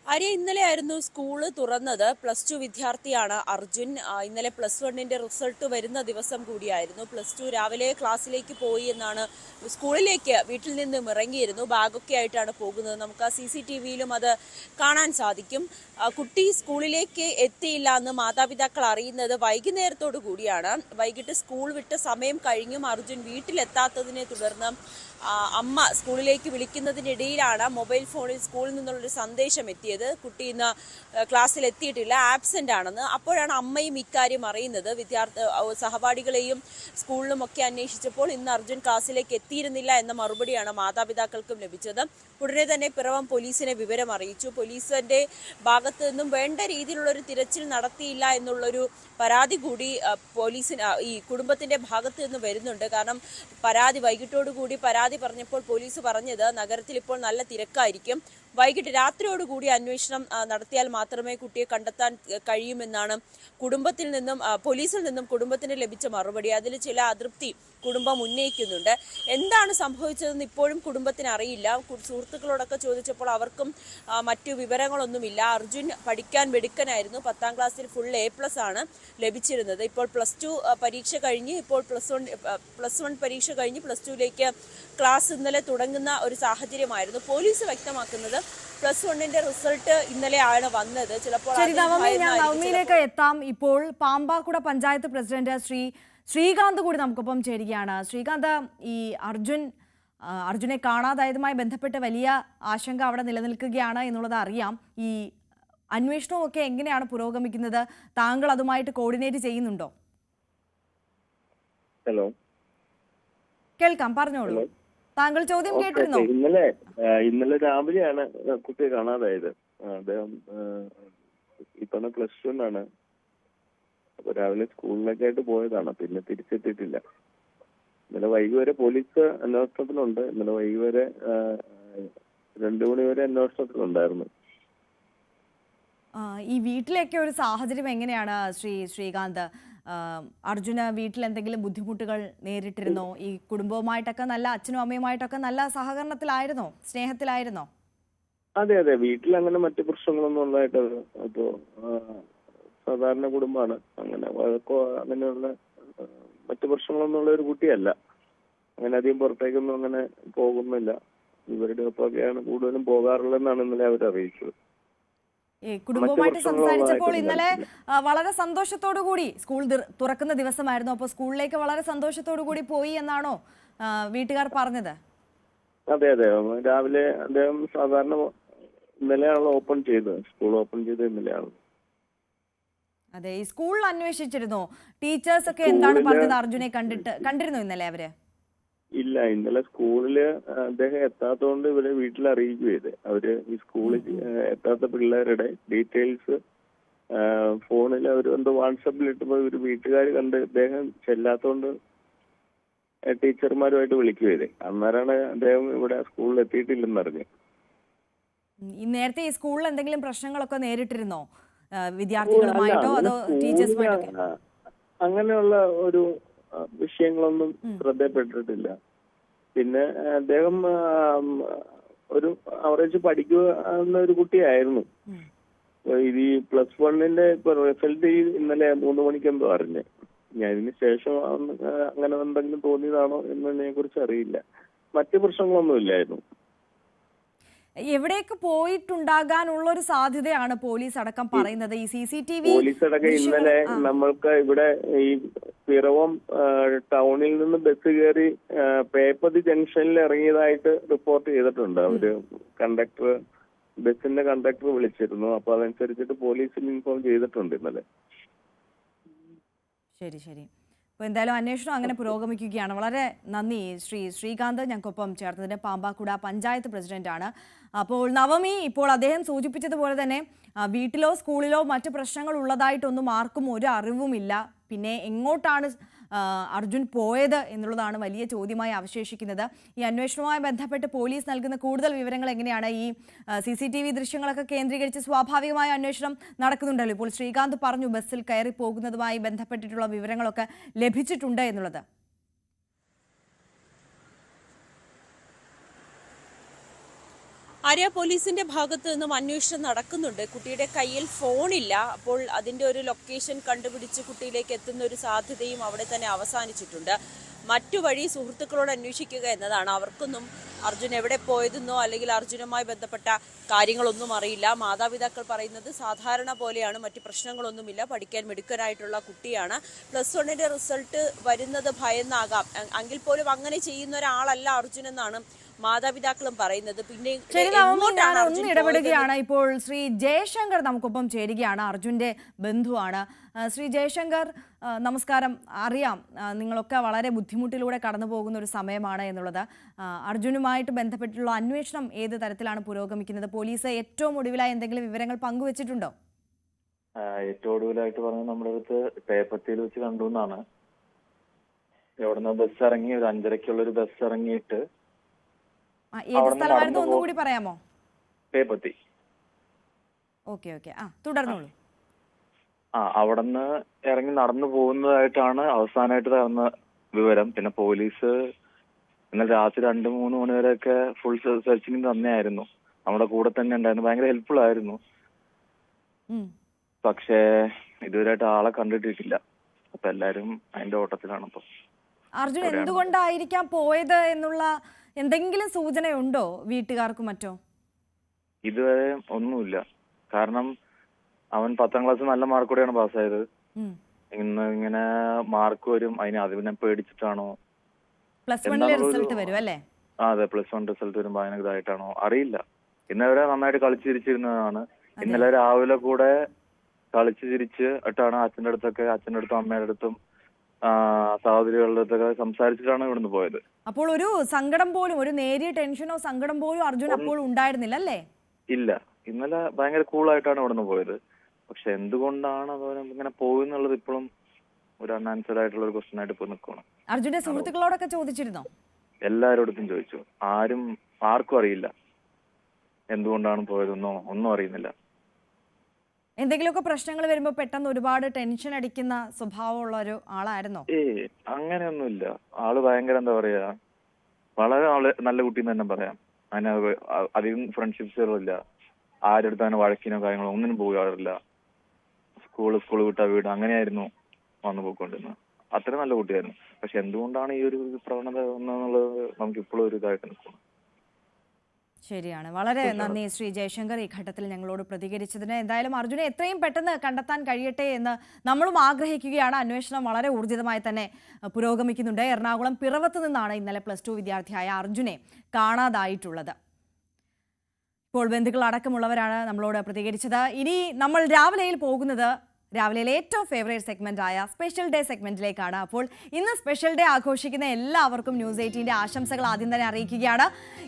ആര്യ, ഇന്നലെയായിരുന്നു സ്കൂള് തുറന്നത്. +2 വിദ്യാർത്ഥിയാണ് അർജുൻ. ഇന്നലെ +1ന്റെ റിസൾട്ട് വരുന്ന ദിവസം കൂടിയായിരുന്നു. +2 രാവിലെ ക്ലാസ്സിലേക്ക് പോയി എന്നാണ്, സ്കൂളിലേക്ക് വീട്ടിൽ നിന്നും ഇറങ്ങിയിരുന്നു. ബാഗൊക്കെ ആയിട്ടാണ് പോകുന്നത്. നമുക്ക് ആ CCTVയിലും അത് കാണാൻ സാധിക്കും. കുട്ടി സ്കൂളിലേക്ക് എത്തിയില്ല എന്ന് മാതാപിതാക്കൾ അറിയുന്നത് വൈകുന്നേരത്തോടു കൂടിയാണ്. വൈകിട്ട് സ്കൂൾ വിട്ട സമയം കഴിഞ്ഞും അർജുൻ വീട്ടിലെത്താത്തതിനെ തുടർന്ന് അമ്മ സ്കൂളിലേക്ക് വിളിക്കുന്നതിനിടയിലാണ് മൊബൈൽ ഫോണിൽ സ്കൂളിൽ നിന്നുള്ളൊരു സന്ദേശം എത്തിയത്. കുട്ടി ഇന്ന് ക്ലാസ്സിൽ എത്തിയിട്ടില്ല, ആബ്സെന്റ് ആണെന്ന്. അപ്പോഴാണ് അമ്മയും ഇക്കാര്യം അറിയുന്നത്. സഹപാഠികളെയും സ്കൂളിലുമൊക്കെ അന്വേഷിച്ചപ്പോൾ ഇന്ന് അർജുൻ ക്ലാസ്സിലേക്ക് എത്തിയിരുന്നില്ല എന്ന മറുപടിയാണ് മാതാപിതാക്കൾക്കും ലഭിച്ചത്. ഉടനെ തന്നെ പിറവം പോലീസിനെ വിവരം അറിയിച്ചു. പോലീസിന്റെ ഭാഗത്ത് നിന്നും വേണ്ട രീതിയിലുള്ളൊരു തിരച്ചിൽ നടത്തിയില്ല എന്നുള്ളൊരു പരാതി കൂടി ഈ കുടുംബത്തിന്റെ ഭാഗത്ത് നിന്ന് വരുന്നുണ്ട്. കാരണം വൈകിട്ടോടുകൂടി പരാതി പറഞ്ഞപ്പോൾ പോലീസ് പറഞ്ഞത് നഗരത്തിൽ ഇപ്പോൾ നല്ല തിരക്കായിരിക്കും, വൈകിട്ട് രാത്രിയോടുകൂടി അന്വേഷണം നടത്തിയാൽ മാത്രമേ കുട്ടിയെ കണ്ടെത്താൻ കഴിയുമെന്നാണ് പോലീസിൽ നിന്നും കുടുംബത്തിന് ലഭിച്ച മറുപടി. അതിൽ ചില അതൃപ്തി കുടുംബം ഉന്നയിക്കുന്നുണ്ട്. എന്താണ് സംഭവിച്ചതെന്ന് ഇപ്പോഴും കുടുംബത്തിന് അറിയില്ല. സുഹൃത്തുക്കളോടൊക്കെ ചോദിച്ചപ്പോൾ അവർക്കും മറ്റു വിവരങ്ങളൊന്നുമില്ല. അർജുൻ പഠിക്കാൻ മിടുക്കനായിരുന്നു. 10ാം ക്ലാസ്സിൽ ഫുൾ A+ ആണ് ലഭിച്ചിരുന്നത്. ഇപ്പോൾ +2 പരീക്ഷ കഴിഞ്ഞ് ഇപ്പോൾ +1 പരീക്ഷ കഴിഞ്ഞ് +2ലേക്ക് ക്ലാസ് ഇന്നലെ തുടങ്ങുന്ന ഒരു സാഹചര്യമായിരുന്നു. പോലീസ് വ്യക്തമാക്കുന്നത് +1ന്റെ റിസൾട്ട് ഇന്നലെയാണ് വന്നത്. ചിലപ്പോൾ നവമിയിലേക്ക് എത്താം. ഇപ്പോൾ പാമ്പാക്കുട പഞ്ചായത്ത് പ്രസിഡന്റ് ശ്രീകാന്ത് കൂടി നമുക്കൊപ്പം ചേരുകയാണ്. ശ്രീകാന്ത്, ഈ അർജുനെ കാണാതായതുമായി ബന്ധപ്പെട്ട് വലിയ ആശങ്ക അവിടെ നിലനിൽക്കുകയാണ് എന്നുള്ളത് അറിയാം. ഈ അന്വേഷണവും ഒക്കെ എങ്ങനെയാണ് പുരോഗമിക്കുന്നത്? താങ്കൾ അതുമായിട്ട് കോർഡിനേറ്റ് ചെയ്യുന്നുണ്ടോ? ഹലോ, കേൾക്കാം, പറഞ്ഞോളൂ. താങ്കൾ ചോദ്യം കേട്ടിരുന്നോ? ഇന്നലെ രാവിലെയാണ് കുട്ടിയെ കാണാതായത്. അദ്ദേഹം ഇത്തവണ +1 ആണ്. അപ്പൊ രാവിലെ സ്കൂളിലൊക്കെ ആയിട്ട് പോയതാണ്, പിന്നെ തിരിച്ചെത്തിയിട്ടില്ല. ഇന്നലെ വൈകി വരെ പോലീസ് അന്വേഷണത്തിലുണ്ട്. ഇന്നലെ വൈകി വരെ 2 മണി വരെ അന്വേഷണത്തിലുണ്ടായിരുന്നു. ഈ വീട്ടിലേക്ക് ഒരു സാഹചര്യം എങ്ങനെയാണ് ശ്രീകാന്ത്? അർജുന് വീട്ടിൽ എന്തെങ്കിലും ബുദ്ധിമുട്ടുകൾ നേരിട്ടിരുന്നോ? ഈ കുടുംബവുമായിട്ടൊക്കെ നല്ല, അച്ഛനും അമ്മയുമായിട്ടൊക്കെ നല്ല സഹകരണത്തിലായിരുന്നോ, സ്നേഹത്തിലായിരുന്നോ? അതെ, വീട്ടിൽ അങ്ങനെ മറ്റു പ്രശ്നങ്ങളൊന്നും ഉണ്ടായിട്ട്, അപ്പോ സാധാരണ കുടുംബമാണ്. അങ്ങനെ വഴക്കോ അങ്ങനെയുള്ള മറ്റു പ്രശ്നങ്ങളൊന്നും ഉള്ള ഒരു കുട്ടിയല്ല. അങ്ങനെ അധികം പുറത്തേക്കൊന്നും അങ്ങനെ പോകുന്നില്ല. ഇവരുടെ ഒപ്പമൊക്കെയാണ് കൂടുതലും പോകാറുള്ളതെന്നാണ് ഇന്നലെ അവർ അറിയിച്ചത്. ഈ കുടുംബവുമായിട്ട് സംസാരിച്ചപ്പോൾ ഇന്നലെ വളരെ സന്തോഷത്തോടു കൂടി, സ്കൂൾ തുറക്കുന്ന ദിവസമായിരുന്നു, അപ്പോൾ സ്കൂളിലേക്ക് വളരെ സന്തോഷത്തോടു കൂടി പോയി എന്നാണോ വീട്ടുകാർ പറഞ്ഞത്? അതെ, രാവിലെ അദ്ദേഹം സാധാരണ ഇന്നലെയാണ് ഓപ്പൺ ചെയ്തത്, സ്കൂൾ ഓപ്പൺ ചെയ്തത് ഇന്നലെയാണ്. അതെ, ഈ സ്കൂളിൽ അന്വേഷിച്ചിരുന്നോ? ടീച്ചേഴ്സ് ഒക്കെ എന്താണ് പറഞ്ഞത്? അർജുനെ കണ്ടിരുന്നോ ഇന്നലെ അവര്? ഇല്ല, ഇന്നലെ സ്കൂളില് അദ്ദേഹം എത്താത്തതുകൊണ്ട് ഇവരെ വീട്ടിൽ അറിയിക്കുകയത്. അവര് ഈ സ്കൂളിൽ എത്താത്ത പിള്ളേരുടെ ഡീറ്റെയിൽസ് ഫോണിൽ അവർ എന്തോ വാട്സപ്പിൽ ഇട്ടപ്പോൾ ഇവര് വീട്ടുകാർ കണ്ട് അദ്ദേഹം ചെല്ലാത്തതുകൊണ്ട് ടീച്ചർമാരുമായിട്ട് വിളിക്കുകയത്. അന്നേരമാണ് അദ്ദേഹം ഇവിടെ സ്കൂളിൽ എത്തിയിട്ടില്ലെന്നറിഞ്ഞ്. നേരത്തെ ഈ സ്കൂളിൽ എന്തെങ്കിലും പ്രശ്നങ്ങളൊക്കെ നേരിട്ടിരുന്നോ വിദ്യാർത്ഥികളുമായിട്ടോ അതോ ടീച്ചേഴ്സുമായിട്ടോ? അങ്ങനെയുള്ള ഒരു വിഷയങ്ങളൊന്നും ശ്രദ്ധപ്പെട്ടിട്ടില്ല. പിന്നെ അദ്ദേഹം ഒരു ആവറേജ് പഠിക്കുന്ന ഒരു കുട്ടിയായിരുന്നു. ഇത് ഈ +1 ഇപ്പൊ റിസൾട്ട് ഇന്നലെ 3 മണിക്ക് എന്തോ അറിഞ്ഞ്. ഞാൻ ഇതിന് ശേഷം അങ്ങനെ എന്തെങ്കിലും തോന്നിയതാണോ എന്നതിനെ കുറിച്ച് അറിയില്ല. മറ്റു പ്രശ്നങ്ങളൊന്നും ഇല്ലായിരുന്നു. എവിടേക്ക് പോയിട്ടുണ്ടാകാനുള്ള ഒരു സാധ്യതയാണ് പോലീസ് അടക്കം പറയുന്നത്? ഈ CCTV പോലീസ് അടക്കം ഇന്നലെ നമ്മൾക്ക് ഇവിടെ ഈ പിറവം ടൗണിൽ നിന്ന് ബസ് കയറി പേപ്പതി ജംഗ്ഷനിൽ ഇറങ്ങിയതായിട്ട് റിപ്പോർട്ട് ചെയ്തിട്ടുണ്ട്. അവര് ബസിന്റെ കണ്ടക്ടർ വിളിച്ചിരുന്നു. അപ്പൊ അതനുസരിച്ചിട്ട് പോലീസിൽ ഇൻഫോം ചെയ്തിട്ടുണ്ട് ഇന്നലെ. ശരി. അപ്പോൾ എന്തായാലും അന്വേഷണം അങ്ങനെ പുരോഗമിക്കുകയാണ്. വളരെ നന്ദി ശ്രീകാന്ത് ഞങ്ങൾക്കൊപ്പം ചേർത്തതിന്. പാമ്പാക്കുട പഞ്ചായത്ത് പ്രസിഡന്റാണ്. അപ്പോൾ നവമി, ഇപ്പോൾ അദ്ദേഹം സൂചിപ്പിച്ചതുപോലെ തന്നെ വീട്ടിലോ സ്കൂളിലോ മറ്റു പ്രശ്നങ്ങൾ ഉള്ളതായിട്ടൊന്നും ആർക്കും ഒരു അറിവുമില്ല. പിന്നെ എങ്ങോട്ടാണ് അർജുൻ പോയത് എന്നുള്ളതാണ് വലിയ ചോദ്യമായി അവശേഷിക്കുന്നത്. ഈ അന്വേഷണവുമായി ബന്ധപ്പെട്ട് പോലീസ് നൽകുന്ന കൂടുതൽ വിവരങ്ങൾ എങ്ങനെയാണ്? ഈ CCTV ദൃശ്യങ്ങളൊക്കെ കേന്ദ്രീകരിച്ച് സ്വാഭാവികമായ അന്വേഷണം നടക്കുന്നുണ്ടല്ലോ. ഇപ്പോൾ ശ്രീകാന്ത് പറഞ്ഞു ബസ്സിൽ കയറി പോകുന്നതുമായി ബന്ധപ്പെട്ടിട്ടുള്ള വിവരങ്ങളൊക്കെ ലഭിച്ചിട്ടുണ്ട് എന്നുള്ളത്. ആര്യ, പോലീസിന്റെ ഭാഗത്ത് നിന്നും അന്വേഷണം നടക്കുന്നുണ്ട്. കുട്ടിയുടെ കയ്യിൽ ഫോണില്ല. അപ്പോൾ അതിന്റെ ഒരു ലൊക്കേഷൻ കണ്ടുപിടിച്ച് കുട്ടിയിലേക്ക് എത്തുന്ന ഒരു സാധ്യതയും അവിടെ തന്നെ അവസാനിച്ചിട്ടുണ്ട്. മറ്റു വഴി സുഹൃത്തുക്കളോട് അന്വേഷിക്കുക എന്നതാണ്. അവർക്കൊന്നും അർജുൻ എവിടെ പോയതെന്നോ അല്ലെങ്കിൽ അർജുനുമായി ബന്ധപ്പെട്ട കാര്യങ്ങളൊന്നും അറിയില്ല. മാതാപിതാക്കൾ പറയുന്നത് സാധാരണ പോലെയാണ്, മറ്റു പ്രശ്നങ്ങളൊന്നുമില്ല, പഠിക്കാൻ മിടുക്കനായിട്ടുള്ള കുട്ടിയാണ്. +1 റിസൾട്ട് വരുന്നത് ഭയന്നാകാം, എങ്കിൽ പോലും അങ്ങനെ ചെയ്യുന്ന ഒരാളല്ല അർജുൻ എന്നാണ് മാതാപിതാക്കളും പറയുന്നത്. പിന്നെ ഒന്ന് ഇടപെടുകയാണ്. ഇപ്പോൾ ശ്രീ ജയശങ്കർ നമുക്കൊപ്പം ചേരുകയാണ്, അർജുന്റെ ബന്ധുവാണ്. ശ്രീ ജയശങ്കർ, നമസ്കാരം. അറിയാം നിങ്ങളൊക്കെ വളരെ ബുദ്ധിമുട്ടിലൂടെ കടന്നു പോകുന്ന ഒരു സമയമാണ് എന്നുള്ളത്. അർജുനുമായിട്ട് ബന്ധപ്പെട്ടുള്ള അന്വേഷണം ഏത് തരത്തിലാണ് പുരോഗമിക്കുന്നത്? പോലീസ് ഏറ്റവും ഒടുവിലായി എന്തെങ്കിലും വിവരങ്ങൾ പങ്കുവച്ചിട്ടുണ്ടോ? ഏറ്റവും ഒടുവിലായിട്ട് പറഞ്ഞത് നമ്മുടെ അടുത്ത് പേപ്പത്തിയിൽ വെച്ച് കണ്ടു എന്നാണ്. എവിടുന്ന് ബസ് ഇറങ്ങി, ഒരു 5:30 ബസ് ഇറങ്ങിയിട്ട് ഒന്നുകൂടി പറയാമോ? പേപ്പത്തി. ഓക്കെ, തുടർന്നോളൂ. അവിടുന്ന് ഇറങ്ങി നടന്നു പോകുന്നതായിട്ടാണ് അവസാനമായിട്ട് തന്ന വിവരം. പിന്നെ പോലീസ് ഇന്നലെ രാത്രി 2-3 മണി വരെയൊക്കെ ഫുൾ സെർച്ചിങ് തന്നെയായിരുന്നു. നമ്മുടെ കൂടെ തന്നെ ഉണ്ടായിരുന്നു. ഭയങ്കര ഹെൽപ്ഫുൾ ആയിരുന്നു. പക്ഷേ ഇതുവരെയായിട്ട് ആളെ കണ്ടിട്ടില്ല. അപ്പൊ എല്ലാരും അതിന്റെ ഓട്ടത്തിലാണ്. ഇപ്പൊ അർജുൻ എന്തുകൊണ്ടായിരിക്കാം പോയത് എന്നുള്ള എന്തെങ്കിലും സൂചനയുണ്ടോ വീട്ടുകാർക്ക് മറ്റോ? ഇതുവരെ ഒന്നുമില്ല. കാരണം അവൻ 10ാം ക്ലാസ് നല്ല മാർക്കോടെയാണ് പാസ്സായത്. ഇങ്ങനെ മാർക്ക് വരും, അതിനെ പേടിച്ചിട്ടാണോ? റിസൾട്ട് വരും അല്ലേ? അതെ, +1 റിസൾട്ട് വരുമ്പോ അതിന് ഇതായിട്ടാണോ അറിയില്ല. ഇന്നവരെ നന്നായിട്ട് കളിച്ചിരിച്ചിരുന്നതാണ്. ഇന്നലെ രാവിലെ കൂടെ കളിച്ച് ചിരിച്ച് ഇട്ടാണ് അച്ഛൻ്റെ അടുത്തും അമ്മയുടെ അടുത്തും സഹോദരികളുടെ അടുത്തൊക്കെ സംസാരിച്ചിട്ടാണ് ഇവിടുന്ന് പോയത്. അപ്പോൾ ഒരു സങ്കടം പോലും, ഒരു നേരിയ ടെൻഷനോ സങ്കടം പോലും അർജുൻ അപ്പോൾ ഉണ്ടായിരുന്നില്ല അല്ലേ? ഇല്ല, ഇന്നലെ ഭയങ്കര കൂളായിട്ടാണ് ഇവിടുന്ന് പോയത്. പക്ഷെ എന്തുകൊണ്ടാണ് അത് ഇങ്ങനെ പോകുന്നുള്ളത് ഇപ്പോഴും ഒരു അൺആൻസർഡ് ആയിട്ടുള്ള ഒരു ക്വസ്റ്റ്യൻ ആയിട്ട് ഇപ്പോൾ നിൽക്കണം. അർജുന്റെ സുഹൃത്തുക്കളോടൊക്കെ ചോദിച്ചിരുന്നോ? എല്ലാവരോടത്തും ചോദിച്ചു. ആർക്കും അറിയില്ല എന്തുകൊണ്ടാണ് പോയതെന്നോ ഒന്നും അറിയുന്നില്ല. എന്തെങ്കിലുമൊക്കെ പ്രശ്നങ്ങൾ വരുമ്പോൾ പെട്ടെന്ന് ഒരുപാട് ടെൻഷൻ അടിക്കുന്ന സ്വഭാവമുള്ള ഒരു ആളായിരുന്നോ? അങ്ങനെയൊന്നുമില്ല. ആള് ഭയങ്കര എന്താ പറയാ, വളരെ നല്ല കുട്ടി എന്ന് തന്നെ പറയാം. അതിന് അധികം ഫ്രണ്ട്ഷിപ്സുകളില്ല. ആരുടെ അടുത്ത് അങ്ങനെ വഴക്കിനോ കാര്യങ്ങളോ ഒന്നിനും പോകാറില്ല. സ്കൂൾ വിട്ട വീട് അങ്ങനെയായിരുന്നു വന്നു പോയിക്കൊണ്ടിരുന്നത്. അത്ര നല്ല കുട്ടിയായിരുന്നു. പക്ഷെ എന്തുകൊണ്ടാണ് ഈ ഒരു പ്രവണത എന്നുള്ളത് നമുക്ക് ഇപ്പോഴും ഒരു ഇതായിട്ട് നിൽക്കുന്നു. ശരിയാണ്. വളരെ നന്ദി ശ്രീ ജയശങ്കർ ഈ ഘട്ടത്തിൽ ഞങ്ങളോട് പ്രതികരിച്ചതിന്. എന്തായാലും അർജുനെ എത്രയും പെട്ടെന്ന് കണ്ടെത്താൻ കഴിയട്ടെ എന്ന് നമ്മളും ആഗ്രഹിക്കുകയാണ്. അന്വേഷണം വളരെ ഊർജിതമായി തന്നെ പുരോഗമിക്കുന്നുണ്ട്. എറണാകുളം പിറവത്ത് നിന്നാണ് ഇന്നലെ +2 വിദ്യാർത്ഥിയായ അർജുനെ കാണാതായിട്ടുള്ളത്. ഇപ്പോൾ ബന്ധുക്കൾ അടക്കമുള്ളവരാണ് നമ്മളോട് പ്രതികരിച്ചത്. ഇനി നമ്മൾ രാവിലെയിൽ പോകുന്നത് രാവിലെയിലെ ഏറ്റവും ഫേവറേറ്റ് സെഗ്മെന്റായ സ്പെഷ്യൽ ഡേ സെഗ്മെന്റിലേക്കാണ്. അപ്പോൾ ഇന്ന് സ്പെഷ്യൽ ഡേ ആഘോഷിക്കുന്ന എല്ലാവർക്കും ന്യൂസ് 18ന്റെ ആശംസകൾ ആദ്യം തന്നെ അറിയിക്കുകയാണ്.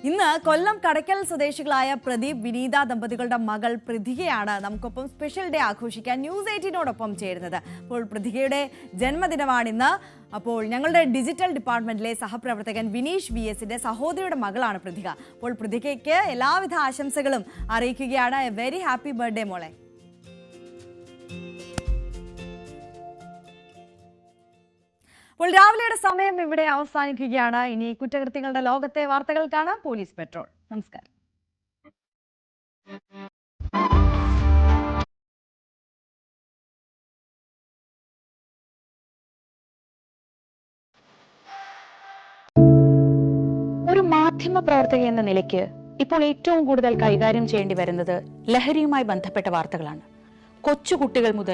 ഇന്ന് കൊല്ലം കടയ്ക്കൽ സ്വദേശികളായ പ്രദീപ് വിനീത ദമ്പതികളുടെ മകൾ പൃഥികയാണ് നമുക്കൊപ്പം സ്പെഷ്യൽ ഡേ ആഘോഷിക്കാൻ ന്യൂസ് 18നോടൊപ്പം ചേരുന്നത്. അപ്പോൾ പൃഥികയുടെ ജന്മദിനമാണിന്ന്. അപ്പോൾ ഞങ്ങളുടെ ഡിജിറ്റൽ ഡിപ്പാർട്ട്മെന്റിലെ സഹപ്രവർത്തകൻ വിനീഷ് VSന്റെ സഹോദരിയുടെ മകളാണ് പൃഥിക. അപ്പോൾ പൃഥികയ്ക്ക് എല്ലാവിധ ആശംസകളും അറിയിക്കുകയാണ്. എ വെരി ഹാപ്പി ബർത്ത്ഡേ മോളെ. അപ്പോൾ രാവിലെയുടെ സമയം ഇവിടെ അവസാനിക്കുകയാണ്. ഇനി കുറ്റകൃത്യങ്ങളുടെ ലോകത്തെ വാർത്തകൾ കാണാം. Police petrol. നമസ്കാരം. ഒരു മാധ്യമ പ്രവർത്തക എന്ന നിലയ്ക്ക് ഇപ്പോൾ ഏറ്റവും കൂടുതൽ കൈകാര്യം ചെയ്യേണ്ടി വരുന്നത് ലഹരിയുമായി ബന്ധപ്പെട്ട വാർത്തകളാണ്. കൊച്ചുകുട്ടികൾ മുതൽ